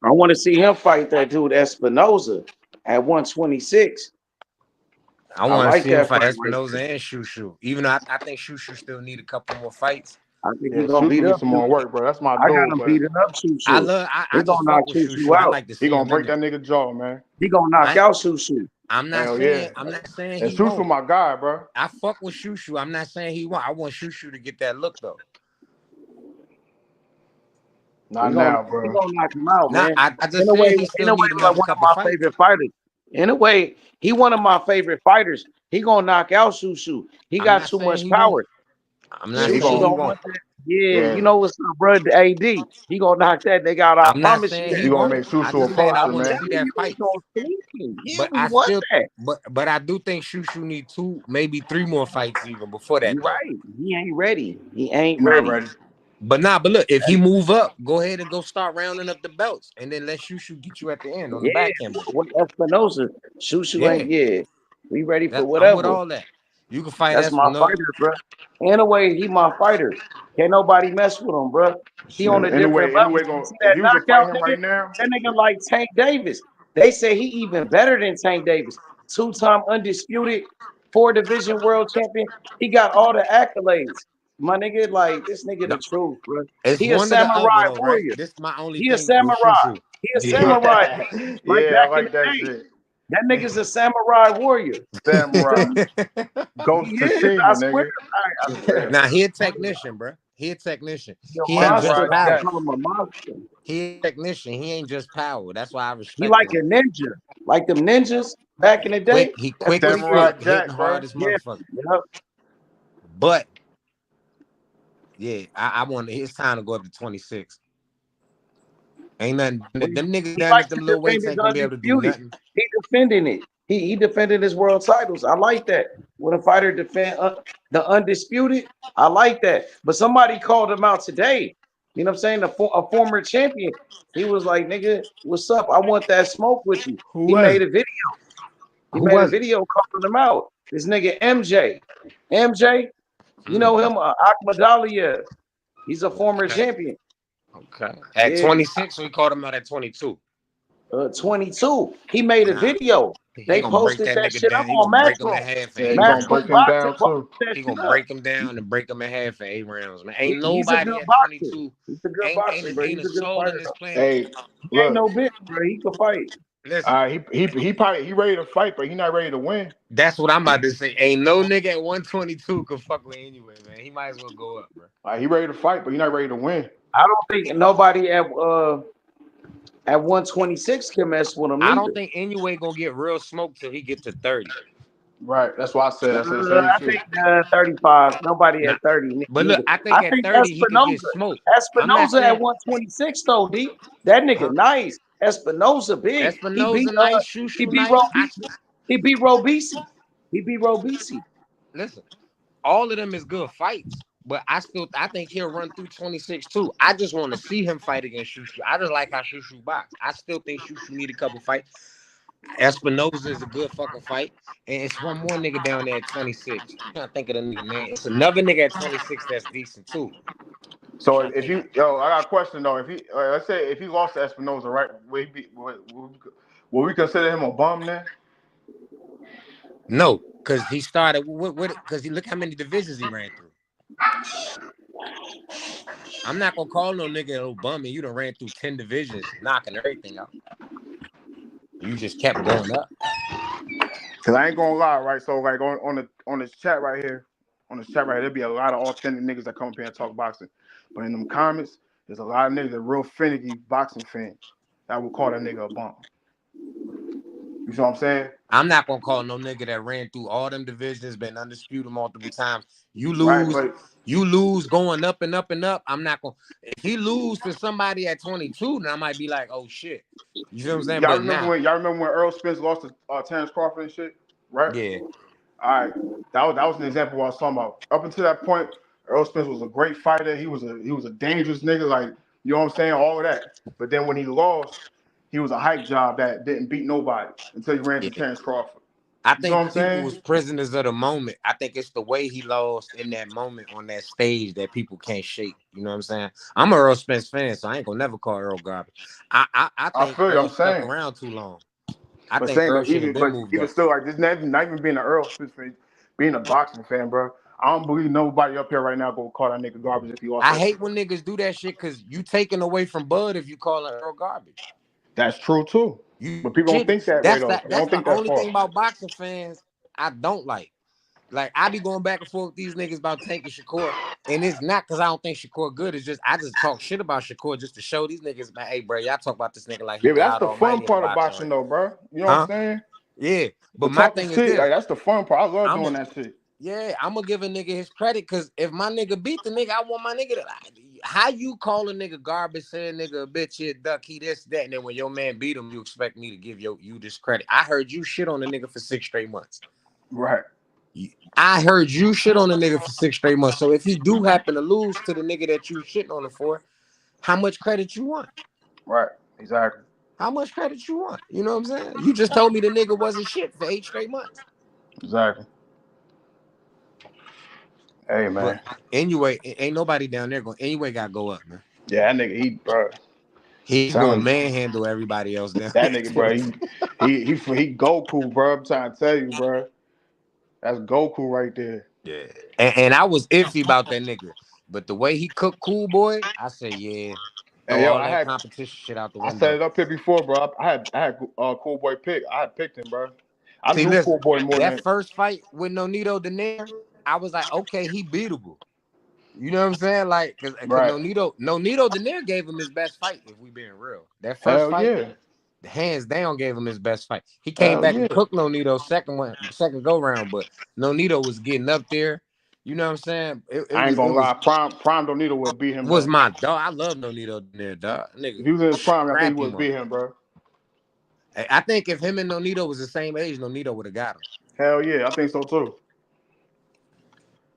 I want to see him fight that dude Espinoza at 126. I want to see him fight Espinoza and Shushu. Even though I think Shushu still need a couple more fights. I think he's gonna beat up some more work, bro. That's my dude. I got him beating up Shushu. I just fuck with Shushu. I like to see he gonna break that nigga jaw, man. He gonna knock out Shushu. I'm not saying he Shushu my guy, bro. I fuck with Shushu. I'm not saying he won't. I want Shushu to get that look though. Not now, bro. He's gonna knock him out, man. I just say he still need like one of my favorite fighters. In a way, he one of my favorite fighters. He gonna knock out Shushu. He got too much power. I'm not saying he won't. Yeah, you know what's up, bro? The AD. He gonna knock that nigga out. I promise you. He gonna make Shushu a problem, I want to man. see that fight. But I do think Shushu need 2, maybe 3 more fights even before that. You're right. He ain't ready. He ain't ready. But look, if he move up, go ahead and go start rounding up the belts, and then let Shushu get you at the end on the back end. With Espinosa, Shushu ain't. We ready for whatever. I'm with all that. You can fight That's my fighter, bro. Anyway, he my fighter. Can't nobody mess with him, bro. He on a different level. See that if you was to fight knockout him nigga? right now, That nigga like Tank Davis. They say he even better than Tank Davis. 2-time undisputed, 4-division world champion. He got all the accolades. My nigga, like this nigga the truth, bro. It's He a one or the samurai other, though, right? warrior. This is my only He a thing with samurai. Shushu. He a samurai. Like yeah, back I like in the that day. shit. That nigga's a samurai warrior. Samurai. Ghost Tashima, I swear. nigga. I swear. Now he a technician, bro. He a technician. He Ain't just monster. power. Call him a monster. He a technician. He ain't just power. That's why I respect He like him. a ninja, like them ninjas back in the day. He quick as Samurai fuck, Jack, hitting bro. hard as motherfucker. Yep. But yeah, I want. It's time to go up to 26. Ain't nothing. Them niggas down at them little weights ain't gonna be able to do nothing. He defending it. He defended his world titles. I like that. When a fighter defend the undisputed, I like that. But somebody called him out today. You know what I'm saying? A former champion. He was like, "Nigga, what's up? I want that smoke with you." He made a video. He made a video calling him out. This nigga MJ. MJ, you know him, Akmadalia. He's a former champion. Okay. At 26, we called him out at 22. 22. He made a video. They posted that shit up on Matchroom. Yeah, he gonna break him down too. He gonna break him down and break him in half in 8 rounds, man. Ain't He's a nobody good at boxer. 22. He's a good boxer, bro. Ain't He's a a good soul fighter. in this planet. Hey, he ain't no bitch, bro. He can fight. Listen, he probably ready to fight, but he not ready to win. That's what I'm about to say. Ain't no nigga at 122 could fuck with anyway, man. He might as well go up, bro. He ready to fight, but he not ready to win. I don't think nobody at 126 can mess with him. I don't think Inoue gonna get real smoke till he get to 30. Right. That's why I said. I think 35. Nobody at 30. But look, I think at 30 he could get smoked. Espinosa at 126 though, D. That nigga nice. Espinosa big. Espinosa nice. Shushu nice. He beat Robisi. He beat Robisi. Listen, all of them is good fights, but I think he'll run through 26 too. I just want to see him fight against Shushu. I just like how Shushu box. I still think Shushu need a couple fights. Espinosa is a good fucking fight, and it's one more nigga down there at 26. I can't think of the nigga name. It's another nigga at 26 that's decent too. So if you, I got a question though. If he, let's say if he lost to Espinosa, right? Will we consider him a bum then? No, because he started because look how many divisions he ran through. I'm not gonna call no nigga a bum, and you done ran through 10 divisions, knocking everything out. You just kept going up. Cause I ain't gonna lie, right? So like on this chat right here, there'll be a lot of authentic niggas that come up here and talk boxing. But in them comments, there's a lot of niggas that are real finicky boxing fans that would call that nigga a bum. You see what I'm saying? I'm not gonna call no nigga that ran through all them divisions, been undisputed multiple times. You lose, you lose going up and up and up. I'm not gonna. If he lose to somebody at 22, then I might be like, oh shit. You know what I'm saying? Y'all remember when Earl Spence lost to Terrence Crawford and shit, right? Yeah. All right, that was an example of what I was talking about. Up until that point, Earl Spence was a great fighter. He was a dangerous nigga, like you know what I'm saying, all of that. But then when he lost, he was a hype job that didn't beat nobody until he ran to Terrence Crawford. I think people was prisoners of the moment. I think it's the way he lost in that moment on that stage that people can't shake. You know what I'm saying? I'm a Earl Spence fan, so I ain't gonna never call Earl garbage. I think Earl stuck around too long. I think Earl should have been moved up. Still, like this, not even being an Earl Spence fan, being a boxing fan, bro. I don't believe nobody up here right now gonna call that nigga garbage if he lost. I hate when niggas do that shit because you taking away from Bud if you call Earl garbage. That's true too. But people don't think that way though. That's the only thing about boxing fans I don't like. Like I be going back and forth with these niggas about taking Shakur, and it's not because I don't think Shakur good. It's just I just talk shit about Shakur just to show these niggas, man. Hey, bro, y'all talk about this nigga like he that's the fun part of boxing, though, bro. You know what I'm saying? Yeah, but my thing is this. Like, that's the fun part. I love doing that shit. Yeah, I'm gonna give a nigga his credit because if my nigga beat the nigga, I want my nigga to. How you call a nigga garbage, saying nigga a bitch, he a duck, he this, that, and then when your man beat him, you expect me to give you this credit? I heard you shit on the nigga for 6 straight months. Right. I heard you shit on a nigga for 6 straight months. So if he do happen to lose to the nigga that you shitting on him for, how much credit you want? Right. Exactly. How much credit you want? You know what I'm saying? You just told me the nigga wasn't shit for 8 straight months. Exactly. Hey, man. But anyway, ain't nobody down there going. Anyway, got to go up, man. Yeah, that nigga, bro. He gonna manhandle everybody else down that there. Nigga, bro. He Goku, bro. I'm trying to tell you, bro. That's Goku right there. Yeah. And I was iffy about that nigga. But the way he cooked Cool Boy, I said, yeah. Throw all that competition shit out the window. I set it up here before, bro. I had Cool Boy pick. I had picked him, bro. I knew Cool Boy more than that first fight with Nonito Donaire, I was like, okay, he beatable. You know what I'm saying? Like, because Nonito Donaire gave him his best fight, if we being real. That first fight, hands down, gave him his best fight. He came back and cooked Nonito second go round, but Nonito was getting up there. You know what I'm saying? I ain't gonna lie. Prime Nonito would beat him. Was my dog. I love Nonito Donaire, dog. Nigga, if he was in his prime, I think he would beat him, bro. I think if him and Nonito was the same age, Nonito would have got him. Hell yeah, I think so too.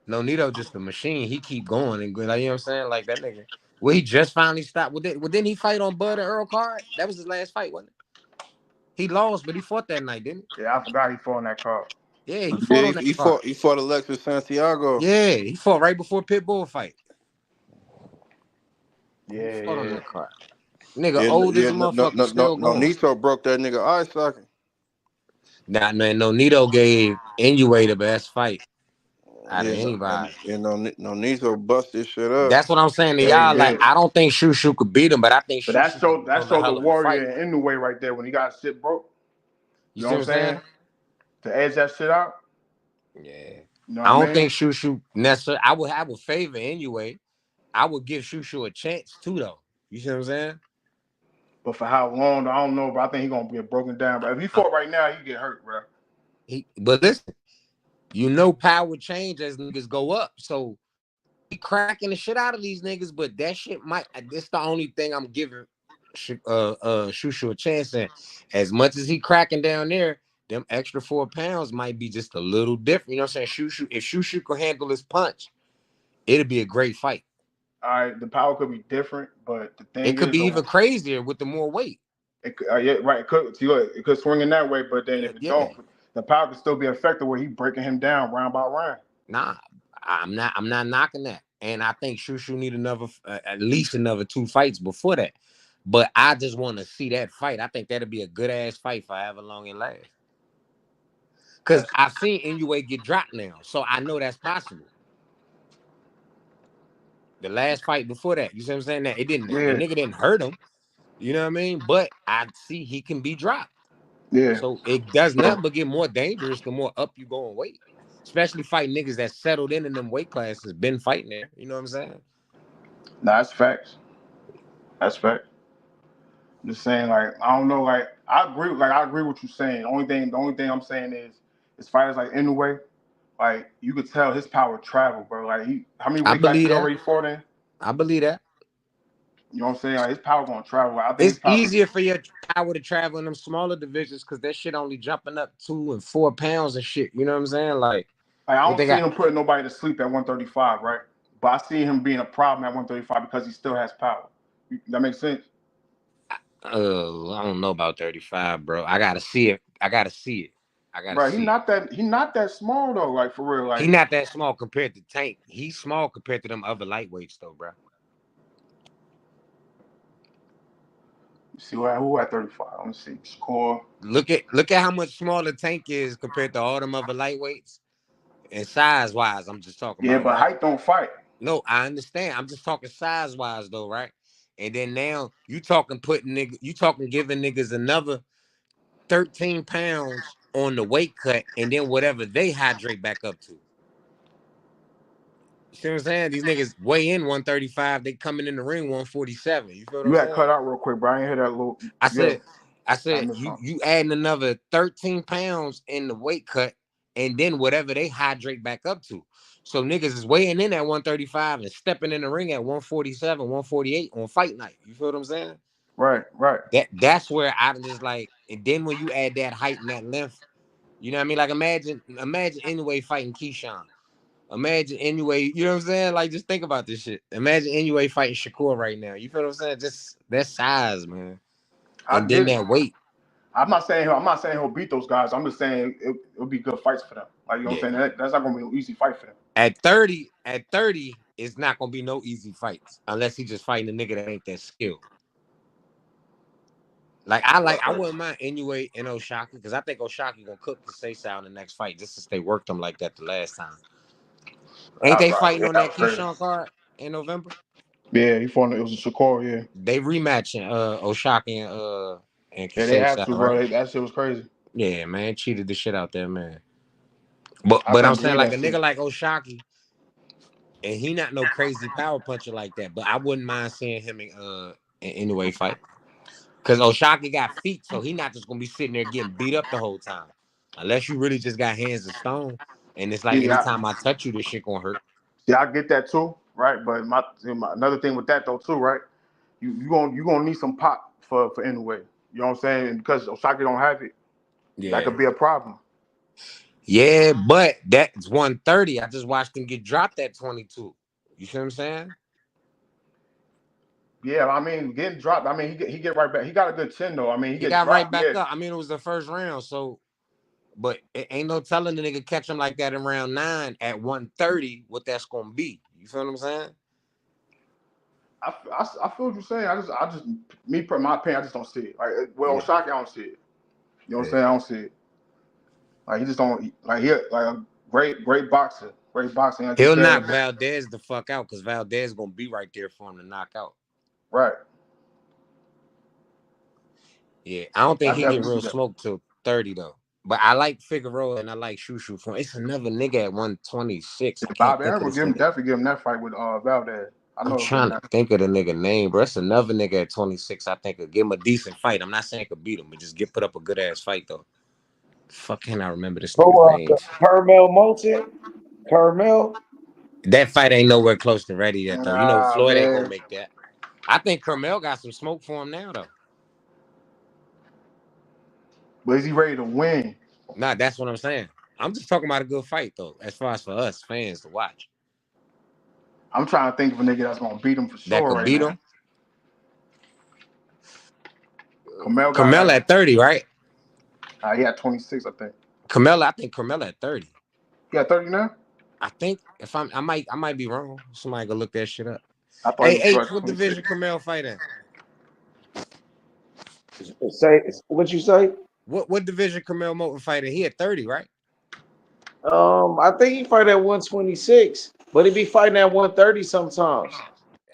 Nonito just a machine. He keep going and good. Like, you know what I'm saying? Like that nigga. Well, he just finally stopped. Well, didn't he fight on Bud and Earl card? That was his last fight, wasn't it? He lost, but he fought that night, didn't he? Yeah, I forgot he fought on that card. Yeah, he fought on that card. He fought Alexis Santiago. Yeah, he fought right before Pitbull fight. Yeah, he fought on that card. Nigga, old as a motherfucker, still going. Nonito broke that nigga eye socket. Nah, man, Nonito gave Inoue the best fight out of anybody. Nonito bust this shit up. That's what I'm saying to y'all. Like, I don't think Shushu could beat him, but I think that showed the warrior in Inoue right there when he got shit broke. You know what I'm saying? To edge that shit out. Yeah. You know I don't think Shushu necessarily. I would favor Inoue. I would give Shushu a chance too, though. You see what I'm saying? But for how long, I don't know, but I think he's gonna get broken down. But if he fought right now, he get hurt, bro. But listen, you know, power change as niggas go up. So he cracking the shit out of these niggas, but that shit might. This the only thing I'm giving Shushu a chance in. As much as he cracking down there, them extra 4 pounds might be just a little different. You know what I'm saying? If Shushu could handle his punch, it'd be a great fight. All right, the power could be different, but the thing it could be even crazier with the more weight. Yeah, right. It could swing in that way, but then if it don't, the power could still be effective where he breaking him down round by round. Nah, I'm not knocking that, and I think Shushu need at least another 2 fights before that. But I just want to see that fight. I think that'd be a good ass fight for however long it lasts. Because I've seen Inoue get dropped now, so I know that's possible. The last fight before that, you see what I'm saying? That it didn't, the nigga didn't hurt him. You know what I mean? But I see he can be dropped. Yeah. So it does nothing but get more dangerous the more up you go in weight. Especially fighting niggas that settled in them weight classes, been fighting there. You know what I'm saying? Nah, that's facts. That's fact. I'm just saying, like, I don't know, like, I agree with what you're saying. The only thing I'm saying is fighters like Inoue, like, you could tell his power travel, bro. Like, how many weight classes he already fought in? I believe that. You know what I'm saying? Like, his power gonna travel. I It's think easier for your power to travel in them smaller divisions because that shit only jumping up 2 and 4 pounds and shit. You know what I'm saying? Like I don't see him putting nobody to sleep at 135, right? But I see him being a problem at 135 because he still has power. That makes sense? I don't know about 35, bro. I gotta see it. Bro, he's not that small though, like for real. Like he's not that small compared to Tank. He's small compared to them other lightweights though, bro. See who at 35? Let me see. Score. Look at how much smaller Tank is compared to all them other lightweights. And size-wise, I'm just talking about. Yeah, but height don't fight. No, I understand. I'm just talking size-wise though, right? And then now you talking giving niggas another 13 pounds on the weight cut, and then whatever they hydrate back up to. You see what I'm saying? These niggas weigh in 135, they coming in the ring 147. You feel what I'm saying? You got cut out real quick, bro. I ain't hear that little. I said you adding another 13 pounds in the weight cut, and then whatever they hydrate back up to. So niggas is weighing in at 135 and stepping in the ring at 147, 148 on fight night. You feel what I'm saying? Right. That's where I just like, and then when you add that height and that length, You know what I mean? Like imagine Inoue fighting Keyshawn. Imagine Inoue, you know what I'm saying? Like just think about this shit. Imagine Inoue fighting Shakur right now. You feel what I'm saying? Just that size, man. And then that weight. I'm not saying he'll beat those guys. I'm just saying it'll be good fights for them. Like, you know what I'm saying? That's not gonna be an easy fight for them. At 30, it's not gonna be no easy fights unless he just fighting a nigga that ain't that skilled. I wouldn't mind Inoue and Oshaki because I think Oshaki gonna cook the Seisao in the next fight just since they worked him like that the last time. Ain't they fighting on that Keyshawn card in November? Yeah, he fought. It was a Shakur. Yeah, they rematching they Oshaki and have to, Seisao, bro. right? That shit was crazy. Yeah, man, cheated the shit out there, man. But I'm saying like a nigga like Oshaki, and he not no crazy power puncher like that. But I wouldn't mind seeing him in Inoue fight. Because Oshaki got feet, so he not just gonna be sitting there getting beat up the whole time. Unless you really just got hands of stone. And it's like anytime I touch you, this shit gonna hurt. Yeah, I get that too, right? But my another thing with that though too, right? You gonna need some pop for Inoue. You know what I'm saying? And because Oshaki don't have it, that could be a problem. Yeah, but that's 130. I just watched him get dropped at 22. You see what I'm saying? Yeah, I mean, getting dropped. I mean, he get right back. He got a good chin though. I mean, he got right back up. I mean, it was the first round, so but it ain't no telling the nigga catch him like that in round 9 at 130. What that's gonna be? You feel what I'm saying? I feel what you're saying. I just me per my opinion, I just don't see it. Like Oshaki, I don't see it. You know what I'm saying? I don't see it. Like he just don't like he like a great boxer. Great boxing. Like he'll knock Valdez the fuck out because Valdez gonna be right there for him to knock out. Right. Yeah, I don't think he get real smoked till 30 though. But I like Figueroa and I like Shushu for him. It's another nigga at 126. I can't Bob Aaron would definitely give him that fight with Valdez. I'm trying to think of the nigga name, bro. That's another nigga at 26. I think could give him a decent fight. I'm not saying could beat him, but just put up a good ass fight though. Fuck, can I remember this nigga's name? Carmel Moulton. Carmel. That fight ain't nowhere close to ready yet though. You know Floyd ain't gonna make that. I think Carmel got some smoke for him now though. But is he ready to win? Nah, that's what I'm saying. I'm just talking about a good fight though, as far as for us fans to watch. I'm trying to think of a nigga that's gonna beat him for sure. That could right beat now. him. Carmel at 30, right? He had 26, I think. I think Carmel at 30. He at 30 now? I think if I might be wrong. Somebody go look that shit up. I thought hey, what division Carmel fight in? Say what you say? What division Carmel Moulton fight in? He at 30, right? I think he fight at 126, but he be fighting at 130 sometimes.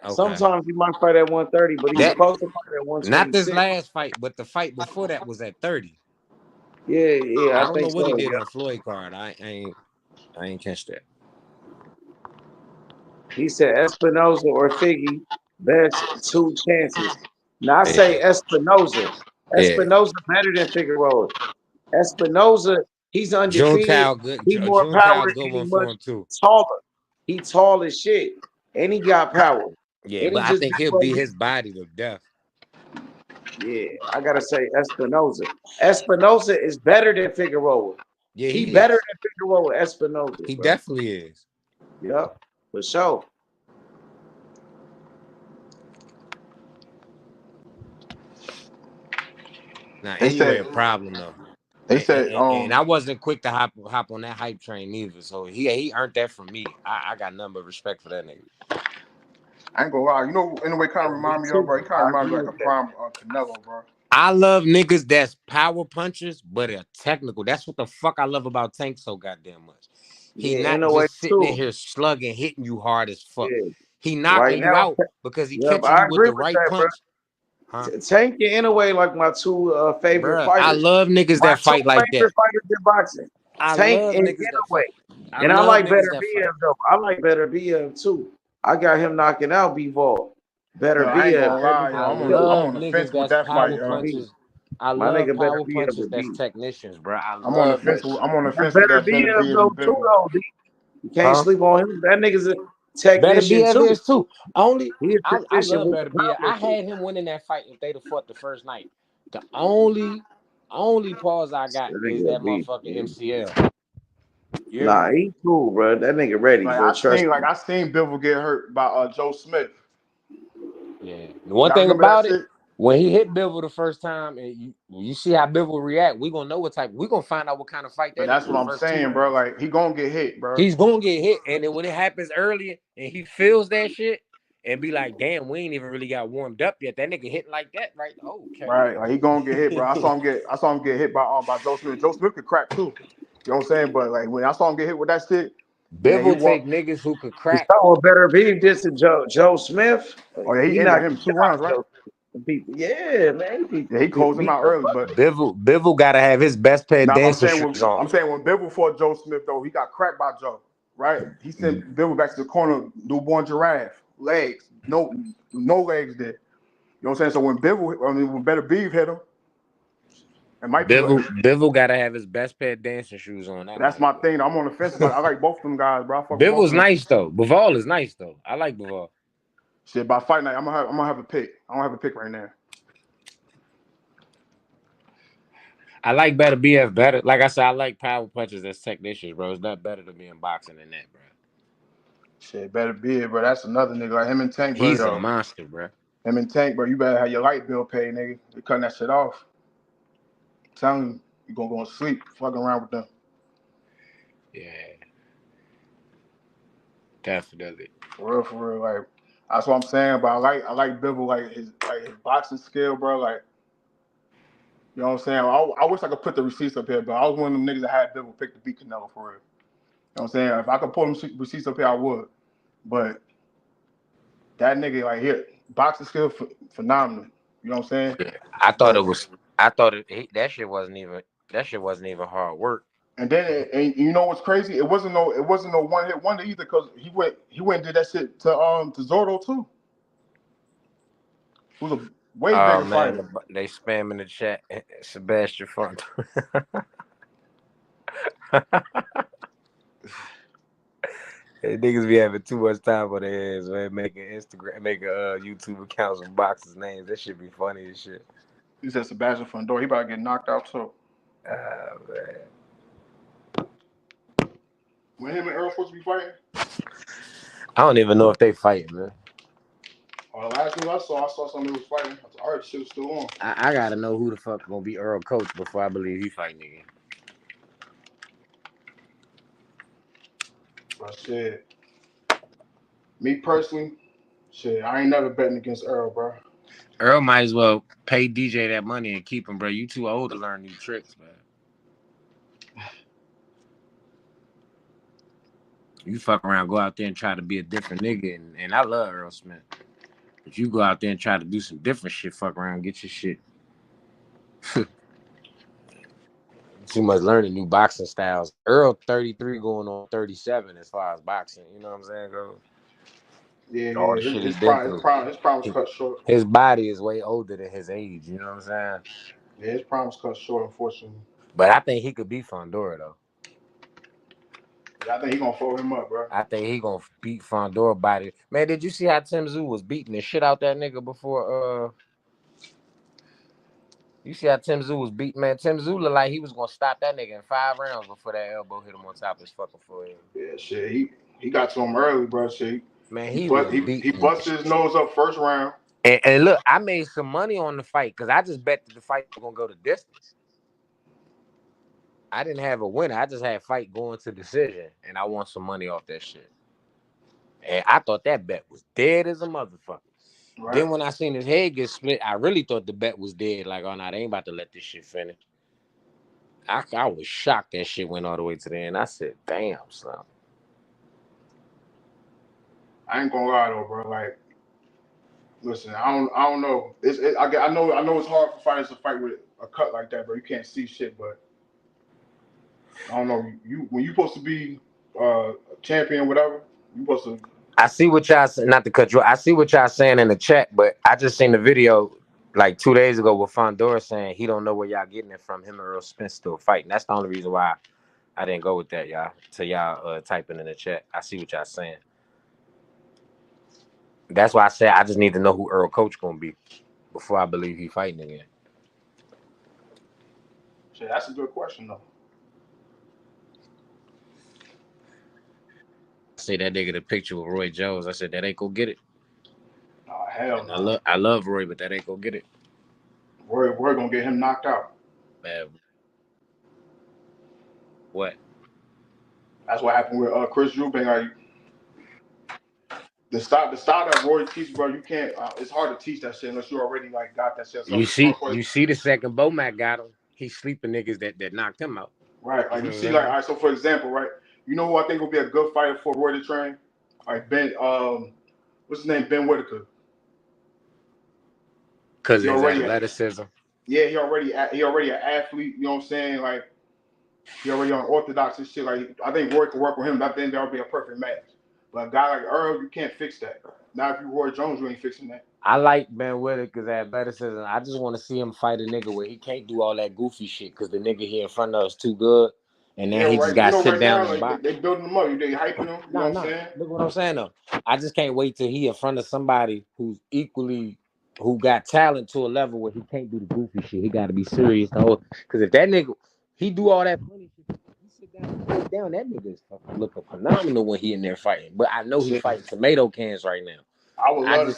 Okay. Sometimes he might fight at 130, but he's supposed to fight at 126. Not this last fight, but the fight before that was at 30. Yeah. I don't know what he did on Floyd card. I ain't catch that. He said Espinoza or Figgy, best 2 chances. Now I say Espinoza. Espinoza better than Figueroa. Espinoza, he's undefeated. He more power. Good one for him too. Taller. He tall as shit, and he got power. Yeah, but I think he'll beat his body to death. Yeah, I gotta say Espinoza. Espinoza is better than Figueroa. Yeah, he better than Figueroa. Espinoza. He definitely is. Yep, for sure. Now, anyway, a problem though. They said, and I wasn't quick to hop on that hype train either. So he earned that from me. I got nothing but respect for that nigga. I ain't gonna lie. You know, in a way, kind of remind me of, bro. He kind of remind me like a prime Canelo, bro. I love niggas that's power punchers, but are technical. That's what the fuck I love about Tank so goddamn much. He not just sitting in here slugging, hitting you hard as fuck. Yeah. He knocking you out because he catching you with the right punch. Huh? Tank and in a way like my 2 favorite fighters. I love niggas that fight like that. Fighters in boxing. Tank and Inouye. And I like Better BM though. I like Better BM too. I got him knocking out B-Ball. Better BM. I'm on the fence with that fight. I love power punches that's technicians, bro. I'm on the fence. I'm on the fence with that Better BM too. You can't sleep on him. That nigga's a technician Better BM too. I love Better BM. I had him winning that fight if they'd have fought the first night. The only Only pause I got is that motherfucking MCL. Nah, he cool, bro. That nigga ready, Like bro. Trust me. I seen Bivol get hurt by Joe Smith. Yeah. The one thing about it, when he hit Bivol the first time, and you see how Bivol react, we gonna know what type. We gonna find out what kind of fight that is. That's what I'm saying, bro. Like he gonna get hit, bro. He's gonna get hit, and then when it happens early, and he feels that shit, and be like, "Damn, we ain't even really got warmed up yet." That nigga hitting like that, right? Oh, okay. Right, like he gonna get hit, bro. I saw him get hit by Joe Smith. Joe Smith could crack too. You know what I'm saying? But like when I saw him get hit with that shit, Bivol take niggas who could crack. Someone better be this to Joe Smith. Oh yeah, he ended him 2 rounds, right? People, yeah, man. He closed him out early, but Bivol gotta have his best pair dancing shoes on. I'm saying when Bivol fought Joe Smith though, he got cracked by Joe, right? He sent Bivol back to the corner, newborn giraffe, legs, no legs there. You know what I'm saying? So when Better Beef hit him, it might be Bivol gotta have his best pair of dancing shoes on. That's my thing. I'm on the fence, but I like both of them guys, bro. Bivol's nice though. Bivol is nice though. I like Bivol. Shit, by fight night, I'm gonna have a pick. I don't have a pick right now. I like Better BF better. Like I said, I like power punches as technicians, bro. It's not better to be in boxing than that, bro. Shit, Better BF, bro. That's another nigga like him and Tank, bro. He's a monster, bro. Him and Tank, bro. You better have your light bill paid, nigga. You're cutting that shit off. I'm telling you, you're gonna go to sleep fucking around with them. Yeah. Definitely. For real. Like that's what I'm saying. But I like Bivol, like his boxing skill, bro. Like, you know what I'm saying? I wish I could put the receipts up here, but I was one of them niggas that had Bivol pick to beat Canelo for real. You know what I'm saying? If I could pull them receipts up here, I would. But that nigga, like, here, boxing skill phenomenal. You know what I'm saying? Yeah. I thought that shit wasn't even hard work. And then, and you know what's crazy? It wasn't no one hit wonder either, because he went and did that shit to Zordo too. Who's a way bigger fighter. They spam in the chat. Sebastian Front. Niggas be having too much time for their heads, man. Making YouTube accounts with boxers' names. That shit be funny as shit. He said Sebastian Fundor. He about to get knocked out too. Man. When him and Earl supposed to be fighting? I don't even know if they fighting, man. Oh, the last news I saw somebody was fighting. I said, all right, shit was still on. I gotta know who the fuck gonna be Earl coach before I believe he fighting again. But shit, me personally, shit, I ain't never betting against Earl, bro. Earl might as well pay DJ that money and keep him, bro. You too old to learn new tricks, man. You fuck around, go out there and try to be a different nigga, and I love Earl Smith. But you go out there and try to do some different shit, fuck around, get your shit. Too much learning new boxing styles. Earl 33 going on 37 as far as boxing. You know what I'm saying? His prime was cut short. His body is way older than his age. You know what I'm saying? Yeah, his prime was cut short, unfortunately. But I think he could beat Fundora, though. Yeah, I think he gonna fold him up, bro. I think he gonna beat Fundora body. Man, did you see how Tim Tszyu was beating the shit out that nigga before? You see how Tim Tszyu was beating, man. Tim Tszyu looked like he was gonna stop that nigga in 5 rounds before that elbow hit him on top of his fucking forehead. Yeah, shit. He got to him early, bro. Shit. Man, he busted his nose up first round. And look, I made some money on the fight because I just bet that the fight was gonna go to distance. I didn't have a winner. I just had fight going to decision, and I won some money off that shit. And I thought that bet was dead as a motherfucker. Right. Then when I seen his head get split, I really thought the bet was dead. Like, oh, no, they ain't about to let this shit finish. I was shocked that shit went all the way to the end. I said, damn, son. I ain't gonna lie though, bro. Like, listen, I don't know. I know it's hard for fighters to fight with a cut like that, bro. You can't see shit, but I don't know. When you supposed to be a champion, whatever, you supposed to. I see what y'all saying. Not to cut you. I see what y'all saying in the chat, but I just seen the video like 2 days ago with Fundora saying he don't know where y'all getting it from. Him and Earl Smith still fighting. That's the only reason why I didn't go with that, y'all. Till y'all typing in the chat. I see what y'all saying. That's why I said I just need to know who Earl coach gonna be before I believe he fighting again. Shit, that's a good question though. Say that nigga the picture with Roy Jones. I said that ain't gonna get it. Oh hell no. I love Roy, but that ain't gonna get it. Roy gonna get him knocked out. Man. What? That's what happened with Chris Eubank. Like, the style that Roy teaches, bro, you can't. It's hard to teach that shit unless you already like got that shit. So you see the second Bomac got him. He's sleeping niggas that knocked him out. Right, like you see, like all right. So for example, right, you know who I think will be a good fighter for Roy to train? Like Ben, what's his name? Ben Whitaker. Because his athleticism. Yeah, he already an athlete. You know what I'm saying? Like he already unorthodox and shit. Like I think Roy can work with him. I think that would be a perfect match. But a guy like Earl, you can't fix that. Now if you Roy Jones, you ain't fixing that. I like Ben Whitaker's athleticism. I just want to see him fight a nigga where he can't do all that goofy shit because the nigga here in front of us too good. And then he just got to sit down and box. They building him up. They hyping him. You know what I'm saying? Look what I'm saying though. I just can't wait till he in front of somebody who got talent to a level where he can't do the goofy shit. He got to be serious though. Because if that nigga, he do all that funny shit, he sit down and sit down, that nigga is fucking looking phenomenal when he in there fighting. But I know he's fighting tomato cans right now. I would love to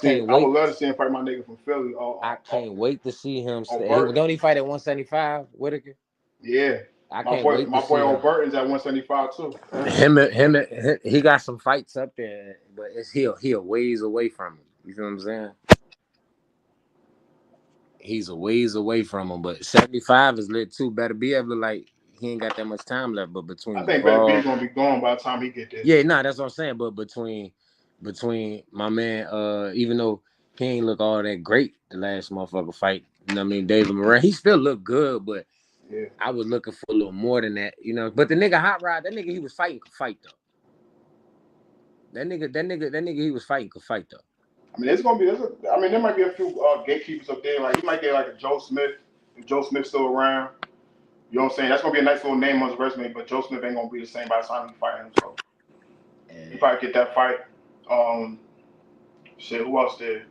see him fight my nigga from Philly. I can't wait to see him. Don't he fight at 175, Whitaker? Yeah. I can't wait. My boy O'Burton's at 175 too. Him, he got some fights up there, but he a ways away from him. You feel what I'm saying? He's a ways away from him, but 75 is lit too. Better be able to he ain't got that much time left. But between I think Better B's gonna be gone by the time he get there. Yeah, that's what I'm saying. But between my man, even though he ain't look all that great the last motherfucker fight, you know what I mean, David Moran, he still looked good, but yeah, I was looking for a little more than that, you know. But the nigga Hot Rod, that nigga he was fighting could fight though. That nigga he was fighting could fight though. I mean, there might be a few gatekeepers up there. Like, he might get like a Joe Smith, if Joe Smith's still around. You know what I'm saying? That's going to be a nice little name on his resume, but Joe Smith ain't going to be the same by the time he fight him. So, he probably get that fight. Who else there?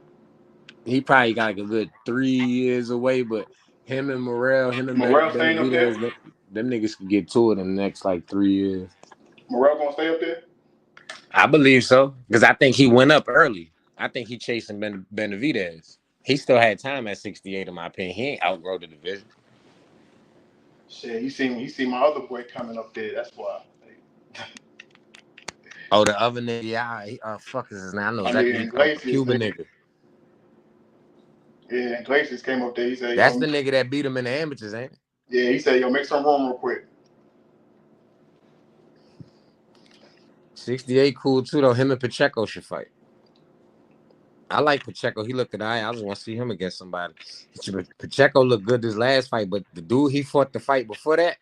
He probably got like a good 3 years away, but him and Morrell staying up there? Them niggas could get to it in the next 3 years. Morrell going to stay up there? I believe so, because I think he went up early. I think he chasing Benavidez. He still had time at 68, in my opinion. He ain't outgrow the division. Shit, he seen my other boy coming up there. That's why. Oh, the other nigga, yeah. Fuck is his name? I know exactly. Cuban nigga. Yeah, Iglesias came up there. He said, that's the nigga that beat him in the amateurs, ain't it? Yeah, he said, make some room real quick. 68 cool too, though. Him and Pacheco should fight. I like Pacheco. He looked at I just want to see him against somebody. Pacheco looked good this last fight, but the dude he fought the fight before that,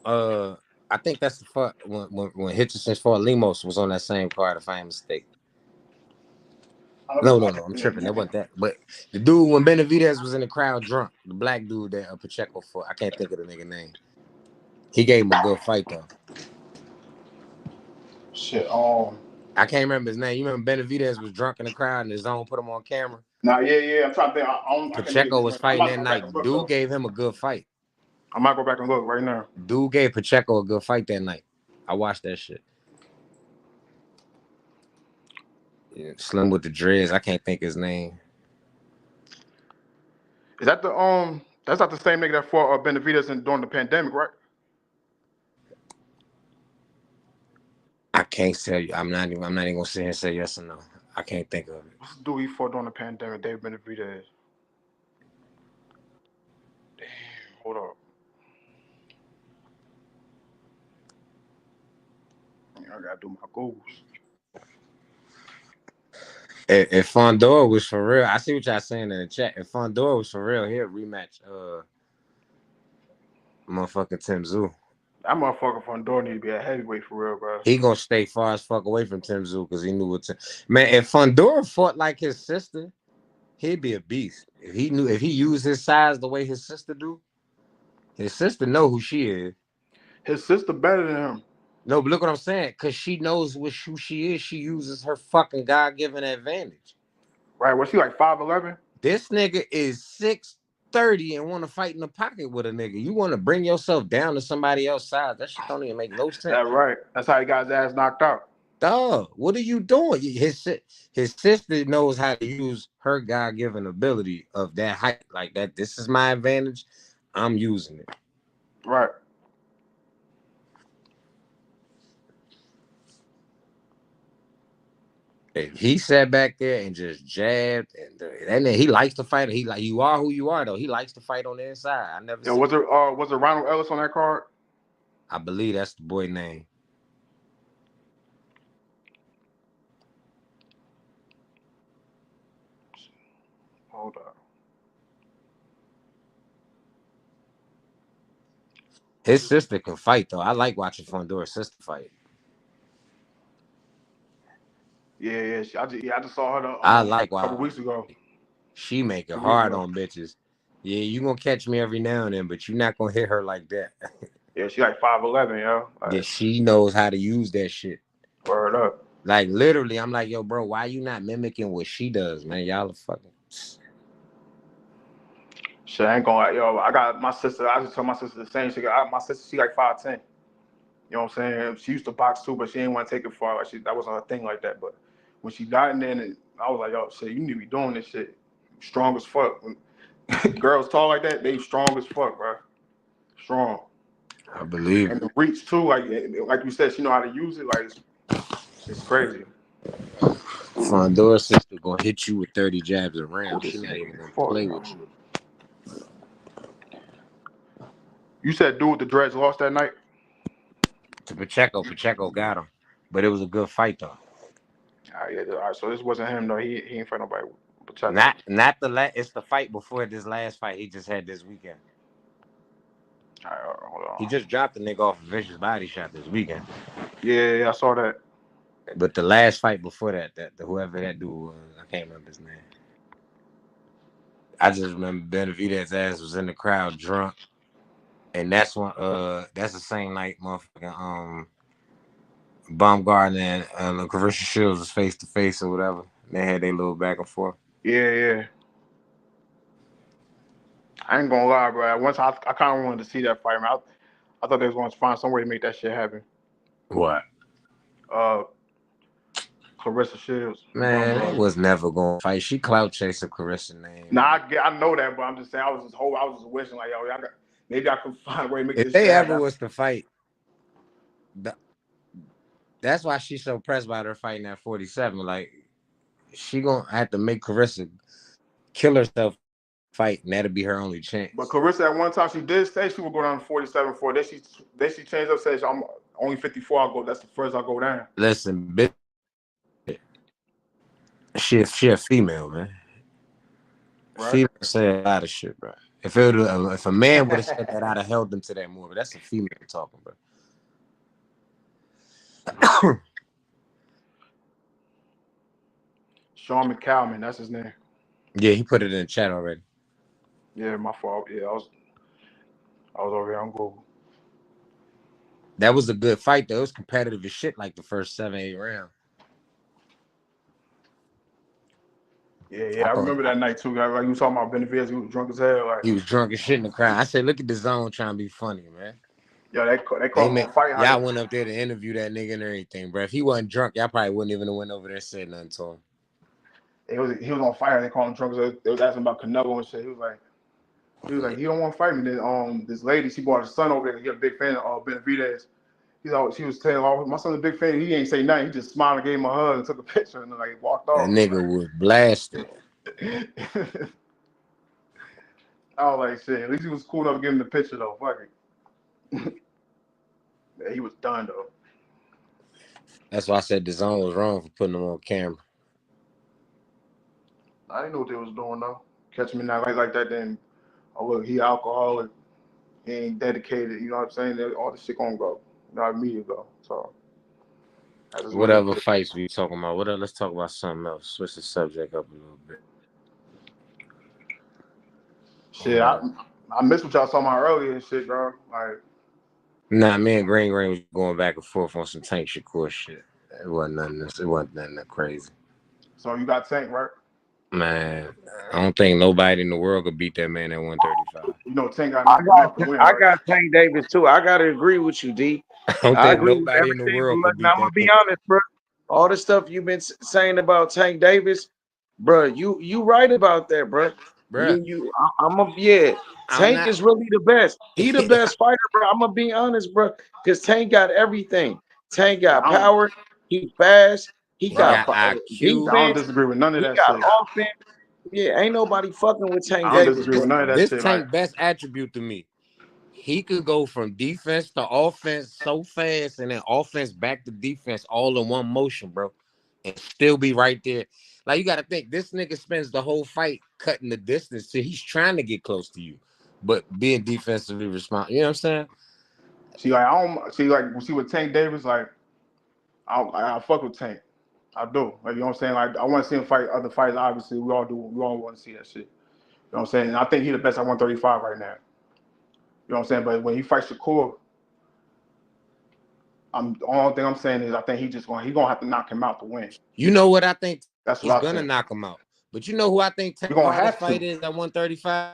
I think that's the fight when Hitchison fought Lemos was on that same card, if I ain't mistaken. No, I'm tripping. That wasn't that. But the dude when Benavidez was in the crowd drunk, the black dude that Pacheco fought, I can't think of the nigga name. He gave him a good fight though. Shit, I can't remember his name. You remember Benavidez was drunk in the crowd and his own put him on camera? Nah, yeah. I'm trying to think. Pacheco was fighting that night. Dude gave him a good fight. I might go back and look right now. Dude gave Pacheco a good fight that night. I watched that shit. Yeah, Slim with the dreads. I can't think his name. Is that that's not the same nigga that fought Benavidez during the pandemic, right? I can't tell you. I'm not even gonna sit here and say yes or no. I can't think of it. What's the dude he fought during the pandemic? David Benavidez. Damn, hold up. I gotta do my goals. If Fondor was for real, I see what y'all saying in the chat. If Fondor was for real, he'll rematch motherfucking Tim Tszyu. That motherfucker Fondor need to be a heavyweight for real, bro. He gonna stay far as fuck away from Tim Tszyu because he knew what man, if Fondor fought like his sister, he'd be a beast. If he used his size the way his sister do, his sister know who she is. His sister better than him. No, but look what I'm saying. Because she knows who she is. She uses her fucking God-given advantage. Right. Was she like 5'11"? This nigga is 30 and want to fight in the pocket with a nigga. You want to bring yourself down to somebody else's size. That shit don't even make no sense. That's right. That's how he got his ass knocked out. Dog, what are you doing? His sister knows how to use her God-given ability of that height. Like that, this is my advantage. I'm using it. Right. He sat back there and just jabbed, and then he likes to fight. He like, you are who you are, though. He likes to fight on the inside. I never. Yeah, was it Ronald Ellis on that card? I believe that's the boy name. Hold up. His sister can fight though. I like watching Fondora's sister fight. Yeah. I just saw her I like a couple weeks ago. She make it hard on bitches. Yeah, you gonna catch me every now and then, but you're not gonna hit her like that. Yeah, she like 5'11", yo. Like, yeah, she knows how to use that shit. Word up. Like literally, I'm like, yo, bro, why you not mimicking what she does, man? Y'all are fucking. Shit, I ain't gonna lie, yo. I got my sister. I just told my sister the same shit. My sister, she like 5'10". You know what I'm saying? She used to box too, but she didn't want to take it far. Like that wasn't her thing like that. But when she got in there, I was like, yo, shit, you need to be doing this shit. Strong as fuck. When girls tall like that, they strong as fuck, bro. Strong. I believe. And the reach too, like you said, she know how to use it. Like it's crazy. Fondora's sister gonna hit you with 30 jabs around. She's not even gonna play with you. You said dude with the dreads lost that night? To Pacheco. Pacheco got him. But it was a good fight though. All right, so this wasn't him though. He ain't fight nobody. Pacheco. Not the it's the fight before this last fight he just had this weekend. All right, hold on. He just dropped the nigga off a vicious body shot this weekend. Yeah, I saw that. But the last fight before that whoever that dude was, I can't remember his name. I just remember Benavidez's ass was in the crowd drunk. And that's when that's the same night motherfucking Baumgartner and Clarissa Shields was face to face or whatever. They had their little back and forth. Yeah. I ain't gonna lie, bro. Once I kind of wanted to see that fight, man. I thought they was going to find some way to make that shit happen. What? Clarissa Shields. Man, I was never going to fight. She clout chasing Clarissa name. Nah, I know that, but I'm just saying I was just wishing like, yo, maybe I could find a way to make this shit happen. If they ever was to fight, that's why she's so pressed by her fighting at 47. Like, she gonna have to make Clarissa kill herself fight, and that'll be her only chance. But Clarissa at one time she did say she would go down to 47-4. Then she changed up, said I'm only 54. I'll go. That's the first I'll go down. Listen, bitch. She a female, man. Right? Female say a lot of shit, bro. If a man would have said that, I'd have held them to that more. But that's a female talking, bro. Sean McCalman, that's his name. Yeah, he put it in the chat already. Yeah, my fault. Yeah, I was over here on Google. That was a good fight, though. It was competitive as shit, like the first 7-8 rounds. Yeah, I remember that night too. Like you was talking about Benavidez, he was drunk as hell. Like he was drunk as shit in the crowd. I said, "Look at the zone trying to be funny, man." Yo, they called him a fight. Y'all went up there to interview that nigga and everything, bro. If he wasn't drunk, y'all probably wouldn't even have went over there and said nothing to him. He was on fire. They called him drunk. So they was asking about Canelo and shit. He was like, he don't want to fight me. Then this lady, she brought her son over there. He's a big fan of Benavidez. She was telling, my son's a big fan. He ain't say nothing. He just smiled and gave him a hug and took a picture and like walked off. That nigga was blasted. I was like, shit. At least he was cool enough to give him the picture though. Fuck it. Yeah, he was done though. That's why I said the zone was wrong for putting him on camera. I didn't know what they was doing though. Catch me not like that, then look, he alcoholic. He ain't dedicated. You know what I'm saying? All the shit gonna go. You know how media go. So whatever fights we talking about. Let's talk about something else. Switch the subject up a little bit. Shit, I missed what y'all talking about earlier and shit, bro. Like, nah, me and Green was going back and forth on some Shakur shit. It wasn't nothing that crazy. So you got Tank, right? Man, I don't think nobody in the world could beat that man at 135. You know, Tank got knocked him out to win. I Right? got Tank Davis too. I gotta agree with you, D. I don't I think agree with nobody in the everything. world But could look, now beat I'm gonna that be nigga. honest, bro. All the stuff you've been saying about Tank Davis, bro, you right about that, bro. Bruh, I'm Tank not. is really the best. He the best fighter, bro. I'm gonna be honest, bro. Because Tank got everything. Tank got power. He fast. He He got got IQ. I don't defense. disagree with none of He that got shit. offense. Yeah, ain't nobody fucking with Tank I don't Davis, disagree bro. with none of that This shit. Like, Tank best attribute to me. He could go from defense to offense so fast and then offense back to defense all in one motion, bro. And still be right there. Like, you got to think, this nigga spends the whole fight cutting the distance till he's trying to get close to you, but being defensively responsible. You know what I'm saying? see, with Tank Davis, like, I fuck with Tank. I do. Like, you know what I'm saying? Like, I want to see him fight other fighters. Obviously, we all do. We all want to see that shit. You know what I'm saying? And I think he's the best at 135 right now. You know what I'm saying? But when he fights Shakur, the only thing I'm saying is I think he's gonna have to knock him out to win. You know what I think? That's He's what I gonna think. knock him out. But you know who I think You're gonna hardest have to. fight is at 135?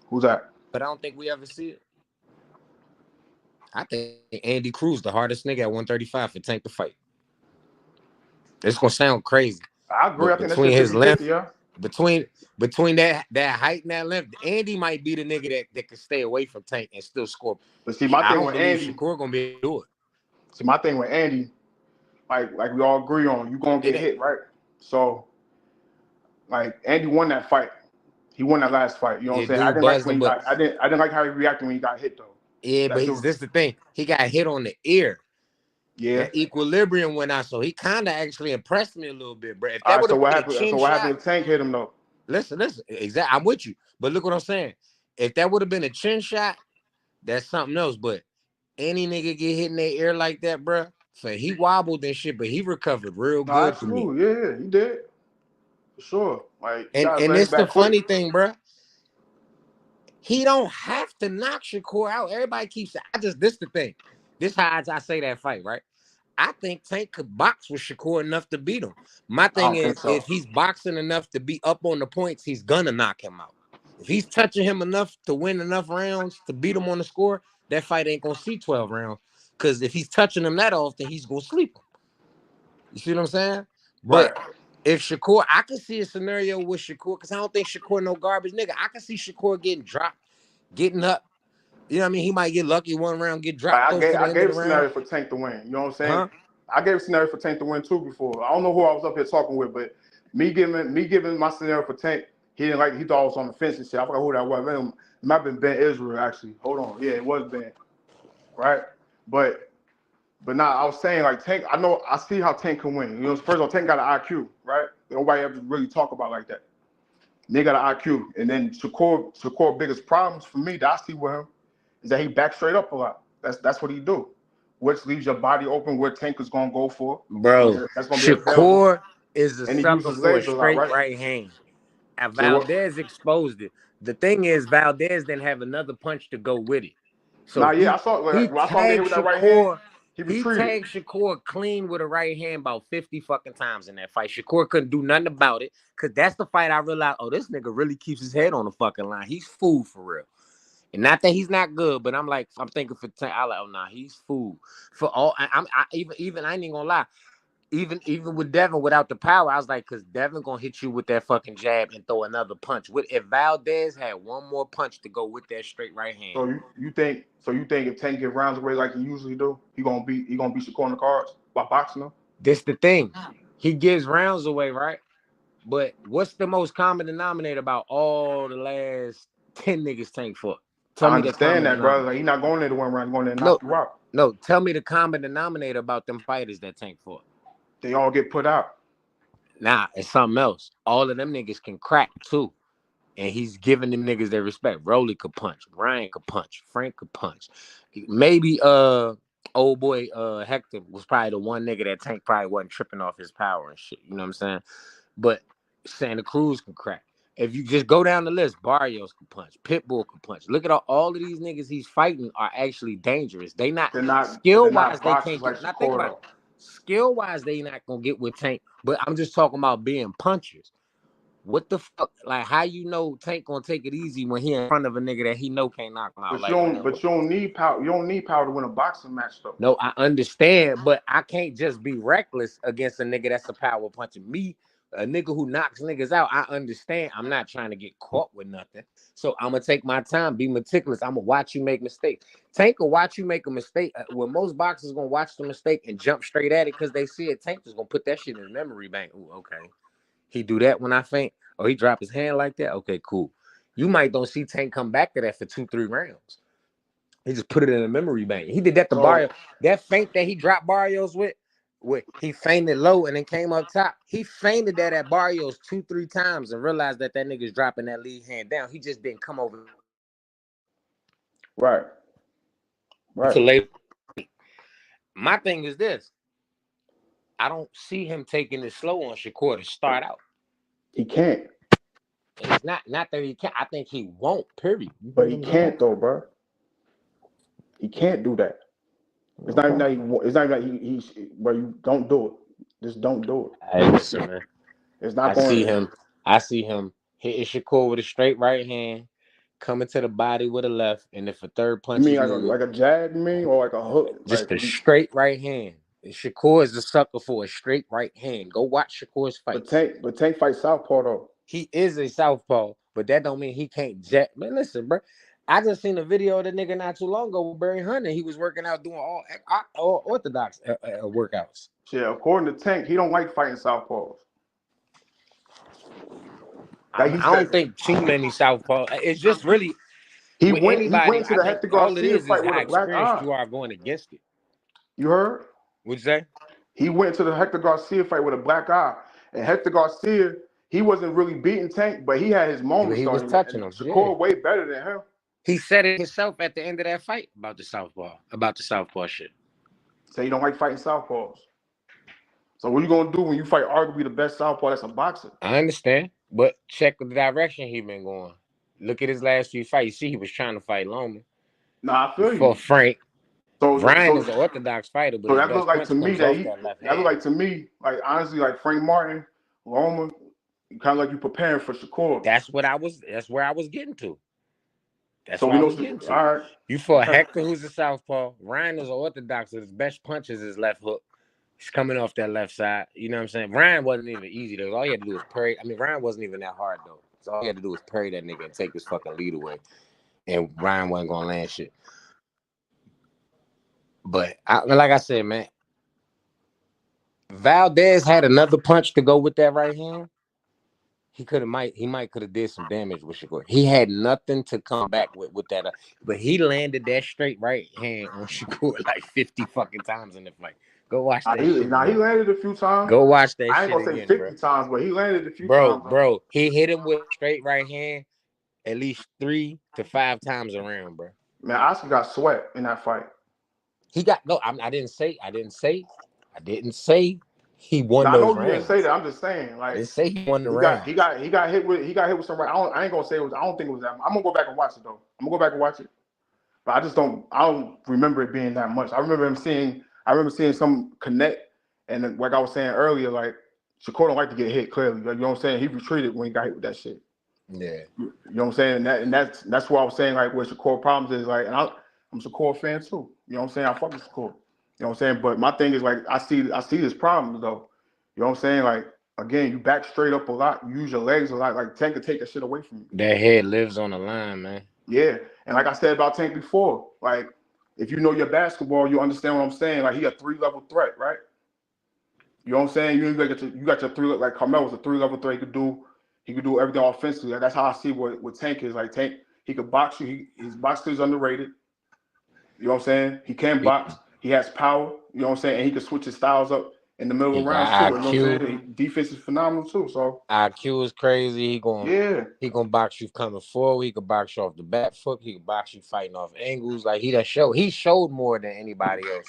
Who's that? But I don't think we ever see it. I think Andy Cruz the hardest nigga at 135 for Tank to fight. It's gonna sound crazy. I agree. But I think that between shit his 50-50, length, yeah. between that height and that length, Andy might be the nigga that can stay away from Tank and still score. But see, my I thing don't with believe Andy, Shakur gonna be able to do it. See, my thing with Andy, like we all agree on, you gonna get hit, right? So, like, Andy won that fight. He won that last fight. You know what I'm saying? I didn't like when I didn't like how he reacted when he got hit though. Yeah, but this the thing. He got hit on the ear. Yeah. That equilibrium went out, so he kind of actually impressed me a little bit, bro. If that All right, would so have what been happened? a chin So what shot, happened if Tank hit him though? Listen. Exactly, I'm with you. But look what I'm saying. If that would have been a chin shot, that's something else. But any nigga get hit in their ear like that, bro, so he wobbled and shit, but he recovered real good. Absolutely, yeah, he did. For sure. Like, and it's the funny thing, bro. He don't have to knock Shakur out. Everybody keeps this the thing. This how I say that fight, right? I think Tank could box with Shakur enough to beat him. My thing is, if he's boxing enough to be up on the points, he's gonna knock him out. If he's touching him enough to win enough rounds to beat him on the score, that fight ain't gonna see 12 rounds. Because if he's touching him that often, he's gonna sleep him. You see what I'm saying? But if Shakur, I can see a scenario with Shakur, because I don't think Shakur no garbage nigga. I can see Shakur getting dropped, getting up. You know what I mean? He might get lucky one round, get dropped. I gave a scenario for Tank to win. You know what I'm saying? Huh? I gave a scenario for Tank to win too before. I don't know who I was up here talking with, but me giving my scenario for Tank, he didn't like. He thought I was on the fence and shit. I forgot who that was. It might have been Ben Israel actually. Hold on, yeah, it was Ben, right? But nah, I was saying like Tank. I see how Tank can win. You know, first of all, Tank got an IQ, right? Nobody ever really talk about like that. They got an IQ, and then Shakur biggest problems for me that I see with him is that he back straight up a lot. That's what he do, which leaves your body open where Tank is gonna go for. Bro, that's gonna be Shakur is a and he sucker uses for a legs a lot, straight right hand. And So Valdez exposed it. The thing is, Valdez didn't have another punch to go with it. So I saw him get hit with that right hand. He tagged Shakur clean with a right hand about 50 fucking times in that fight. Shakur couldn't do nothing about it, because that's the fight I realized, oh, this nigga really keeps his head on the fucking line. He's fool for real. And not that he's not good, but I'm thinking for Tank, I like, oh nah, he's fool. For all I ain't even gonna lie. Even with Devin without the power, I was like, because Devin gonna hit you with that fucking jab and throw another punch. If Valdez had one more punch to go with that straight right hand. So you think if Tank get rounds away like he usually do, he gonna beat Shakur on the cards by boxing him? This the thing. He gives rounds away, right? But what's the most common denominator about all the last 10 niggas Tank fought? I understand that, bro. Like, he not going there to 1 round, going there to knock you out. No, tell me the common denominator about them fighters that Tank fought. They all get put out. Nah, it's something else. All of them niggas can crack too. And he's giving them niggas their respect. Rolly could punch. Ryan could punch. Frank could punch. Maybe old boy Hector was probably the one nigga that Tank probably wasn't tripping off his power and shit. You know what I'm saying? But Santa Cruz can crack. If you just go down the list, Barrios can punch. Pitbull can punch. Look at all of these niggas he's fighting are actually dangerous. They're not skill-wise, they can't get. Now think about it. skill wise, they not gonna get with Tank. But I'm just talking about being punchers. What the fuck? Like, how you know Tank gonna take it easy when he in front of a nigga that he know can't knock him out? But you don't need power. You don't need power to win a boxing match, though. No, I understand, but I can't just be reckless against a nigga that's a power punching me. A nigga who knocks niggas out, I understand. I'm not trying to get caught with nothing. So I'm gonna take my time, be meticulous. I'm gonna watch you make mistakes. Tank will watch you make a mistake. When most boxers gonna watch the mistake and jump straight at it because they see it, Tank is gonna put that shit in his memory bank. Ooh, okay. He do that when I faint. Or he drop his hand like that. Okay, cool. You might don't see Tank come back to that for 2-3 rounds. He just put it in a memory bank. He did that to Barrios. That feint that he dropped Barrios with he feinted low and then came up top. He feinted that at Barrios 2-3 times and realized that nigga's dropping that lead hand down. He just didn't come over. Right. My thing is this. I don't see him taking it slow on Shakur to start out. He can't. It's not that he can't. I think he won't, period. But he can't, though, bro. He can't do that. It's not even that he's bro, you don't do it. Just don't do it. Hey, listen, man. It's not I see him hitting Shakur with a straight right hand, coming to the body with a left, and if a third punch. You mean like a jab, you mean, or like a hook? Just a straight right hand. Shakur is a sucker for a straight right hand. Go watch Shakur's fight. But Tank fights southpaw though. He is a southpaw, but that don't mean he can't jab. Man, listen, bro. I just seen a video of the nigga not too long ago with Barry Hunter. He was working out doing all orthodox workouts. Yeah, according to Tank, he don't like fighting southpaws. I don't think too many southpaws. It's just really he went to the Hector Garcia fight with a black eye. You are going against it. You heard? What'd you say? He went to the Hector Garcia fight with a black eye, and Hector Garcia, he wasn't really beating Tank, but he had his moments. He was touching him. Shakur way better than him. He said it himself at the end of that fight about the southpaw shit. So you don't like fighting southpaws. So what are you gonna do when you fight arguably the best southpaw that's a boxer? I understand, but check the direction he been going. Look at his last few fights. You see, he was trying to fight Loman. Nah, I feel you. For Frank. So Ryan is an orthodox fighter, but so that look like to me like honestly, like Frank Martin, Loman, kind of like you preparing for Shakur. That's where I was getting to. All right. You fought Hector, who's a southpaw. Ryan is an orthodox. His best punch is his left hook. He's coming off that left side. You know what I'm saying? Ryan wasn't even easy though. All he had to do was parry. I mean, Ryan wasn't even that hard though. So all he had to do was parry that nigga and take his fucking lead away. And Ryan wasn't gonna land shit. But like I said, man, Valdez had another punch to go with that right hand. He might could have did some damage with Shakur. He had nothing to come back with that, but he landed that straight right hand on Shakur like 50 fucking times in the fight. Go watch that. He landed a few times. Go watch that. I ain't gonna say 50 times, but he landed a few times. Bro, he hit him with straight right hand at least 3 to 5 times around, bro. Man, Oscar got sweat in that fight. He got I didn't say he won. I know you didn't say that. I'm just saying, like, they say he won the round. He got hit with some. I ain't gonna say it was. I don't think it was that. I'm gonna go back and watch it though. But I don't remember it being that much. I remember seeing some connect, and then, like I was saying earlier, like Shakur don't like to get hit. Clearly, like, you know what I'm saying. He retreated when he got hit with that shit. Yeah, you know what I'm saying. And that's what I was saying. Like, where Shakur problems is like, and I'm a Shakur fan too. You know what I'm saying. I fuck with Shakur. You know what I'm saying? But my thing is, like, I see this problem though. You know what I'm saying? Like, again, you back straight up a lot, you use your legs a lot. Like, Tank could take that shit away from you. That head lives on the line, man. Yeah. And like I said about Tank before, like, if you know your basketball, you understand what I'm saying. Like, he a 3-level threat, right? You know what I'm saying? You got your 3, like Carmel was a 3-level threat. He could do everything offensively. Like, that's how I see what Tank is. Like, Tank, he could box you. His box skills underrated. You know what I'm saying? He can box. He has power, you know what I'm saying? And he can switch his styles up in the middle of rounds too. You know what I'm saying? Defense is phenomenal too. So IQ is crazy. He gonna box you coming forward. He can box you off the back foot. He can box you fighting off angles. Like he showed more than anybody else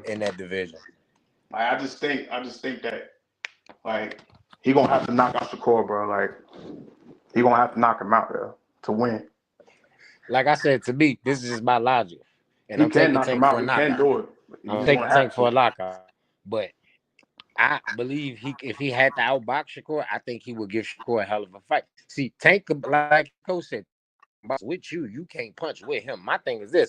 in that division. Like, I just think that, like, he gonna have to knock out Shakur, bro. Like, he gonna have to knock him out there to win. Like I said, to me, this is just my logic. And I'm taking Tank for a knockout. I'm taking Tank for a lockout. But I believe if he had to outbox Shakur, I think he would give Shakur a hell of a fight. See, Tank, like Coach said, with you can't punch with him. My thing is this: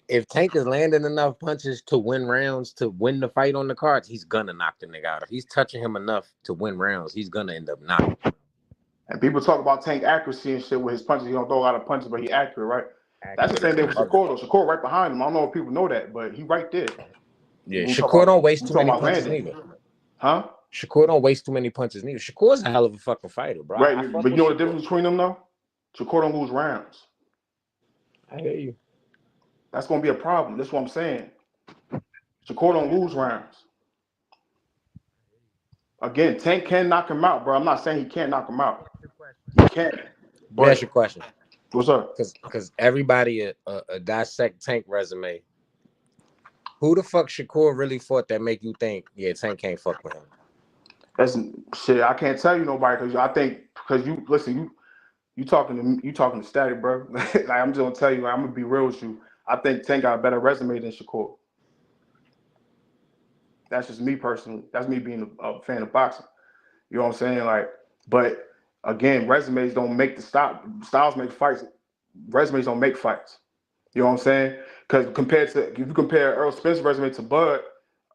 if Tank is landing enough punches to win rounds, to win the fight on the cards, he's gonna knock the nigga out. If he's touching him enough to win rounds, he's gonna end up knocking. And people talk about Tank accuracy and shit with his punches. He don't throw a lot of punches, but he accurate, right? That's the same thing with Shakur, though. Shakur right behind him. I don't know if people know that, but he right there. Yeah, Shakur don't waste too many punches neither. Huh? Shakur don't waste too many punches neither. Shakur's a hell of a fucking fighter, bro. Right, but you know the difference between them, though? Shakur don't lose rounds. I hear you. That's going to be a problem. That's what I'm saying. Shakur don't lose rounds. Again, Tank can knock him out, bro. I'm not saying he can't knock him out. He can. But that's your question. What's up? Because everybody dissect Tank resume. Who the fuck Shakur really fought that make you think, yeah, Tank can't fuck with him? That's shit. I can't tell you nobody because I think you talking to Static, bro. Like, I'm just gonna tell you, I'm gonna be real with you. I think Tank got a better resume than Shakur. That's just me personally. That's me being a fan of boxing. You know what I'm saying? Like, but again, resumes don't make the styles make fights. Resumes don't make fights. You know what I'm saying? Because if you compare Errol Spence's resume to Bud,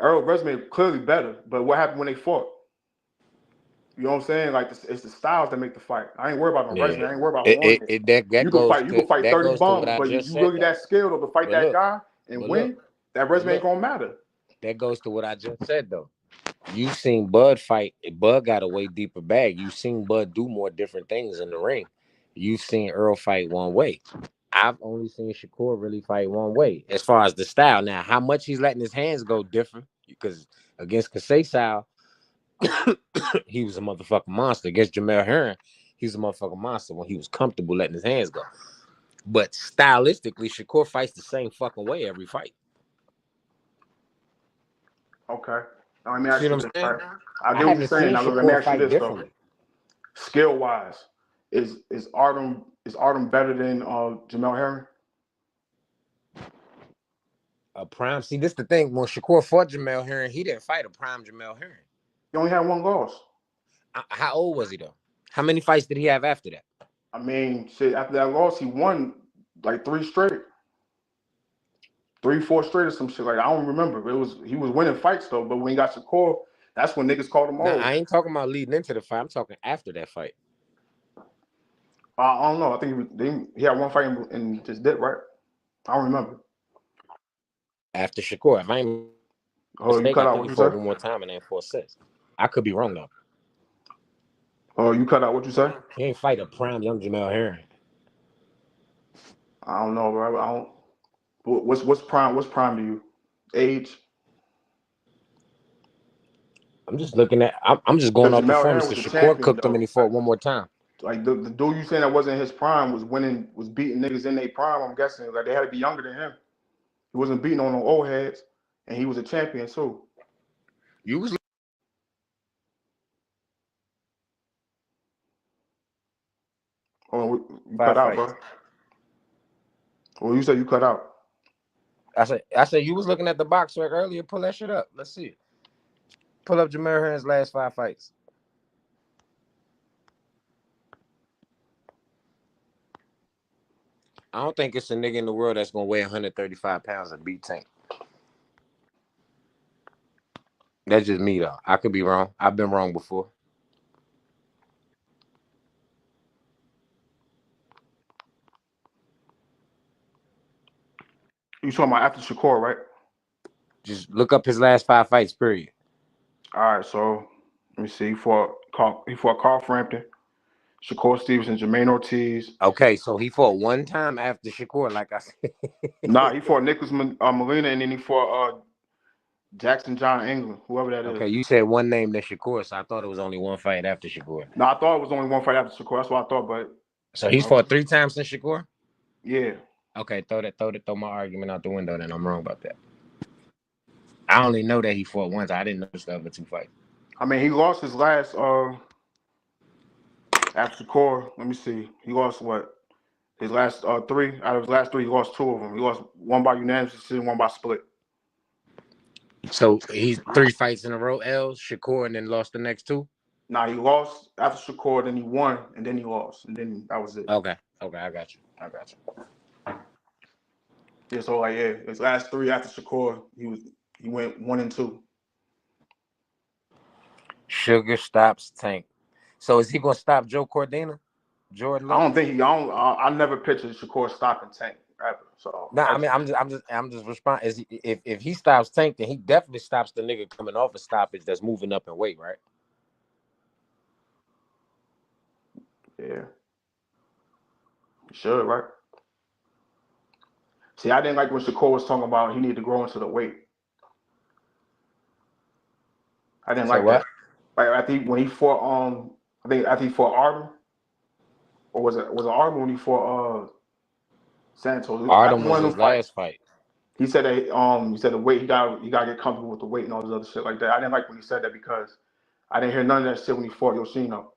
Errol's resume clearly better. But what happened when they fought? You know what I'm saying? Like, it's the styles that make the fight. I ain't worried about no resume. I ain't worried about who won it. You can fight 30 bums, but if you really that skilled to fight that guy and win, that resume ain't gonna matter. That goes to what I just said, though. You've seen Bud fight. Bud got a way deeper bag. You've seen Bud do more different things in the ring. You've seen Earl fight one way. I've only seen Shakur really fight one way as far as the style. Now, how much he's letting his hands go different, because against Kasey, he was a motherfucking monster. Against Jamel Herring, he was a motherfucking monster when he was comfortable letting his hands go. But stylistically, Shakur fights the same fucking way every fight. Okay. Now, let me ask you this, right? I get what you're saying. Now, let me ask you this, though. Skill-wise, is Artem better than Jamel Herring? A prime. See, this the thing. When Shakur fought Jamel Herring, he didn't fight a prime Jamel Herring. He only had one loss. How old was he, though? How many fights did he have after that? I mean, shit, after that loss, he won like 3 straight. 3, 4 straight or some shit. Like, I don't remember. He was winning fights, though. But when he got Shakur, that's when niggas called him old. I ain't talking about leading into the fight. I'm talking after that fight. I don't know. I think he had one fight and just did, right? I don't remember. After Shakur, if I ain't you cut out what you said? One more time and then 4-6. I could be wrong, though. Oh, you cut out what you said? He ain't fight a prime young Jamel Herring. I don't know, bro. I don't. What's prime? What's prime to you? Age? I'm just looking at. I'm just going off performance. Shakur cooked him and he fought one more time. Like the dude you saying that wasn't his prime was beating niggas in their prime. I'm guessing like they had to be younger than him. He wasn't beating on no old heads, and he was a champion too. You was. Oh, you cut out, bro. Well, you said you cut out. I said you was looking at the box track earlier. Pull that shit up. Let's see it. Pull up Jamel Herring's last 5 fights. I don't think it's a nigga in the world that's gonna weigh 135 pounds and beat Tank. That's just me, though. I could be wrong. I've been wrong before. You talking about after Shakur, right? Just look up his last 5 fights, period. All right, so let me see. He fought Carl Frampton, Shakur Stevenson, Jermaine Ortiz. Okay, so he fought one time after Shakur, like I said. Nah, he fought Nicholas Molina, and then he fought Jackson John England, whoever that is. Okay, you said one name than Shakur, so I thought it was only one fight after Shakur. No, I thought it was only one fight after Shakur. That's what I thought, but so he's fought 3 times since Shakur? Yeah. Okay, throw my argument out the window, then I'm wrong about that. I only know that he fought once. I didn't know the other 2 fights. I mean, he lost his last after Shakur. Let me see. He lost what? His last 3 out of his last 3, he lost 2 of them. He lost one by unanimous decision, one by split. So he's 3 fights in a row, L's, Shakur, and then lost the next 2? Nah, he lost after Shakur, then he won, and then he lost, and then that was it. Okay, I got you. Yeah, so like his last 3 after Shakur, he went 1 and 2. Sugar stops Tank. So is he gonna stop Joe Cordina? Jordan? I don't think I never pictured Shakur stopping Tank ever. So no, I mean I'm just responding. If he stops Tank, then he definitely stops the nigga coming off a stoppage that's moving up in weight, right? Yeah, he should, right? See, I didn't like when Shakur was talking about he needed to grow into the weight. I didn't like that. Like I think when he fought I think after he fought Artem, or was it Artem when he fought Santos? Artem was his last fight. He said that he said the weight he got to get comfortable with the weight and all this other shit like that. I didn't like when he said that because I didn't hear none of that shit when he fought Yoshino.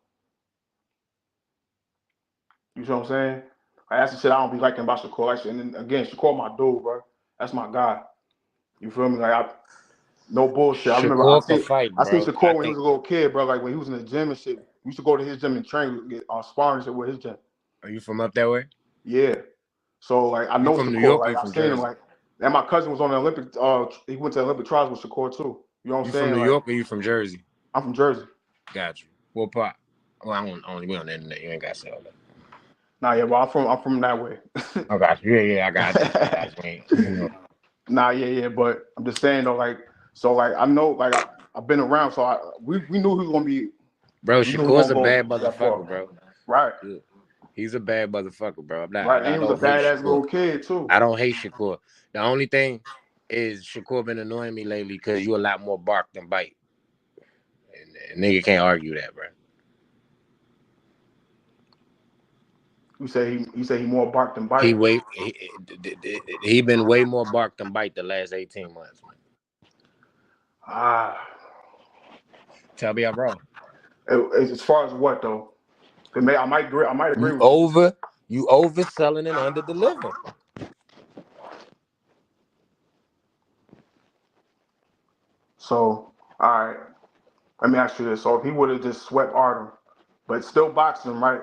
You see what I'm saying? Like, that's the shit I don't be liking about Shakur. Like, and then again, Shakur my dude, bro. That's my guy. You feel me? Like no bullshit. I remember I seen Shakur when he was a little kid, bro. Like when he was in the gym and shit. We used to go to his gym and train, get sparring shit with his gym. Are you from up that way? Yeah. So like I know from Shakur. New York, like I've seen him. Like, and my cousin was on the Olympic. He went to Olympic trials with Shakur too. You know what I'm saying? You from New York or you from Jersey? I'm from Jersey. Got you. What part? Well, I don't only be on the internet. You ain't got to say all that. Nah, yeah, well, I'm from that way. I got you. Yeah, I got you. Nah, yeah, but I'm just saying though, like, so like I know, like I've been around, so we knew he was gonna be. Bro, Shakur's a bad motherfucker, bro. Right. He's a bad motherfucker, bro. Right, and he was a badass little kid too. I don't hate Shakur. The only thing is Shakur been annoying me lately because you a lot more bark than bite. And nigga can't argue that, bro. You say he more bark than bite. He been way more bark than bite the last 18 months, man. Tell me I'm wrong. As far as what though? I might agree with you. You overselling and under delivering. So, all right. Let me ask you this. So if he would have just swept Artem, but still boxed him, right?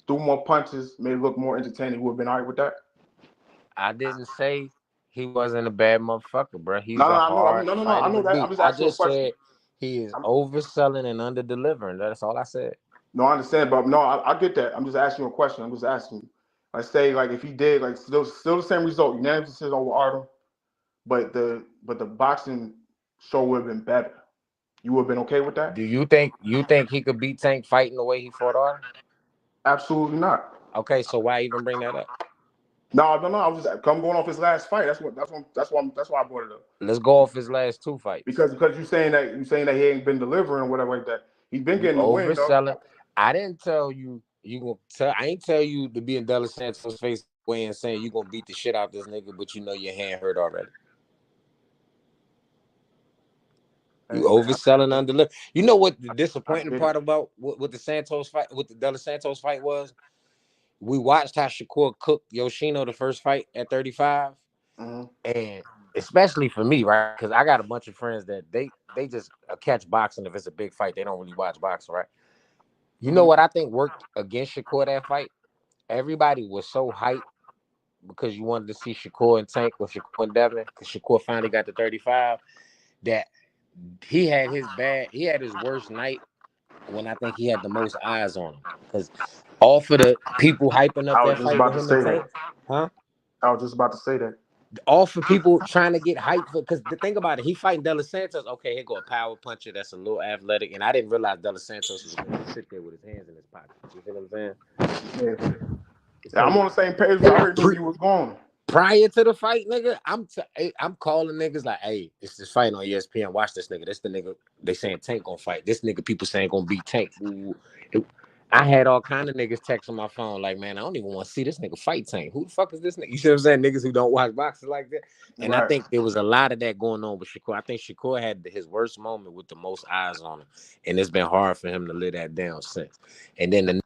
Threw more punches, made it look more entertaining, would have been all right with that? I didn't say he wasn't a bad motherfucker, bro. He's I know that. I'm just asking you a question. Said he is overselling and under delivering. That's all I said. No, I understand, but no, I get that. I'm just asking you a question. I'm just asking you. I say, like, if he did, like, still the same result, unanimous decision over Artem, but the boxing show would have been better. You would have been okay with that? Do you think he could beat Tank fighting the way he fought Artem? Absolutely not. Okay, so why even bring that up? No. I was just going off his last fight. That's why I brought it up. Let's go off his last 2 fights. Because you're saying that he ain't been delivering or whatever like that. He's been getting the win though. I didn't tell you I ain't tell you to be in De La Santos' face way and saying you gonna beat the shit out this nigga, but you know your hand hurt already. You overselling under. You know what the disappointing part about what the Santos fight, what the De La Santos fight was? We watched how Shakur cooked Yoshino the first fight at 35, and especially for me, right? Because I got a bunch of friends that they just catch boxing if it's a big fight. They don't really watch boxing, right? You know what I think worked against Shakur that fight? Everybody was so hyped because you wanted to see Shakur and Tank with Shakur and Devin, because Shakur finally got to 35, that he had his worst night when I think he had the most eyes on him. Because all for the people hyping up that fight with him and Tank. Huh? I was just about to say that. All for people trying to get hyped for, because the thing about it, he fighting De La Santos. Okay, here go a power puncher that's a little athletic, and I didn't realize De La Santos was going to sit there with his hands in his pocket. You feel what I'm saying? Yeah, I'm on the same page. I already knew he was going. Prior to the fight, nigga, I'm calling niggas like, hey, it's this fight on ESPN. Watch this nigga. This the nigga they saying Tank gonna fight. This nigga people saying gonna beat Tank. I had all kind of niggas text on my phone like, man, I don't even want to see this nigga fight Tank. Who the fuck is this nigga? You see what I'm saying? Niggas who don't watch boxing like that. And I think there was a lot of that going on with Shakur. I think Shakur had his worst moment with the most eyes on him. And it's been hard for him to lay that down since. And then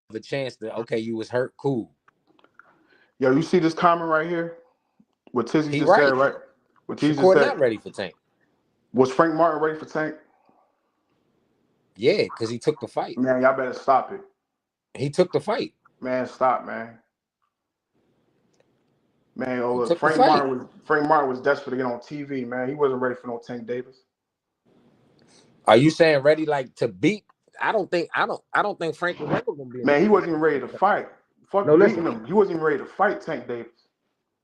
the chance that, okay, you was hurt, cool. Yo, you see this comment right here? What Tizzy just right. said, right? What Tizzy just Shakur said. not ready for Tank. Was Frank Martin ready for Tank? Yeah, because he took the fight. Man, y'all better stop it. He took the fight. Man, stop, man. Man, oh look, took the Frank Martin was desperate to get on TV, man. He wasn't ready for no Tank Davis. Are you saying ready like to beat? I don't think Frank was ever gonna be. Man, he wasn't even ready to fight. Fuck beating him. He wasn't even ready to fight Tank Davis.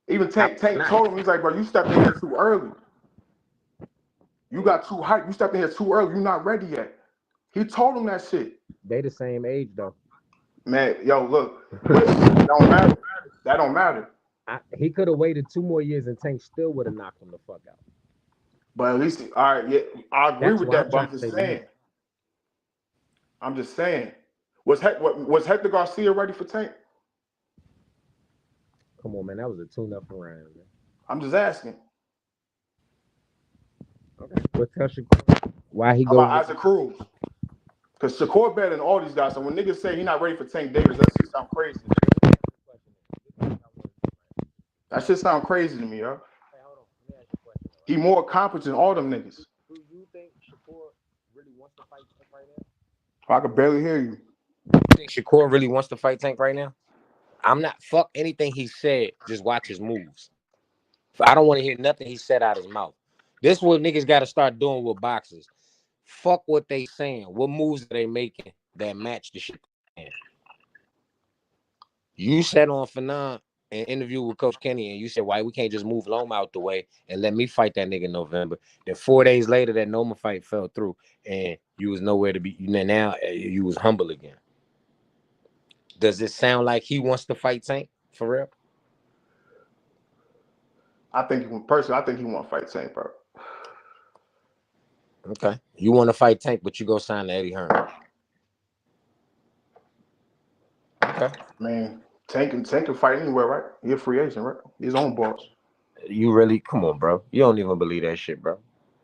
Even Tank told him, he's like, bro, you stepped in here too early. You got too hyped. You stepped in here too early. You're not ready yet. He told him that shit. They the same age though. Man, yo, look, that don't matter. That don't matter. He could have waited 2 more years and Tank still would have knocked him the fuck out. But at least, all right, yeah, I agree with that. But I'm just saying. Was Hector Garcia ready for Tank? Come on, man, that was a tune-up for Ryan, man. I'm just asking. Okay, well, tell Shakur why he How about Isaac Cruz? Because Shakur better than all these guys. So when niggas say he's not ready for Tank Davis, that shit sound crazy. That shit sound crazy to me, yo. He more accomplished than all them niggas. Do you think Shakur really wants to fight Tank right now? I could barely hear you. You think Shakur really wants to fight Tank right now? I'm not. Fuck anything he said. Just watch his moves. I don't want to hear nothing he said out his mouth. This is what niggas got to start doing with boxers. Fuck what they saying. What moves are they making that match the shit? You said on Fanon an interview with Coach Kenny, and you said, why we can't just move Loma out the way and let me fight that nigga in November. Then 4 days later, that Loma fight fell through, and you was nowhere to be. Now you was humble again. Does it sound like he wants to fight Tank for real? I think he want to fight Tank, bro. Okay, you want to fight Tank, but you go sign to Eddie Hearn. Okay, man, Tank can fight anywhere, right? He's a free agent, right? His own boss. You really come on, bro? You don't even believe that shit, bro.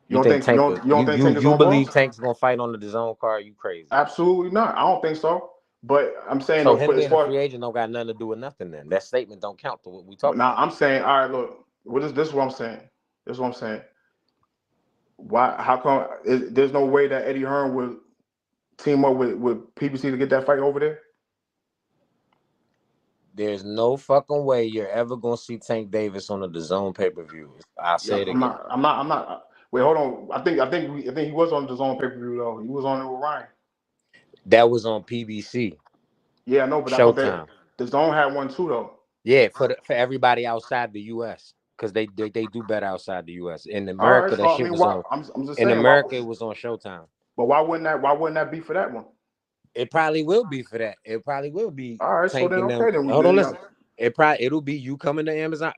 You think Tank believe Tank's gonna fight on the DAZN card? You crazy? Absolutely not. I don't think so. But I'm saying so him being a free agent don't got nothing to do with nothing. Then that statement don't count to what we talking. Now I'm saying, all right, look. This is what I'm saying. This is what I'm saying. Why? How come there's no way that Eddie Hearn would team up with PBC to get that fight over there? There's no fucking way you're ever gonna see Tank Davis on the DAZN pay-per-view. I'll say it again. I'm not. Wait, hold on. I think he was on the DAZN pay-per-view though. He was on it with Ryan. That was on PBC. Yeah, no, but Showtime. The DAZN had one too though. Yeah, for everybody outside the US, because they do better outside the US. In America, that shit was on. I'm just saying, in America, it was on Showtime. But why wouldn't that be for that one? It probably will be for that. It probably will be. All right, so then okay, then hold on, listen. It'll be you coming to Amazon.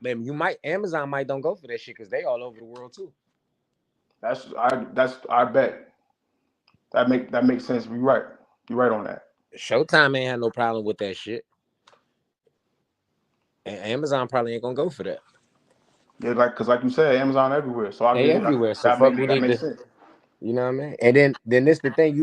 Amazon might don't go for that shit because they all over the world too. I bet. That makes sense. You're right. You're right on that. Showtime ain't had no problem with that shit. And Amazon probably ain't gonna go for that. Yeah, because like you said, Amazon everywhere. So they everywhere. So fuck we need to. You know what I mean? And then this the thing,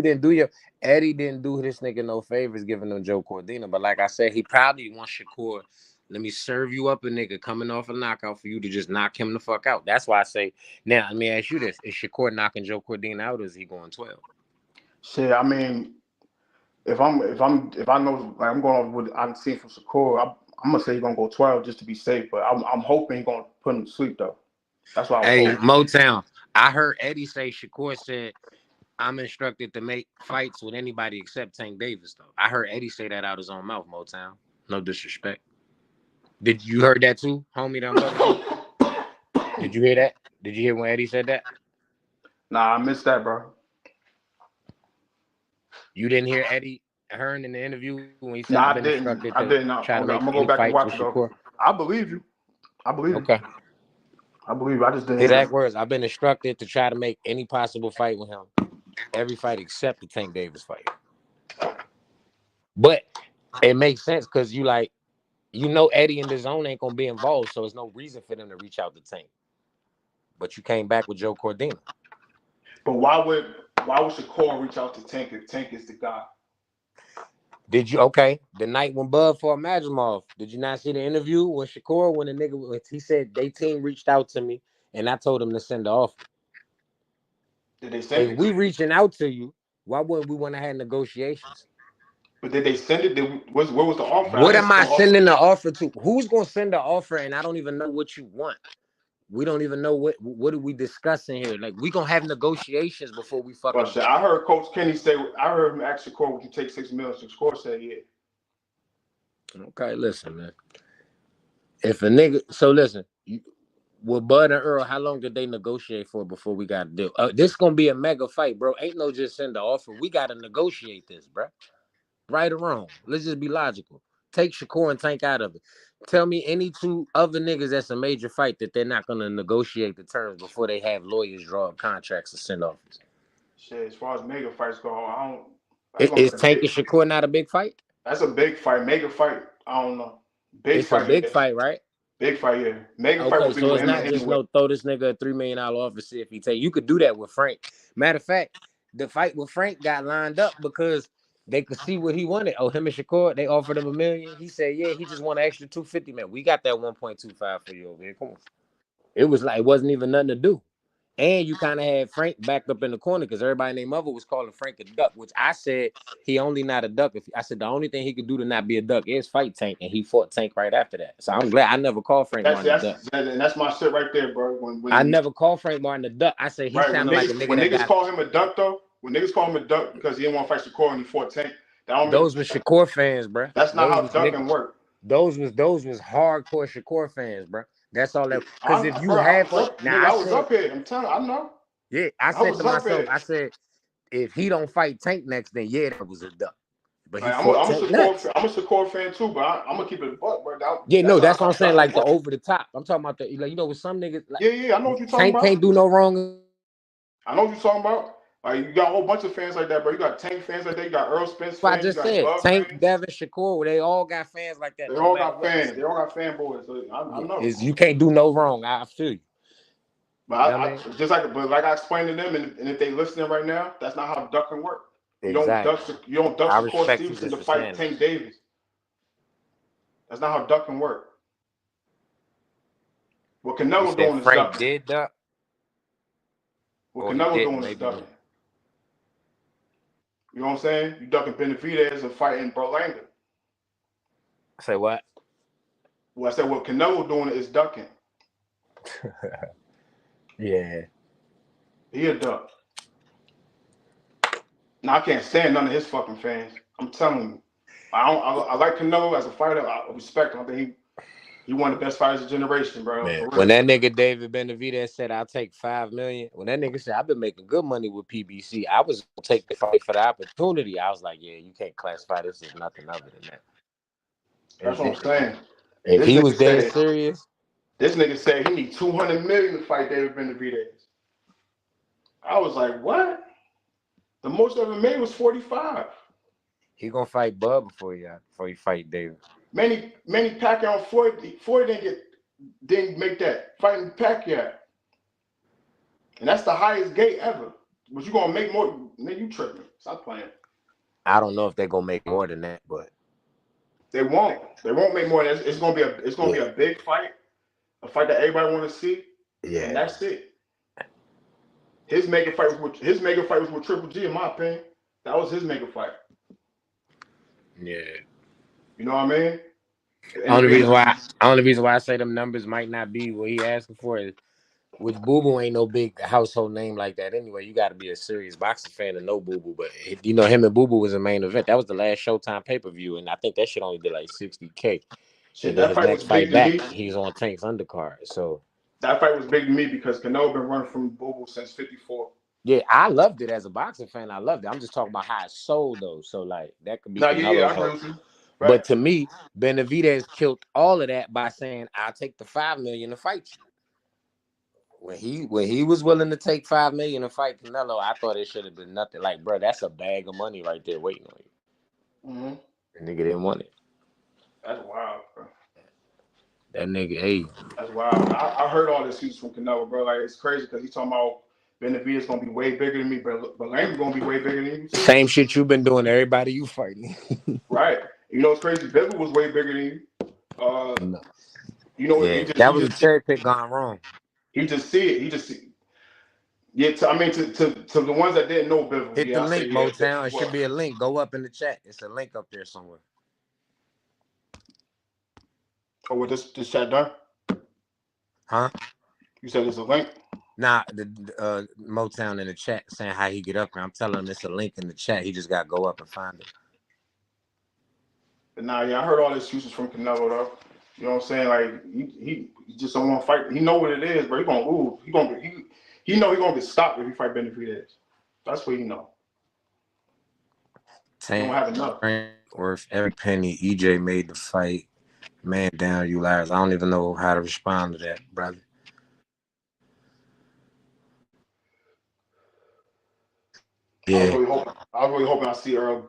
Eddie didn't do this nigga no favors giving him Joe Cordina. But like I said, he probably wants Shakur. Let me serve you up a nigga coming off a knockout for you to just knock him the fuck out. That's why I say, now let me ask you this: is Shakur knocking Joe Cordina out, or is he going 12? Shit, I mean, if I know like I'm going off what I'm seeing from Shakur, I'm gonna say he's gonna go 12 just to be safe. But I'm hoping he's gonna put him to sleep though. That's why. Hey, Motown. I heard Eddie say Shakur said, I'm instructed to make fights with anybody except Tank Davis, though. I heard Eddie say that out his own mouth, Motown. No disrespect. Did you heard that too, homie? Did you hear that? Did you hear when Eddie said that? Nah, I missed that, bro. You didn't hear Eddie Hearn in the interview when he said, nah, I've been instructed to try to make I'm gonna go back and watch it, though. I believe you. Okay. I believe you. I just didn't. Exact words. I've been instructed to try to make any possible fight with him. Every fight except the Tank Davis fight. But it makes sense because Eddie and DAZN ain't gonna be involved, so there's no reason for them to reach out to Tank. But you came back with Joe Cordina. But why would Shakur reach out to Tank if Tank is the guy? Did you the night when Bud fought Majimov? Did you not see the interview when Shakur when the nigga he said they team reached out to me and I told them to send the offer? Did they send it? If we reaching out to you, why wouldn't we want to have negotiations? But did they send it? What was the offer? What am I sending the offer to? Who's gonna send the offer? And I don't even know what you want. We don't even know what are we discussing here. Like we gonna have negotiations before we fucking. Well, shit, I heard Coach Kenny say. I heard him ask Shakur, "Would you take $6 million?" Shakur said, "Yeah." Okay, listen, man. If a nigga, so listen, with Bud and Earl, how long did they negotiate for before we got to do? This gonna be a mega fight, bro. Ain't no just send the offer. We gotta negotiate this, bro. Right or wrong? Let's just be logical. Take Shakur and Tank out of it. Tell me any two other niggas that's a major fight that they're not gonna negotiate the terms before they have lawyers draw up contracts to send offers. Shit, as far as mega fights go, I don't. Is Tank and Shakur not a big fight? That's a big fight. Mega fight, I don't know. It's a big fight, right? Big fight, yeah. Mega fight would be so with it's him not just no throw this nigga a $3 million offer, see if he take. You could do that with Frank. Matter of fact, the fight with Frank got lined up because they could see what he wanted. Oh, him and Shakur, they offered him $1 million. He said, yeah, he just want an extra 250, man. We got that 1.25 for you over here. Come on. It was like it wasn't even nothing to do. And you kind of had Frank backed up in the corner because everybody named Mother was calling Frank a duck, which I said he only not a duck. I said the only thing he could do to not be a duck is fight Tank, and he fought Tank right after that. So I'm glad I never called Frank Martin a duck. That's my shit right there, bro. When I never called Frank Martin a duck. I said he sounded like a nigga. When niggas call him a duck, though, when niggas call him a duck because he didn't want to fight Shakur and he fought Tank, those were Shakur fans, bro. That's not how ducking work. Those was hardcore Shakur fans, bro. That's all that. Because if you have I was up here. I'm telling you, I know. Yeah, I said to myself, I said, if he don't fight Tank next, then yeah, that was a duck. But I'm a Shakur fan too, but I'm gonna keep it a buck, bro. That's what I'm saying. Like the over the top. I'm talking about with some niggas. Like, yeah, I know what you're talking about. Tank can't do no wrong. I know what you're talking about. Like you got a whole bunch of fans like that, bro. You got Tank fans like that. You got Earl Spence fans. I just said Tank, Devin, Shakur. They all got fans like that. They all got fans. They all got fanboys. So I know. You can't do no wrong. I feel you. But like I explained to them, and if they listening right now, that's not how ducking work. Exactly. You don't duck Shakur Stevenson to fight Tank Davis. That's not how ducking work. What Canelo doing is ducking. Did duck. What Canelo doing is ducking. You know what I'm saying? You ducking Benavidez and fighting Berlanga. Say what? Well, I said what Canelo doing is ducking. Yeah. He a duck. Now I can't stand none of his fucking fans. I'm telling you. I like Canelo as a fighter. I respect him. I think he one of the best fighters of generation, bro. When that nigga David Benavidez said I'll take $5 million, when that nigga said I've been making good money with PBC, I was gonna take the fight for the opportunity. I was like, yeah, you can't classify this as nothing other than that. That's what I'm saying. If he was dead serious. This nigga said he need $200 million to fight David Benavidez. I was like, what? The most ever made was 45. He gonna fight Bud before he fight David. Manny Pacquiao Floyd didn't make that fighting Pacquiao, and that's the highest gate ever. But you gonna make more? Man, you tripping? Stop playing. I don't know if they're gonna make more than that, but they won't. They won't make more. It's gonna be a big fight. A fight that everybody want to see. Yeah, and that's it. His mega fight was with Triple G, in my opinion. That was his mega fight. Yeah. You know what I mean? Only reason why I say them numbers might not be what he asking for is which Boo Boo ain't no big household name like that anyway. You got to be a serious boxing fan to know Boo Boo. But him and Boo Boo was a main event. That was the last Showtime pay-per-view, and I think that shit only did like $60K. Shit, that fight was big to me. He's on Tank's undercard. So that fight was big to me because Canelo been running from Boo Boo since '54. Yeah, I loved it as a boxing fan. I loved it. I'm just talking about how it sold though. So like that could be. I agree with you. Right. But to me, Benavidez killed all of that by saying, "I'll take the $5 million to fight you." When he was willing to take $5 million to fight Canelo, I thought it should have been nothing. Like, bro, that's a bag of money right there waiting on you. Mm-hmm. The nigga didn't want it. That's wild, bro. That nigga, hey. That's wild. I heard all the excuses from Canelo, bro. Like it's crazy because he's talking about Benavidez gonna be way bigger than me, but Lang's gonna be way bigger than you too. Same shit you've been doing to everybody you fighting. Right. You know it's crazy. Bisping was way bigger than you. No. You know Yeah, that was a cherry pick gone wrong. He just see it. He just see. Yeah, to the ones that didn't know Bisping. Hit the link, Motown. It well. should be a link. Go up in the chat. It's a link up there somewhere. Oh, with this chat done? Huh? You said there's a link? Nah, the Motown in the chat saying how he get up there. I'm telling him it's a link in the chat. He just got to go up and find it. But nah, yeah, I heard all the excuses from Canelo though. You know what I'm saying? Like he just don't want to fight. He know what it is, but he gonna lose. He know he gonna get stopped if he fight Benavidez. That's what he know. He don't have enough. Worth every penny. EJ made the fight. Man down, you liars. I don't even know how to respond to that, brother. Yeah. I was really hoping I see Earl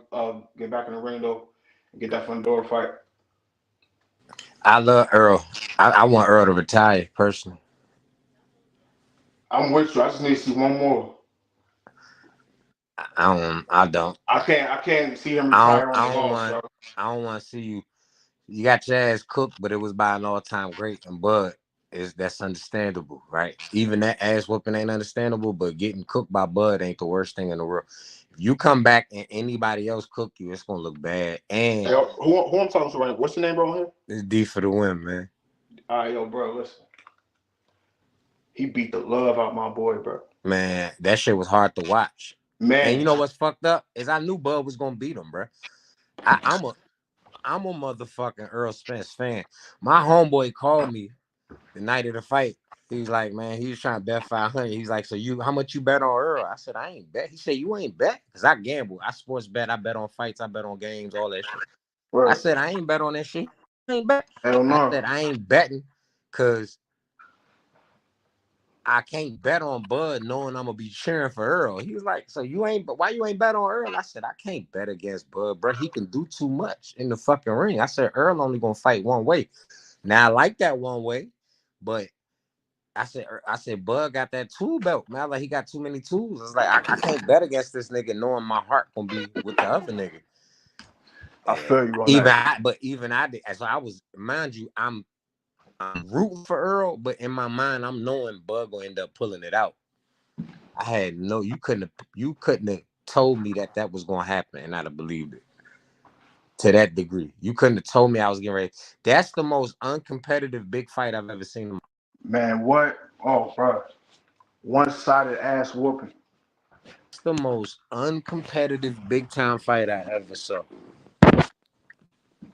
get back in the ring though and get that Fundora fight. I love Earl. I want Earl to retire personally. I'm with you. I just need to see one more. I don't. I can't see him retire on the loss, bro. I don't want to see you. You got your ass cooked, but it was by an all-time great, and Bud that's understandable, right? Even that ass whooping ain't understandable, but getting cooked by Bud ain't the worst thing in the world. If you come back and anybody else cook you, it's gonna look bad. And hey, who I'm talking to right now? What's your name, bro? Here? It's D for the win, man. All right, yo, bro, listen. He beat the love out my boy, bro. Man, that shit was hard to watch. Man, and you know what's fucked up is I knew Bud was gonna beat him, bro. I'm a motherfucking Earl Spence fan. My homeboy called me the night of the fight. He was like, man, he was trying to bet 500. He's like, so how much you bet on Earl? I said, I ain't bet. He said, you ain't bet? Because I gamble. I sports bet. I bet on fights. I bet on games, all that shit. Right. I said, I ain't bet on that shit. I ain't bet. Hell no. I said, I ain't betting because I can't bet on Bud knowing I'm going to be cheering for Earl. He was like, so why you ain't bet on Earl? I said, I can't bet against Bud, bro. He can do too much in the fucking ring. I said, Earl only going to fight one way. Now, I like that one way, but I said, Bud got that tool belt, man. Like, he got too many tools. It's like, I can't bet against this nigga knowing my heart gonna be with the other nigga. I feel you on that. Even I did. So I was, mind you, I'm rooting for Earl, but in my mind, I'm knowing Bud gonna end up pulling it out. I had you couldn't have told me that was gonna happen, and I'd have believed it. To that degree, you couldn't have told me I was getting ready. That's the most uncompetitive big fight I've ever seen. Man, what? Oh, bro. One-sided ass whooping. It's the most uncompetitive big time fight I ever saw.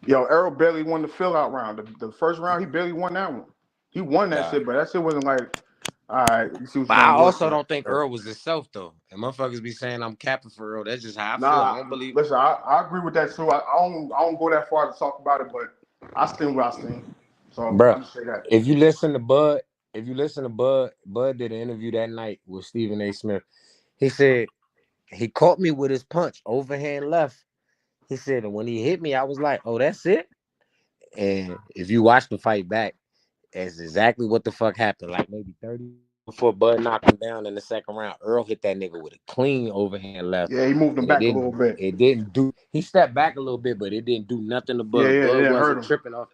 Yo, Earl barely won the fill-out round. The first round, he barely won that one. He won that shit, but that shit wasn't like, all right. But I also don't think Earl was himself, though. And motherfuckers be saying I'm capping for Earl. That's just how I feel. I don't believe. Listen, I agree with that too. I don't go that far to talk about it, but I stand where I stand. So bro, I'm just say that. If you listen to Bud, Bud did an interview that night with Stephen A. Smith. He said he caught me with his punch, overhand left. He said, and when he hit me, I was like, oh, that's it. And if you watch the fight back, that's exactly what the fuck happened. Like maybe 30 before Bud knocked him down in the second round, Earl hit that nigga with a clean overhand left. Yeah, he moved him back a little bit. It didn't do. He stepped back a little bit, but it didn't do nothing to Bud. Yeah, Bud wasn't tripping off.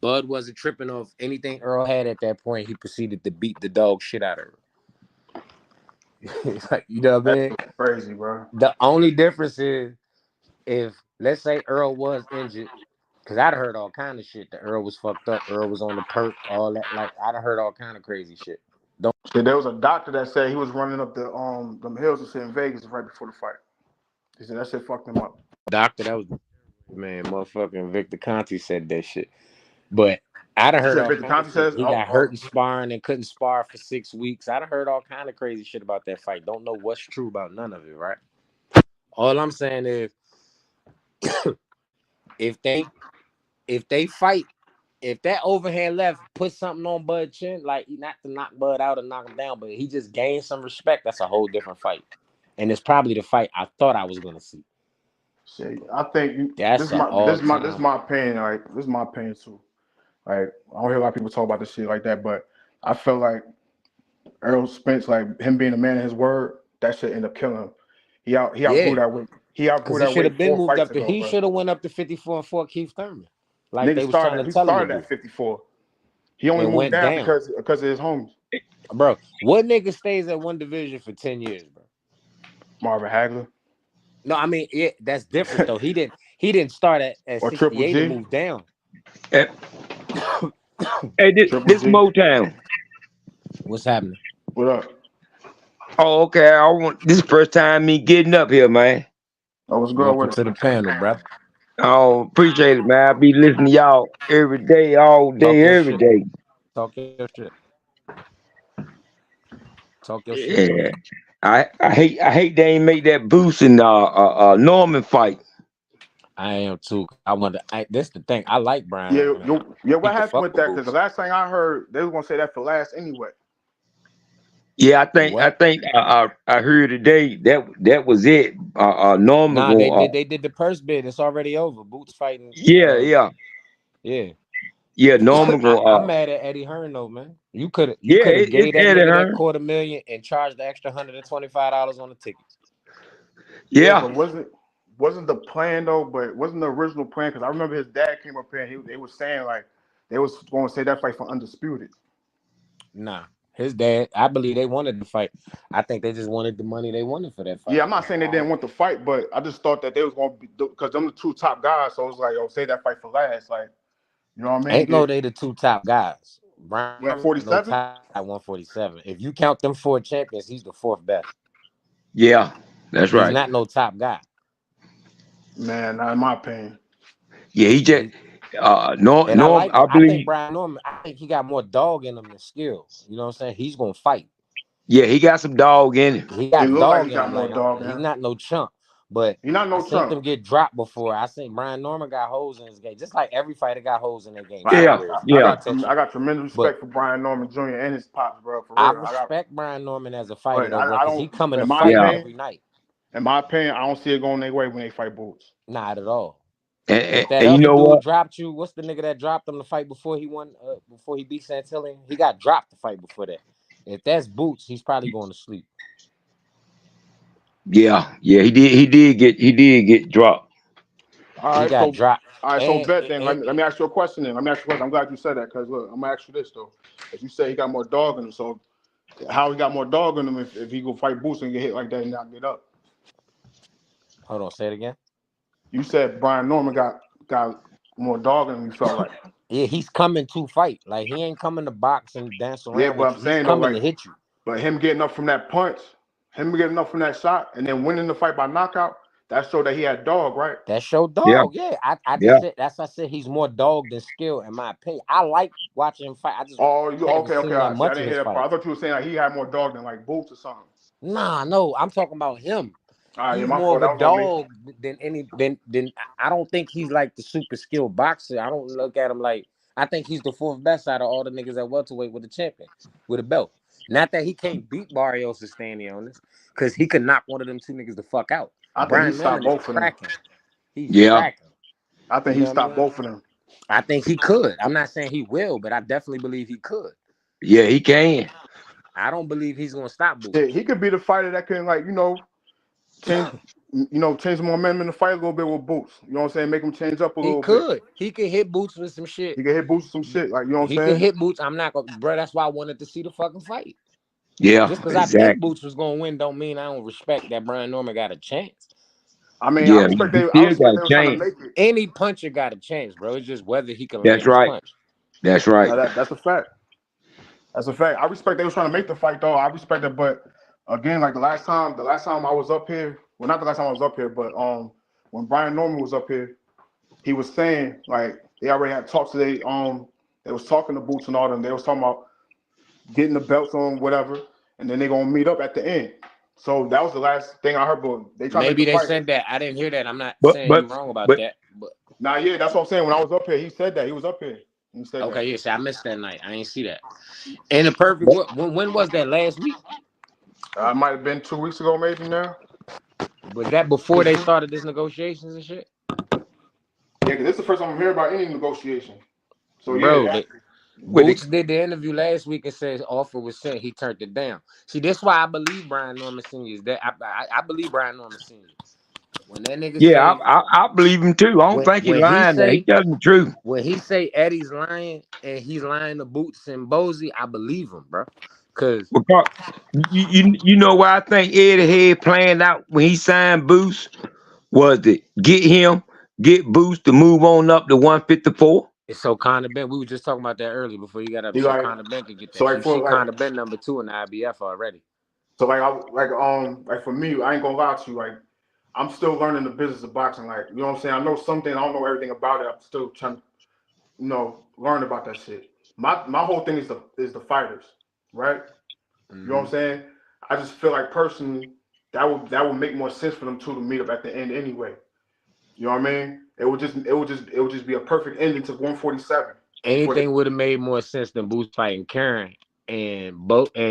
Bud wasn't tripping off anything Earl had at that point. He proceeded to beat the dog shit out of her. Like, you know what I mean? That's crazy, bro. The only difference is if, let's say, Earl was injured, because I'd heard all kind of shit. That Earl was fucked up. Earl was on the perk, all that. Like, I'd heard all kind of crazy shit. There was a doctor that said he was running up the hills and shit in Vegas right before the fight. He said that shit fucked him up. Doctor, that was, man, motherfucking Victor Conti said that shit. But I'd have heard all kind of shit. He got hurt in sparring and couldn't spar for 6 weeks. I'd have heard all kind of crazy shit about that fight. Don't know what's true about none of it, right? All I'm saying is, if they fight, if that overhand left put something on Bud's chin, like not to knock Bud out or knock him down, but he just gained some respect, that's a whole different fight. And it's probably the fight I thought I was gonna see. See, I think this is my opinion. Like, this is my opinion too. Like, I don't hear a lot of people talk about this shit like that, but I feel like Errol Spence, like him being a man of his word, that shit end up killing him. He outgrew that weight. He outgrew that should weight have been 4 moved fights up to. ago, He bro. should have went up to 54 and fought Keith Thurman, like Nigga they was trying to he tell him to started do, at 54. He only and moved went down down because of his homies. Bro, what nigga stays at one division for 10 years, bro? Marvin Hagler. No, I mean, yeah, that's different though. He didn't start at Or Triple 68 G. and move down. Hey, this Motown. What's happening? What up? Oh, okay. This is the first time me getting up here, man. I was good Welcome with to the panel, bro. Oh, appreciate it, man. I be listening to y'all every day, all day, every day. Talk your shit. Talk your Yeah. shit. I hate they ain't make that Boost and Norman fight. I am too. That's the thing. I like Brian. Yeah. What happened with that? Because the last thing I heard, they was gonna say that for last anyway. Yeah, I think I heard today that was it. Norman. Nah, they did the purse bid. It's already over. Boots fighting. Yeah. Norman. I'm mad at Eddie Hearn though, man. You could have gave that nigga that $250,000 and charged the extra $125 on the tickets. Yeah, but wasn't the plan though? But wasn't the original plan? Because I remember his dad came up here and they was saying like they was going to say that fight for undisputed. Nah, his dad. I believe they wanted the fight. I think they just wanted the money they wanted for that fight. Yeah, I'm not saying they didn't want the fight, but I just thought that they was going to be because them the two top guys. So it was like, say that fight for last, like you know what I mean? Ain't no they the two top guys. Brian at 47 at 147. If you count them 4 champions, he's the 4th best. Yeah, that's right. He's not no top guy. Man, not in my opinion. Yeah, he just I think Brian Norman. I think he got more dog in him than skill. You know what I'm saying? He's gonna fight. Yeah, he got some dog in him. He got dog in him. He's not no chump. But he's not no chump. Seen him get dropped before. I think Brian Norman got holes in his game, just like every fighter got holes in their game. I got tremendous respect for Brian Norman Jr. and his pops, bro. For real. I respect Brian Norman as a fighter, though, bro, because he coming to fight every night. In my opinion, I don't see it going their way when they fight Boots. Not at all. And that you know what? Dropped you. What's the nigga that dropped him to fight before he won? Before he beat Santillan, he got dropped to fight before that. If that's Boots, he's probably going to sleep. Yeah, he did get dropped. All right, got dropped. All right, so bet then. Let me ask you a question then. I'm glad you said that because look, I'm gonna ask you this though. As you say, he got more dog in him. So how he got more dog in him if he go fight Boots and get hit like that and not get up? Hold on, say it again. You said Brian Norman got more dog in him. You felt like. Yeah, he's coming to fight. Like he ain't coming to box and dance around. Yeah, but I'm saying he's coming though, to hit you. But him getting up from that punch, him getting up from that shot, and then winning the fight by knockout. That showed that he had dog, right? That showed dog. Yeah. I just said that's why I said he's more dog than skill, in my opinion. I like watching him fight. I just okay. I didn't hear that part. I thought you were saying like he had more dog than like Boots or something. Nah, no, I'm talking about him. He's my more fault. of a dog than I don't think he's like the super skilled boxer. I don't look at him like I think he's the 4th best out of all the niggas at welterweight with a champion, with a belt. Not that he can't beat Barrios Stanionis, because he could knock one of them 2 niggas the fuck out. I think he stopped both of them. He's cracking. I think he stopped both of them. I think he could. I'm not saying he will, but I definitely believe he could. Yeah, he can. I don't believe he's gonna stop Boots. Yeah, he could be the fighter that can change the momentum in the fight a little bit with Boots. You know what I'm saying? Make him change up a little bit. He could hit Boots with some shit. He can hit Boots with some shit. Like, you know what I'm saying? He can hit Boots. I'm not gonna, bro. That's why I wanted to see the fucking fight. Yeah, just because I think Boots was gonna win, don't mean I don't respect that Brian Norman got a chance. I mean, I respect they were trying to make it. Any puncher got a chance, bro. It's just whether he can land his punch. That's right. That's a fact. That's a fact. I respect they were trying to make the fight though. I respect it, but again, like the last time I was up here, well, not the last time I was up here, but when Brian Norman was up here, he was saying like they already had talks today. They was talking to Boots and all them. They was talking about getting the belts on whatever, and then they gonna meet up at the end. So that was the last thing I heard. But they tried maybe to they said that. I didn't hear that. I'm not saying you're wrong about that. But yeah, that's what I'm saying. When I was up here, he said that he was up here. He said okay, yes, I missed that night. I ain't see that. And the perfect. When was that? Last week? It might have been 2 weeks ago, maybe now. Was that before they started this negotiations and shit? Yeah, because this is the first time I'm hearing about any negotiation. So bro, Boots did the interview last week and said offer was sent. He turned it down. See, that's why I believe Brian Norman Sr. is that. I believe Brian Norman Sr. When that nigga say, I believe him too. I don't think he's lying. He telling the truth. When he say Eddie's lying and he's lying to Boots and Bozy, I believe him, bro. Because you know why I think Eddie had planned out when he signed Boots was to get Boots to move on up to 154. It's so Conor Ben. We were just talking about that earlier before you got up. So Conor Ben could get that. So Conor Ben number 2 in the IBF already. So like for me, I ain't gonna lie to you. Like I'm still learning the business of boxing. Like you know what I'm saying. I know something. I don't know everything about it. I'm still trying to, learn about that shit. My whole thing is the fighters, right? You know what I'm saying? I just feel like personally that would make more sense for them two to meet up at the end anyway. You know what I mean? It would just be a perfect ending to 147. Anything would have made more sense than Boots fighting Karen, and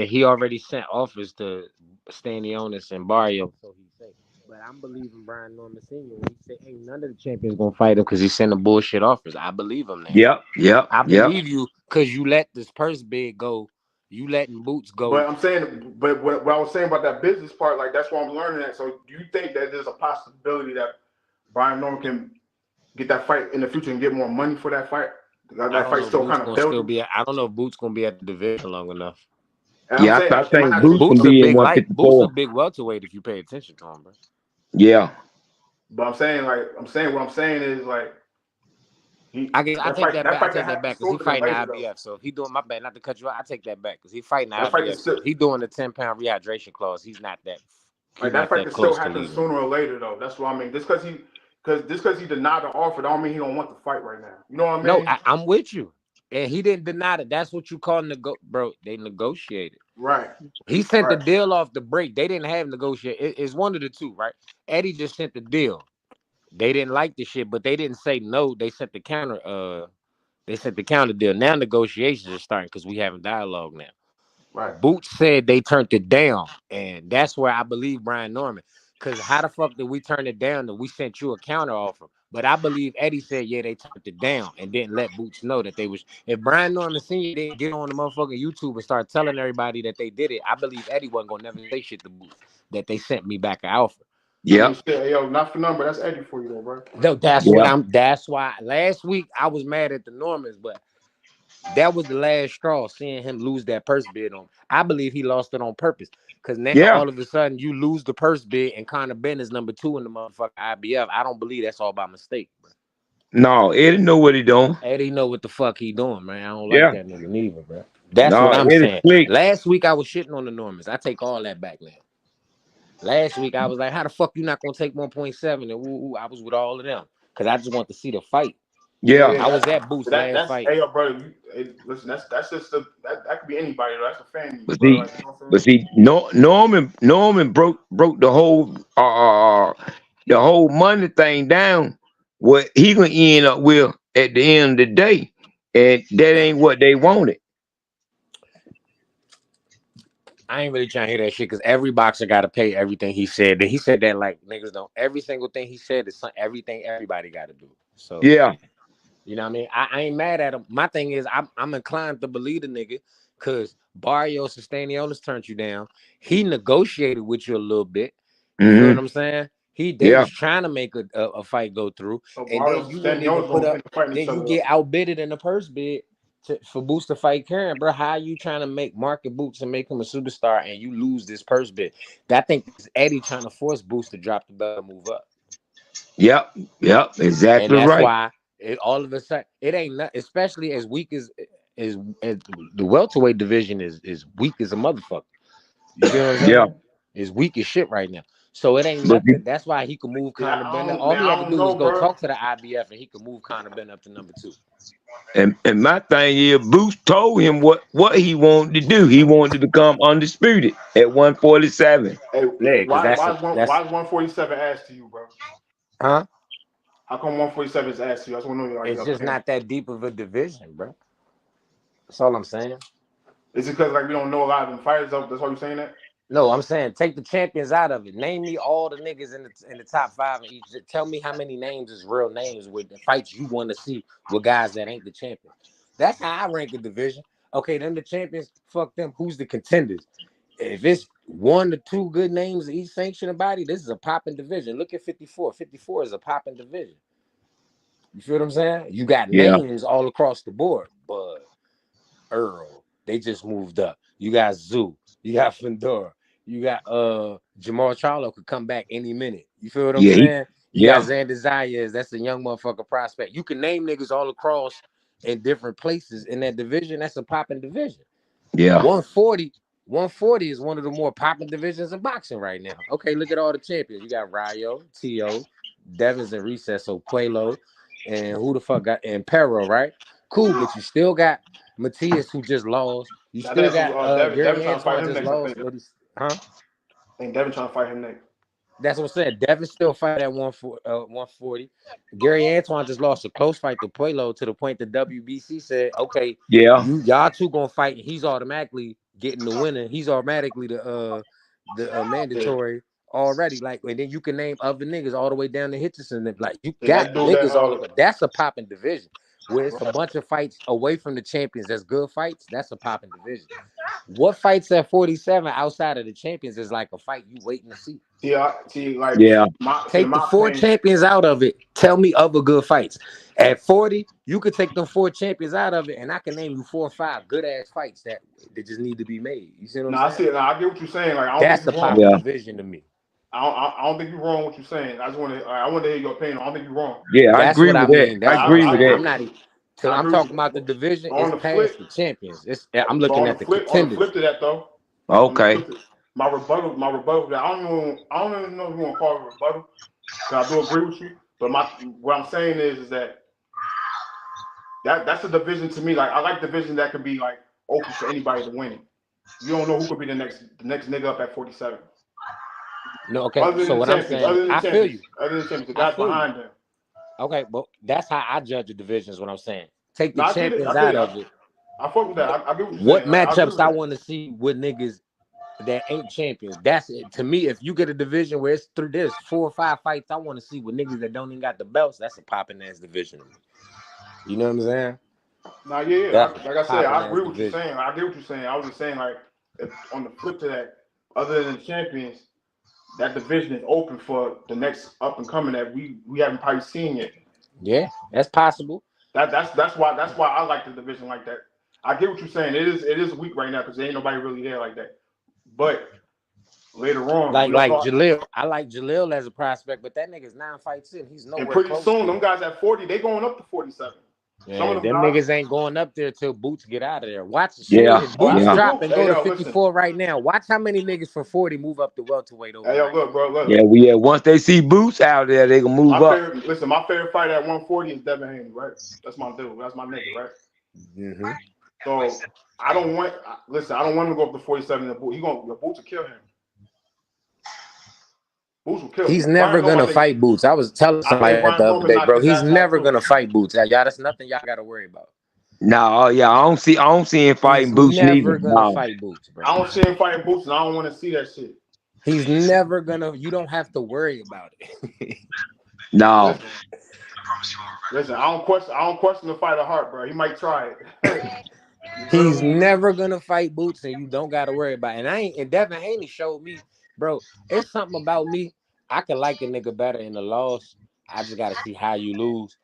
he already sent offers to Stanionis and Barrio, so he said. But I'm believing Brian Norman Sr. when he said ain't none of the champions gonna fight him because he's sending bullshit offers. I believe him now. Yep. I believe you because you let this purse bid go. You letting Boots go. But I'm saying, but what I was saying about that business part, like that's what I'm learning that. So do you think that there's a possibility that Brian Norman can get that fight in the future and get more money for that fight? That fight's still kind of building. I don't know if Boots gonna be at the division long enough. I think Boots can be in 154. Boots a big welterweight if you pay attention to him, bro. Yeah. But what I'm saying is like. I take that back because he fighting the IBF. So if he doing, my bad, not to cut you out, I take that back because he fighting the IBF. So if he doing the 10-pound rehydration clause, he's not that. Like that fight can still happen sooner or later, though. That's what I mean. Just because he denied the offer, don't mean he don't want the fight right now. You know what I mean? No, I'm with you. And he didn't deny it. That's what you call bro. They negotiated. Right. He sent the deal off the break. They didn't have negotiate. It's one of the two, right? Eddie just sent the deal. They didn't like the shit, but they didn't say no. They sent the counter. They sent the counter deal. Now negotiations are starting because we having dialogue now. Right. Boots said they turned it down, and that's where I believe Brian Norman. Because how the fuck did we turn it down? That we sent you a counter offer, but I believe Eddie said they turned it down and didn't let Boots know that they was. If Brian Norman Sr. didn't get on the motherfucking YouTube and start telling everybody that they did it, I believe Eddie wasn't gonna never say shit to Boots that they sent me back an offer. Yeah. I mean, yo, not for number. That's Eddie for you, though, bro. No, that's why last week I was mad at the Normans, but that was the last straw. Seeing him lose that purse bid on, I believe he lost it on purpose. Because now all of a sudden you lose the purse bid, and Conor Ben is number 2 in the motherfucking IBF. I don't believe that's all by mistake, bro. No, Eddie know what he doing. Eddie know what the fuck he doing, man. I don't like that nigga neither, bro. That's what I'm saying. Last week I was shitting on the Normans. I take all that back now. Last week I was like, how the fuck you not gonna take 1.7? And I was with all of them because I just want to see the fight. Yeah, I was at Boost last fight. Hey, yo, brother, listen, that's just that could be anybody. Though. That's a fan. But see, Norman broke the whole money thing down. What he gonna end up with at the end of the day, and that ain't what they wanted. I ain't really trying to hear that shit because every boxer got to pay everything he said. He said that like niggas don't. Every single thing he said is everything everybody got to do. So yeah, you know what I mean. I ain't mad at him. My thing is I'm inclined to believe the nigga because Barrios and Stanionis turned you down. He negotiated with you a little bit. You know what I'm saying? They was trying to make a fight go through, so and then you didn't even put up. Then you get outbidded in the purse bid. For Boots to fight Karen, bro, how are you trying to market Boots and make him a superstar and you lose this purse bid? I think it's Eddie trying to force Boots to drop the belt and move up. Yep, exactly and that's right. Why all of a sudden it ain't not, especially as weak as the welterweight division is weak as a motherfucker. You feel what I'm saying? Yeah, it's weak as shit right now. So it ain't nothing. That's why he can move Conor Ben up. All he had to do was go talk to the IBF and he could move Conor Ben up to number 2. And my thing is, Boots told him what he wanted to do. He wanted to become undisputed at 147. Hey, why is 147 ass to you, bro? Huh? How come 147 is ass to you? I just want to know. It's just not that deep of a division, bro. That's all I'm saying. Is it because we don't know a lot of them fighters? That's why you're saying that? No, I'm saying take the champions out of it. Name me all the niggas in the top 5 in each. Tell me how many names is real names with the fights you want to see with guys that ain't the champions. That's how I rank a division. Okay, then the champions, fuck them. Who's the contenders? If it's 1 to 2 good names each sanctioned body, this is a popping division. Look at 54. 54 is a popping division. You feel what I'm saying? You got names all across the board. Bud, Earl, they just moved up. You got Zoo. You got Fedora. You got Jamal Charlo could come back any minute. You feel what I'm saying? You got Xander Zayas. That's a young motherfucker prospect. You can name niggas all across in different places in that division. That's a popping division. Yeah. 140 is one of the more popping divisions in boxing right now. Okay, look at all the champions. You got Rayo, T.O., Devins and Recess, so Puelo, and who the fuck got and Perro, right? Cool, but you still got Matias who just lost. You still got Gary Antoine just lost. I think Devin trying to fight him next. That's what I'm saying. Devin still fight at 140. Gary Antoine just lost a close fight to Puelo to the point the WBC said, okay, y'all two gonna fight. He's automatically getting the winner. He's automatically the mandatory already. Like, and then you can name other niggas all the way down to Hitchison. Like, you got niggas all over. That's a popping division. Where it's a bunch of fights away from the champions. That's good fights. That's a popping division. What fights at 47 outside of the champions is like a fight you waiting to see. Take the 4 champions out of it. Tell me other good fights. At 40, you could take them 4 champions out of it, and I can name you 4 or 5 good ass fights that just need to be made. You see what I'm saying? I get what you're saying. Like, that's the popping division to me. I don't think you're wrong what you're saying. I want to hear your opinion. I don't think you're wrong. Yeah, I agree with that. I agree with that. I'm talking about the division. It's past the champions. I'm looking at the contenders. On the flip to that though. Okay. My rebuttal. I don't even know if you want to call it a rebuttal. I do agree with you. But what I'm saying is that that's a division to me. Like, I like division that can be like open for anybody to win it. You don't know who could be the next nigga up at 47. No, okay. So what I'm saying, I feel you. Other than champions, the guys behind them. Okay, but that's how I judge the division. Is what I'm saying. Take the champions out of it. I fuck with that. I get what you're what saying. Matchups I want to see with niggas that ain't champions. That's it. To me, if you get a division where it's through this 4 or 5 fights, I want to see with niggas that don't even got the belts. That's a popping ass division. You know what I'm saying? Nah, yeah. Like I said, I agree with what you're saying. I get what you're saying. I was just saying, like, if on the flip to that, other than the champions, that division is open for the next up and coming that we haven't probably seen yet. Yeah, that's possible. That's why I like the division like that. I get what you're saying. It is weak right now because there ain't nobody really there like that. But later on, like Jalil, I like Jalil as a prospect, but that nigga's 9 fights in. He's nowhere. And pretty soon, them guys at 40, they going up to 47. Yeah, them niggas ain't going up there till Boots get out of there. Watch the Boots drop and go to 54 right now. Watch how many niggas from 40 move up to welterweight over. Hey, yo, look, bro, look. Yeah, once they see Boots out there, they gonna move up. My favorite fight at 140 is Devin Haney, right? That's my dude. That's my nigga, right? Mm-hmm. So I don't want him to go up to 47. The Boots will kill him. Boots will kill him. He's never gonna fight Boots. I was telling somebody the other day, bro. He's never gonna fight Boots. Y'all, that's nothing y'all gotta worry about. No, I don't see him fighting Boots neither. He's never gonna fight Boots, bro. I don't see him fighting Boots, and I don't want to see that shit. He's never gonna. You don't have to worry about it. No. Listen, I don't question the fight of heart, bro. He might try it. He's never gonna fight Boots, and you don't gotta worry about it. And Devin Haney showed me, bro. It's something about me. I can like a nigga better in the loss. I just gotta see how you lose.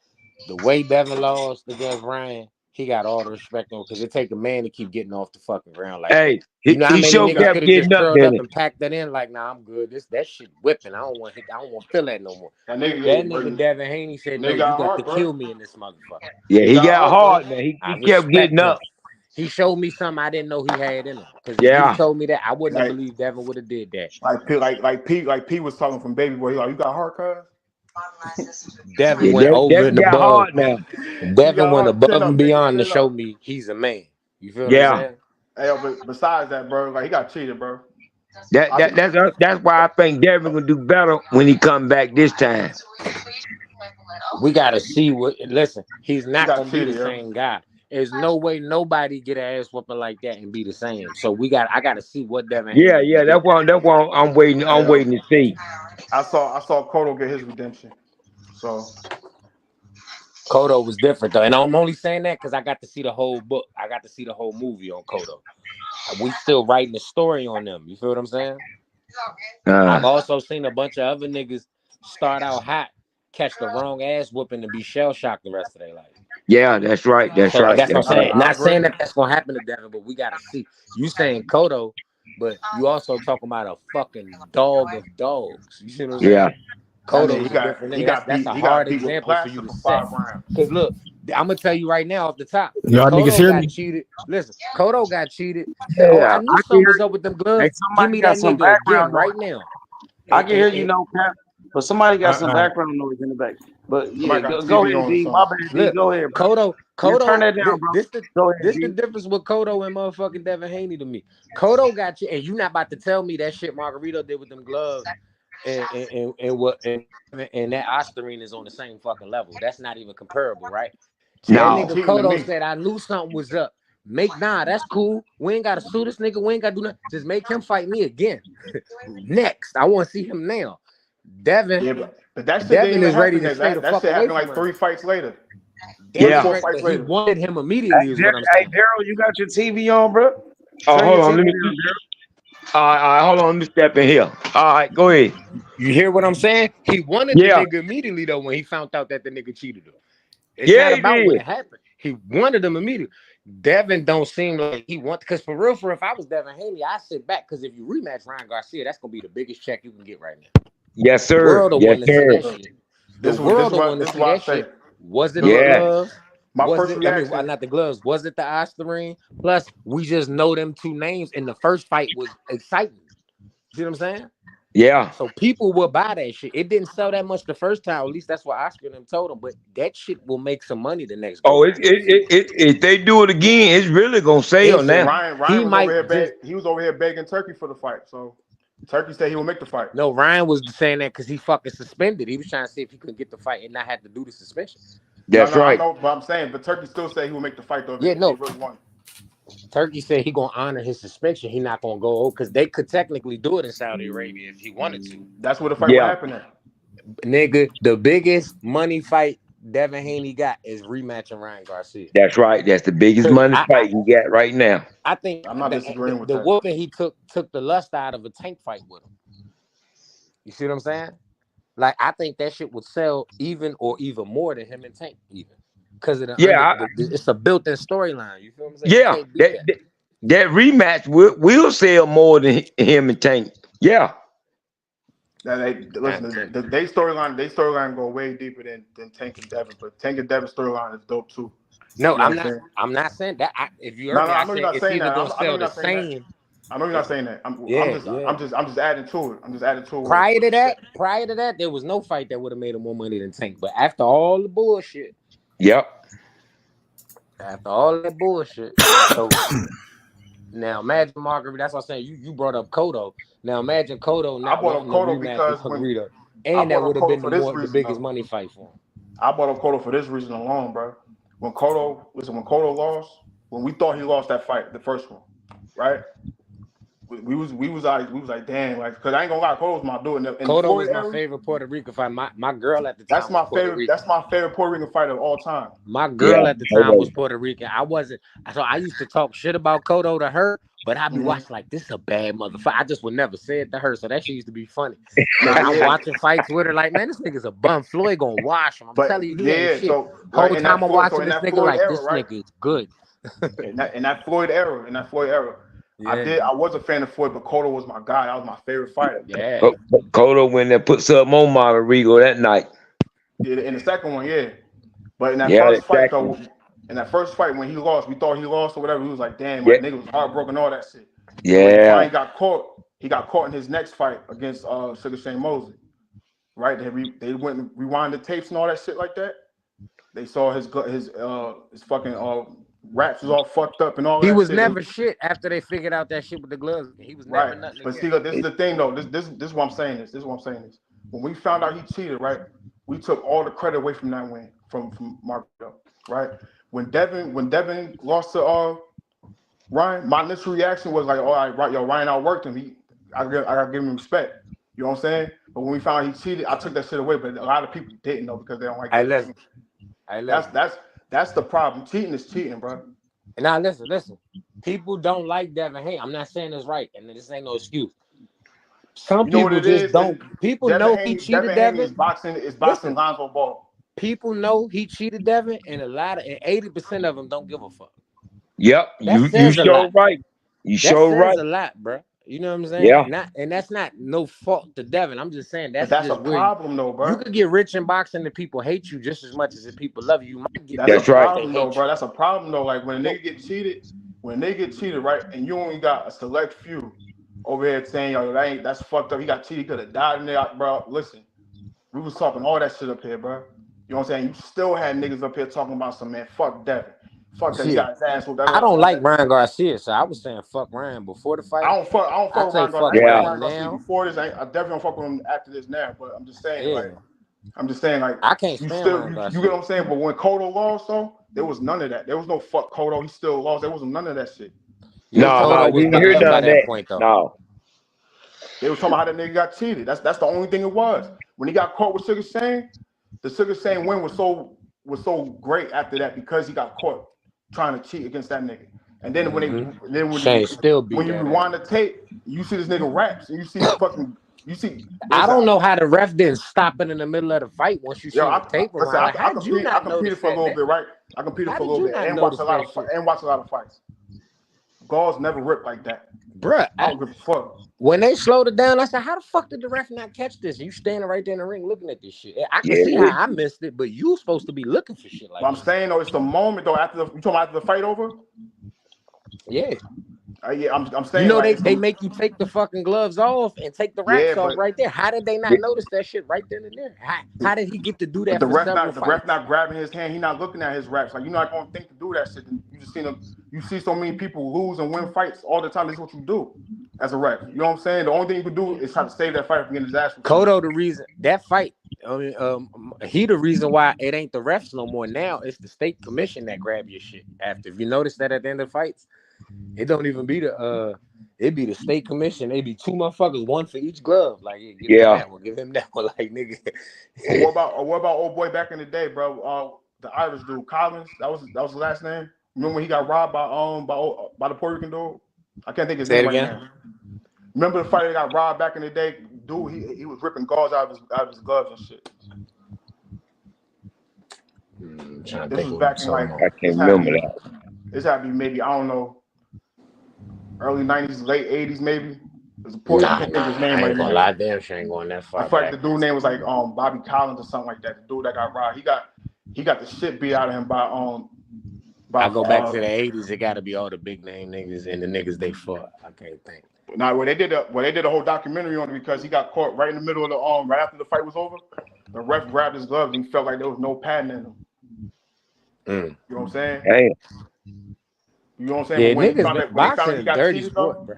The way Devin lost against Ryan, he got all the respect on because it take a man to keep getting off the fucking ground. Like, hey, you know how many niggas could have just curled up and packed that in? Like, nah, I'm good. That shit whipping. I don't want to feel that no more. That nigga Devin Haney said, no, you got to kill me in this motherfucker. Yeah, he got hard, man. He kept getting up. He showed me something I didn't know he had in him. Because if he told me that, I wouldn't have believed Devin would have did that. Like P was talking from Baby Boy. He like, you got hard, cuz? Devin went over and above. Devin went above and beyond to show me he's a man. You feel what I'm saying? Hey, but besides that, bro, like he got cheated, bro. That's why I think Devin will do better when he come back this time. We gotta see what. Listen, he's not gonna be the same guy. There's no way nobody get an ass whooping like that and be the same. So I gotta see what Devin. Yeah, that's why I'm waiting. I'm waiting to see. I saw Cotto get his redemption. So Cotto was different though, and I'm only saying that because I got to see the whole book. I got to see the whole movie on Cotto. We still writing the story on them. You feel what I'm saying? I've also seen a bunch of other niggas start out hot, catch the wrong ass whooping, and be shell shocked the rest of their life. Yeah, that's right. That's so right. That's what I'm saying. I Not agree. saying that that's gonna happen to Devin, but we gotta see. You saying Cotto, but you also talking about a fucking dog of dogs. You see what I'm saying? Yeah. Cotto's a different nigga. That's a hard example for you to set. Because look, I'm gonna tell you right now off the top. Y'all niggas Cotto hear got me? cheated. Listen, Cotto got cheated. Yeah, Oh, I knew something was up with them gloves. Hey, Give somebody me got that some nigga again background right noise. now. I can hear you, no cap, but somebody got some background noise in the back. But yeah, go ahead, D. My bad, D. Look, Go ahead, bro. Cotto, turn that down, bro. Go ahead, this D. the difference with Cotto and motherfucking Devin Haney to me. Cotto got you, and you not about to tell me that shit Margarito did with them gloves and that Osterine is on the same fucking level. That's not even comparable, right? That nigga Cotto said, I knew something was up. That's cool. We ain't gotta sue this nigga. We ain't gotta do nothing. Just make him fight me again. Next. I want to see him now. Devin. Yeah, but that shit Devin is ready to yet. stay the That fuck shit away happened from like him. 3 fights later. But he wanted him immediately, is what I'm saying. Hey, Daryl, you got your TV on, bro? Oh, hold on. Let me. All right, hold on. Let me step in here. All right, go ahead. You hear what I'm saying? He wanted the nigga immediately though when he found out that the nigga cheated him. It's not about when it happened. He wanted him immediately. Devin don't seem like he wants, because for real, if I was Devin Haney, I sit back, because if you rematch Ryan Garcia, that's gonna be the biggest check you can get right now. Yes, sir. The world will want to see that shit. The This world will want to see that shit. Was it the gloves? Not the gloves. Was it the Osterine? Plus, we just know them two names, and the first fight was exciting. See what I'm saying? Yeah. So people will buy that shit. It didn't sell that much the first time. At least that's what Oscar and them told them. But that shit will make some money the next go. Oh, if they do it again, it's really gonna sell now. Ryan was over here begging Turkey for the fight. So Turkey said he will make the fight. No, Ryan was saying that because he fucking suspended. He was trying to see if he could get the fight and not have to do the suspension. That's right. I know, but I'm saying, but Turkey still said he will make the fight though. If he really won. Turkey said he gonna honor his suspension. He not gonna go, because they could technically do it in Saudi Arabia if he wanted to. That's what the fight will happen there. Nigga, the biggest money fight Devin Haney got is rematching Ryan Garcia. That's right. That's the biggest money fight he got right now. I think I'm not disagreeing with the that. whooping he took the lust out of a Tank fight with him. You see what I'm saying? Like, I think that shit would sell even more than him and Tank even. Because of it's a built-in storyline. You feel what I'm saying? Yeah, that rematch will sell more than him and Tank. Yeah. Listen, they storyline go way deeper than Tank and Devin, but Tank and Devin's storyline is dope too. No, I'm not saying that. If you heard me, I know you're not saying that. I know you're not saying that. I'm just adding to it. I'm just adding to it. Prior to that, there was no fight that would have made him more money than Tank. But after all the bullshit, after all that bullshit, so now imagine Marguerite. That's what I'm saying. You brought up Cotto. Now imagine Cotto not wanting to rematch with Margarito, and that would have been the biggest money fight for him. I brought up Cotto for this reason alone, bro. When Cotto lost, when we thought he lost that fight, the first one, right? We was like, damn, like, because I ain't gonna lie, Cotto was my dude. Cotto was my favorite Puerto Rican fight. My girl at the time. That's my favorite Puerto Rican fight of all time. My girl at the time was Puerto Rican. I wasn't, so I used to talk shit about Cotto to her, but I'd be watching like, this is a bad motherfucker. I just would never say it to her, so that shit used to be funny. I'm watching fights with her, like, man, this nigga's a bum. Floyd gonna wash him. I'm telling you, he ain't shit. So whole time I'm watching this nigga like, this nigga is good. in that Floyd era. Yeah. I was a fan of Floyd, but Cotto was my guy. That was my favorite fighter. Yeah. Cotto went there, put something on Margarito that night. Yeah, in the second one, yeah. But in that first fight, though, when he lost, we thought he lost or whatever. He was like, damn, my nigga was heartbroken, all that shit. Yeah. So when he finally got caught, he got caught in his next fight against Sugar Shane Mosley. Right? They went and rewind the tapes and all that shit like that. They saw his fucking raps was all fucked up and all that shit. He was never shit after they figured out that shit with the gloves. He was never nothing. But see, look, this is the thing though. This is what I'm saying. This is what I'm saying. When we found out he cheated, right? We took all the credit away from that win from Margarito, right? When Devin lost to Ryan, my initial reaction was like, all right, yo, Ryan outworked him. I gotta give him respect. You know what I'm saying? But when we found out he cheated, I took that shit away. But a lot of people didn't know because they don't like. Hey, listen. That's the problem. Cheating is cheating, bro. Now listen. People don't like Devin Haney. I'm not saying this right, and this ain't no excuse. Some people just don't. People know he cheated Devin. Is boxing Lonzo Ball. People know he cheated Devin, and 80% of them don't give a fuck. Yep, you sure right. You sure right. That says a lot, bro. You know what I'm saying? Yeah. And that's not no fault to Devin. I'm just saying that's a problem, though, bro. You could get rich in boxing and people hate you just as much as if people love you. You might get that's a problem, though, bro. That's a problem, though. Like when a nigga get cheated, right, and you only got a select few over here saying, yo, that's fucked up. He got cheated. He could have died in there, bro. Listen, we was talking all that shit up here, bro. You know what I'm saying? You still had niggas up here talking about some man. Fuck Devin. Fuck that. He got his ass whooped. I don't like Ryan Garcia, so I was saying fuck Ryan before the fight. I don't fuck Ryan Garcia before this. I definitely don't fuck with him after this now. But I'm just saying, I can't stand Ryan Garcia. You get what I'm saying? But when Cotto lost, though, there was none of that. There was no fuck Cotto. He still lost. There wasn't none of that shit. No, we didn't hear none of that. No. They was talking about how that nigga got cheated. That's the only thing it was. When he got caught with Sugar Shane, the Sugar Shane win was so great after that because he got caught trying to cheat against that nigga. And then when you rewind the tape, you see this nigga raps and you see I don't know how the ref didn't stop it in the middle of the fight once you see the tape around. I competed for a little bit, right? I competed for a little bit and watched a lot of fights. Gauze never ripped like that. Bruh, I don't give a fuck. When they slowed it down, I said, how the fuck did the ref not catch this? You standing right there in the ring looking at this shit. I can see how I missed it, but you supposed to be looking for shit like that. I'm saying, though, it's the moment, though, after the fight over? Yeah. I'm saying. You know, they make you take the fucking gloves off and take the wraps off right there. How did they not notice that shit right then and there? How did he get to do that? The ref not grabbing his hand. He not looking at his wraps. Like, you're not going to think to do that shit. You just seen him. You see so many people lose and win fights all the time. This is what you do as a ref. You know what I'm saying? The only thing you can do is try to save that fight from getting his ass. Cotto, the reason that fight, he the reason why it ain't the refs no more now. It's the state commission that grab your shit after. If you notice that at the end of the fights, it don't even be it be the state commission. They be two motherfuckers, one for each glove. Like, give him that one, give him that one. Like, nigga. What about old boy back in the day, bro? The Irish dude, Collins. That was his last name. Remember when he got robbed by the Puerto Rican dude? I can't think of his name right now. Remember the fight that got robbed back in the day? Dude, he was ripping gauze out of his gloves and shit. This was back in like I can't remember that. This had to be maybe, I don't know, early 90s, late 80s maybe. There's a Puerto Rican nigga's name right now. Lie, damn, she ain't going that far. I feel like the dude name was like Bobby Collins or something like that. The dude that got robbed. He got the shit beat out of him by I go back to the 80s. It got to be all the big name niggas and the niggas they fought. I can't think. Now, they did a whole documentary on it because he got caught right in the middle of the right after the fight was over. The ref grabbed his gloves and he felt like there was no padding in them. You know what I'm saying? Hey. You know what I'm saying? Yeah, niggas boxing dirty sport, bro.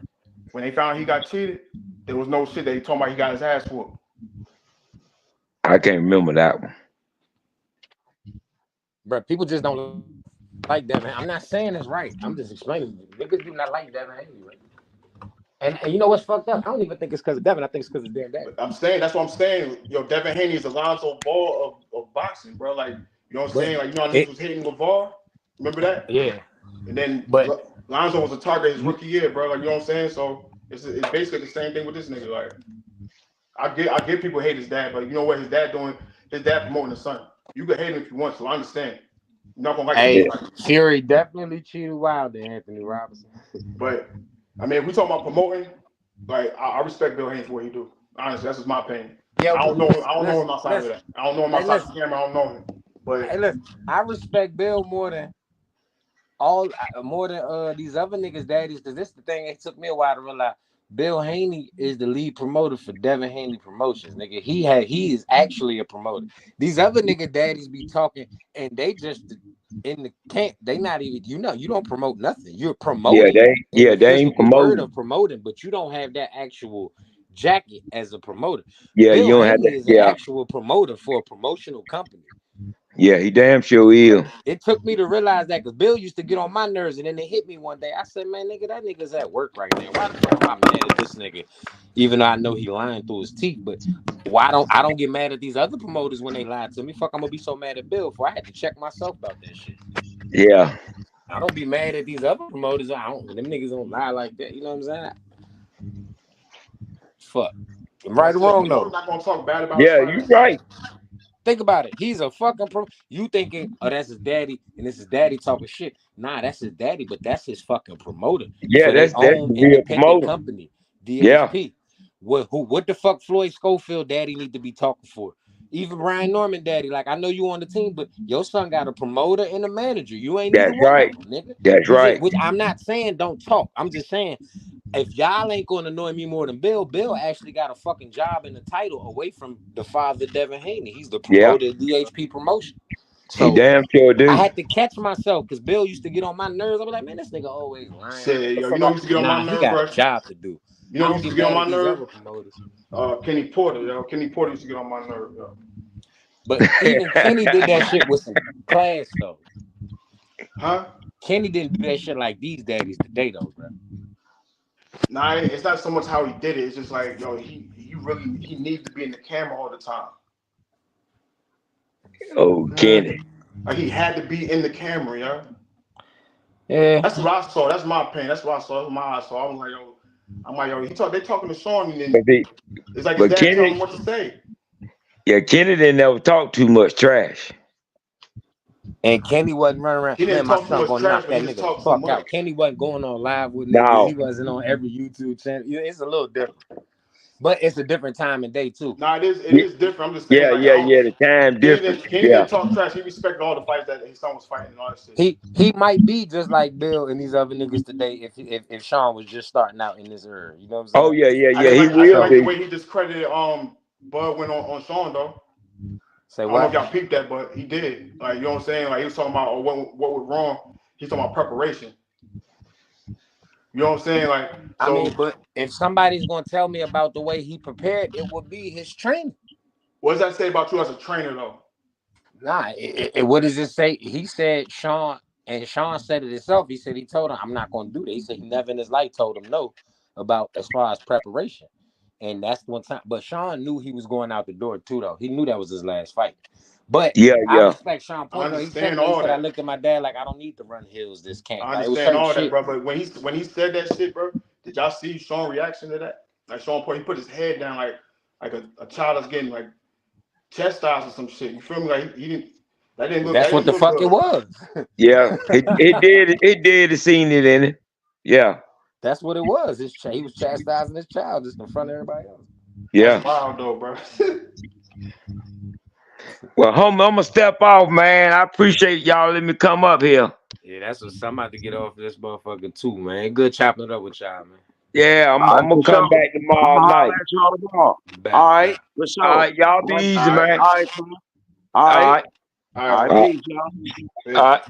When they found he got cheated, there was no shit that he talking about he got his ass whooped. I can't remember that one. Bro, people just don't like Devin. I'm not saying it's right. I'm just explaining. Niggas do not like Devin Haney, right? And you know what's fucked up? I don't even think it's because of Devin. I think it's because of damn Devin. I'm saying, that's what I'm saying. Yo, Devin Haney is Alonzo Ball of boxing, bro. Like, you know what I'm saying? Like, you know how niggas was hitting LeVar? Remember that? Yeah. And then Alonzo was a target his rookie year, bro. Like, you know what I'm saying? So it's basically the same thing with this nigga. Like, I get people hate his dad, but you know what his dad doing? His dad promoting his son. You can hate him if you want, so I understand. You're not gonna like him. Fury definitely cheated Wilder, Anthony Robinson. But I mean, if we talking about promoting, like I respect Bill Haynes for what he do. Honestly, that's just my opinion. Yeah, I don't know him outside of that. I don't know him outside the camera. I don't know him. But look, I respect Bill more than these other niggas' daddies, because this is the thing. It took me a while to realize Bill Haney is the lead promoter for Devin Haney Promotions, nigga. He is actually a promoter. These other nigga daddies be talking, and they just in the camp. They not even, you don't promote nothing. You're promoting. They ain't promoting. Of promoting, but you don't have that actual jacket as a promoter. Yeah, Bill you don't Haney have that. Is an actual promoter for a promotional company. Yeah, he damn sure is. It took me to realize that because Bill used to get on my nerves, and then it hit me one day. I said, man, nigga, that nigga's at work right now. Why the fuck am I mad at this nigga? Even though I know he lying through his teeth, but why don't I get mad at these other promoters when they lie to me? Fuck, I'm gonna be so mad at Bill for I had to check myself about that shit. Yeah. I don't be mad at these other promoters. Them niggas don't lie like that. You know what I'm saying? Fuck. Right or wrong though. Not gonna talk bad about. Yeah, you right. Think about it. He's a fucking pro. You thinking, oh, that's his daddy, and this is daddy talking shit. Nah, that's his daddy, but that's his fucking promoter. Yeah, that's their own the real independent promoter. company, Yeah. DHP. What the fuck Floyd Schofield daddy need to be talking for? Even Brian Norman daddy, like I know you on the team, but your son got a promoter and a manager. You ain't That's either one right. of them, nigga. That's right. Which I'm not saying don't talk. I'm just saying if y'all ain't gonna annoy me more than Bill actually got a fucking job and a title away from the father Devin Haney. He's the promoter of DHP promotion. So he damn sure do. I had to catch myself because Bill used to get on my nerves. I was like, man, this nigga always lying. Say, yo, you know, used to get on my nerves, he got bro. a job to do. You know, used to get on my nerves. Kenny Porter, yo. Kenny Porter used to get on my nerves, yo. But even Kenny did that shit with some class, though. Huh? Kenny didn't do that shit like these daddies today, though, bro. Nah, it's not so much how he did it. It's just like, yo, he needs to be in the camera all the time. Oh, Kenny. Like he had to be in the camera, yo. Yeah. That's what I saw. That's my opinion. That's what I saw. That's my eyes saw. I was like, yo, they talking to Sean, and then it's like his dad telling him what to say. Yeah, Kenny didn't never talk too much trash. And Kenny wasn't running around. He didn't man, talk my son too gonna much knock trash, that but he nigga just fuck talked out. Kenny wasn't going on live with niggas. No. He wasn't on every YouTube channel. It's a little different. But it's a different time and day too. Nah, it is different. I'm just saying. The time different. Kenny didn't talk trash. He respected all the fights that his son was fighting and all that shit. He might be just like Bill and these other niggas today if Sean was just starting out in this era. You know what I'm saying? Oh yeah. He will be. The way he discredited Bud went on Sean though. Say what? I don't know if y'all peeped that, but he did. Like, you know what I'm saying? Like, he was talking about what was wrong. He's talking about preparation. You know what I'm saying? Like, so, I mean, but if somebody's gonna tell me about the way he prepared, it would be his training. What does that say about you as a trainer, though? Nah, what does it say? He said Sean said it himself. He said he told him, I'm not gonna do that. He said he never in his life told him no about as far as preparation. And that's one time. But Sean knew he was going out the door too, though. He knew that was his last fight. But I respect Sean Porter. He said I looked at my dad like I don't need to run hills this camp. I understand all that, bro. But when he said that shit, bro, did y'all see Sean's reaction to that? Like Sean Porter, he put his head down like a child that's getting like chastised or some shit. You feel me? Like he didn't. That didn't look. That's what the fuck it was. Yeah, it did. It did. It seen it in it. Yeah. That's what it was. He was chastising his child just in front of everybody else. Yeah. That's wild though, bro. Well, homie, I'm gonna step off, man. I appreciate y'all letting me come up here. Yeah, that's what I'm about to get off this motherfucker too, man. Good chopping it up with y'all, man. Yeah, I'm gonna come back tomorrow night. All right, all right, y'all be easy, man. All right. Peace, y'all. All right.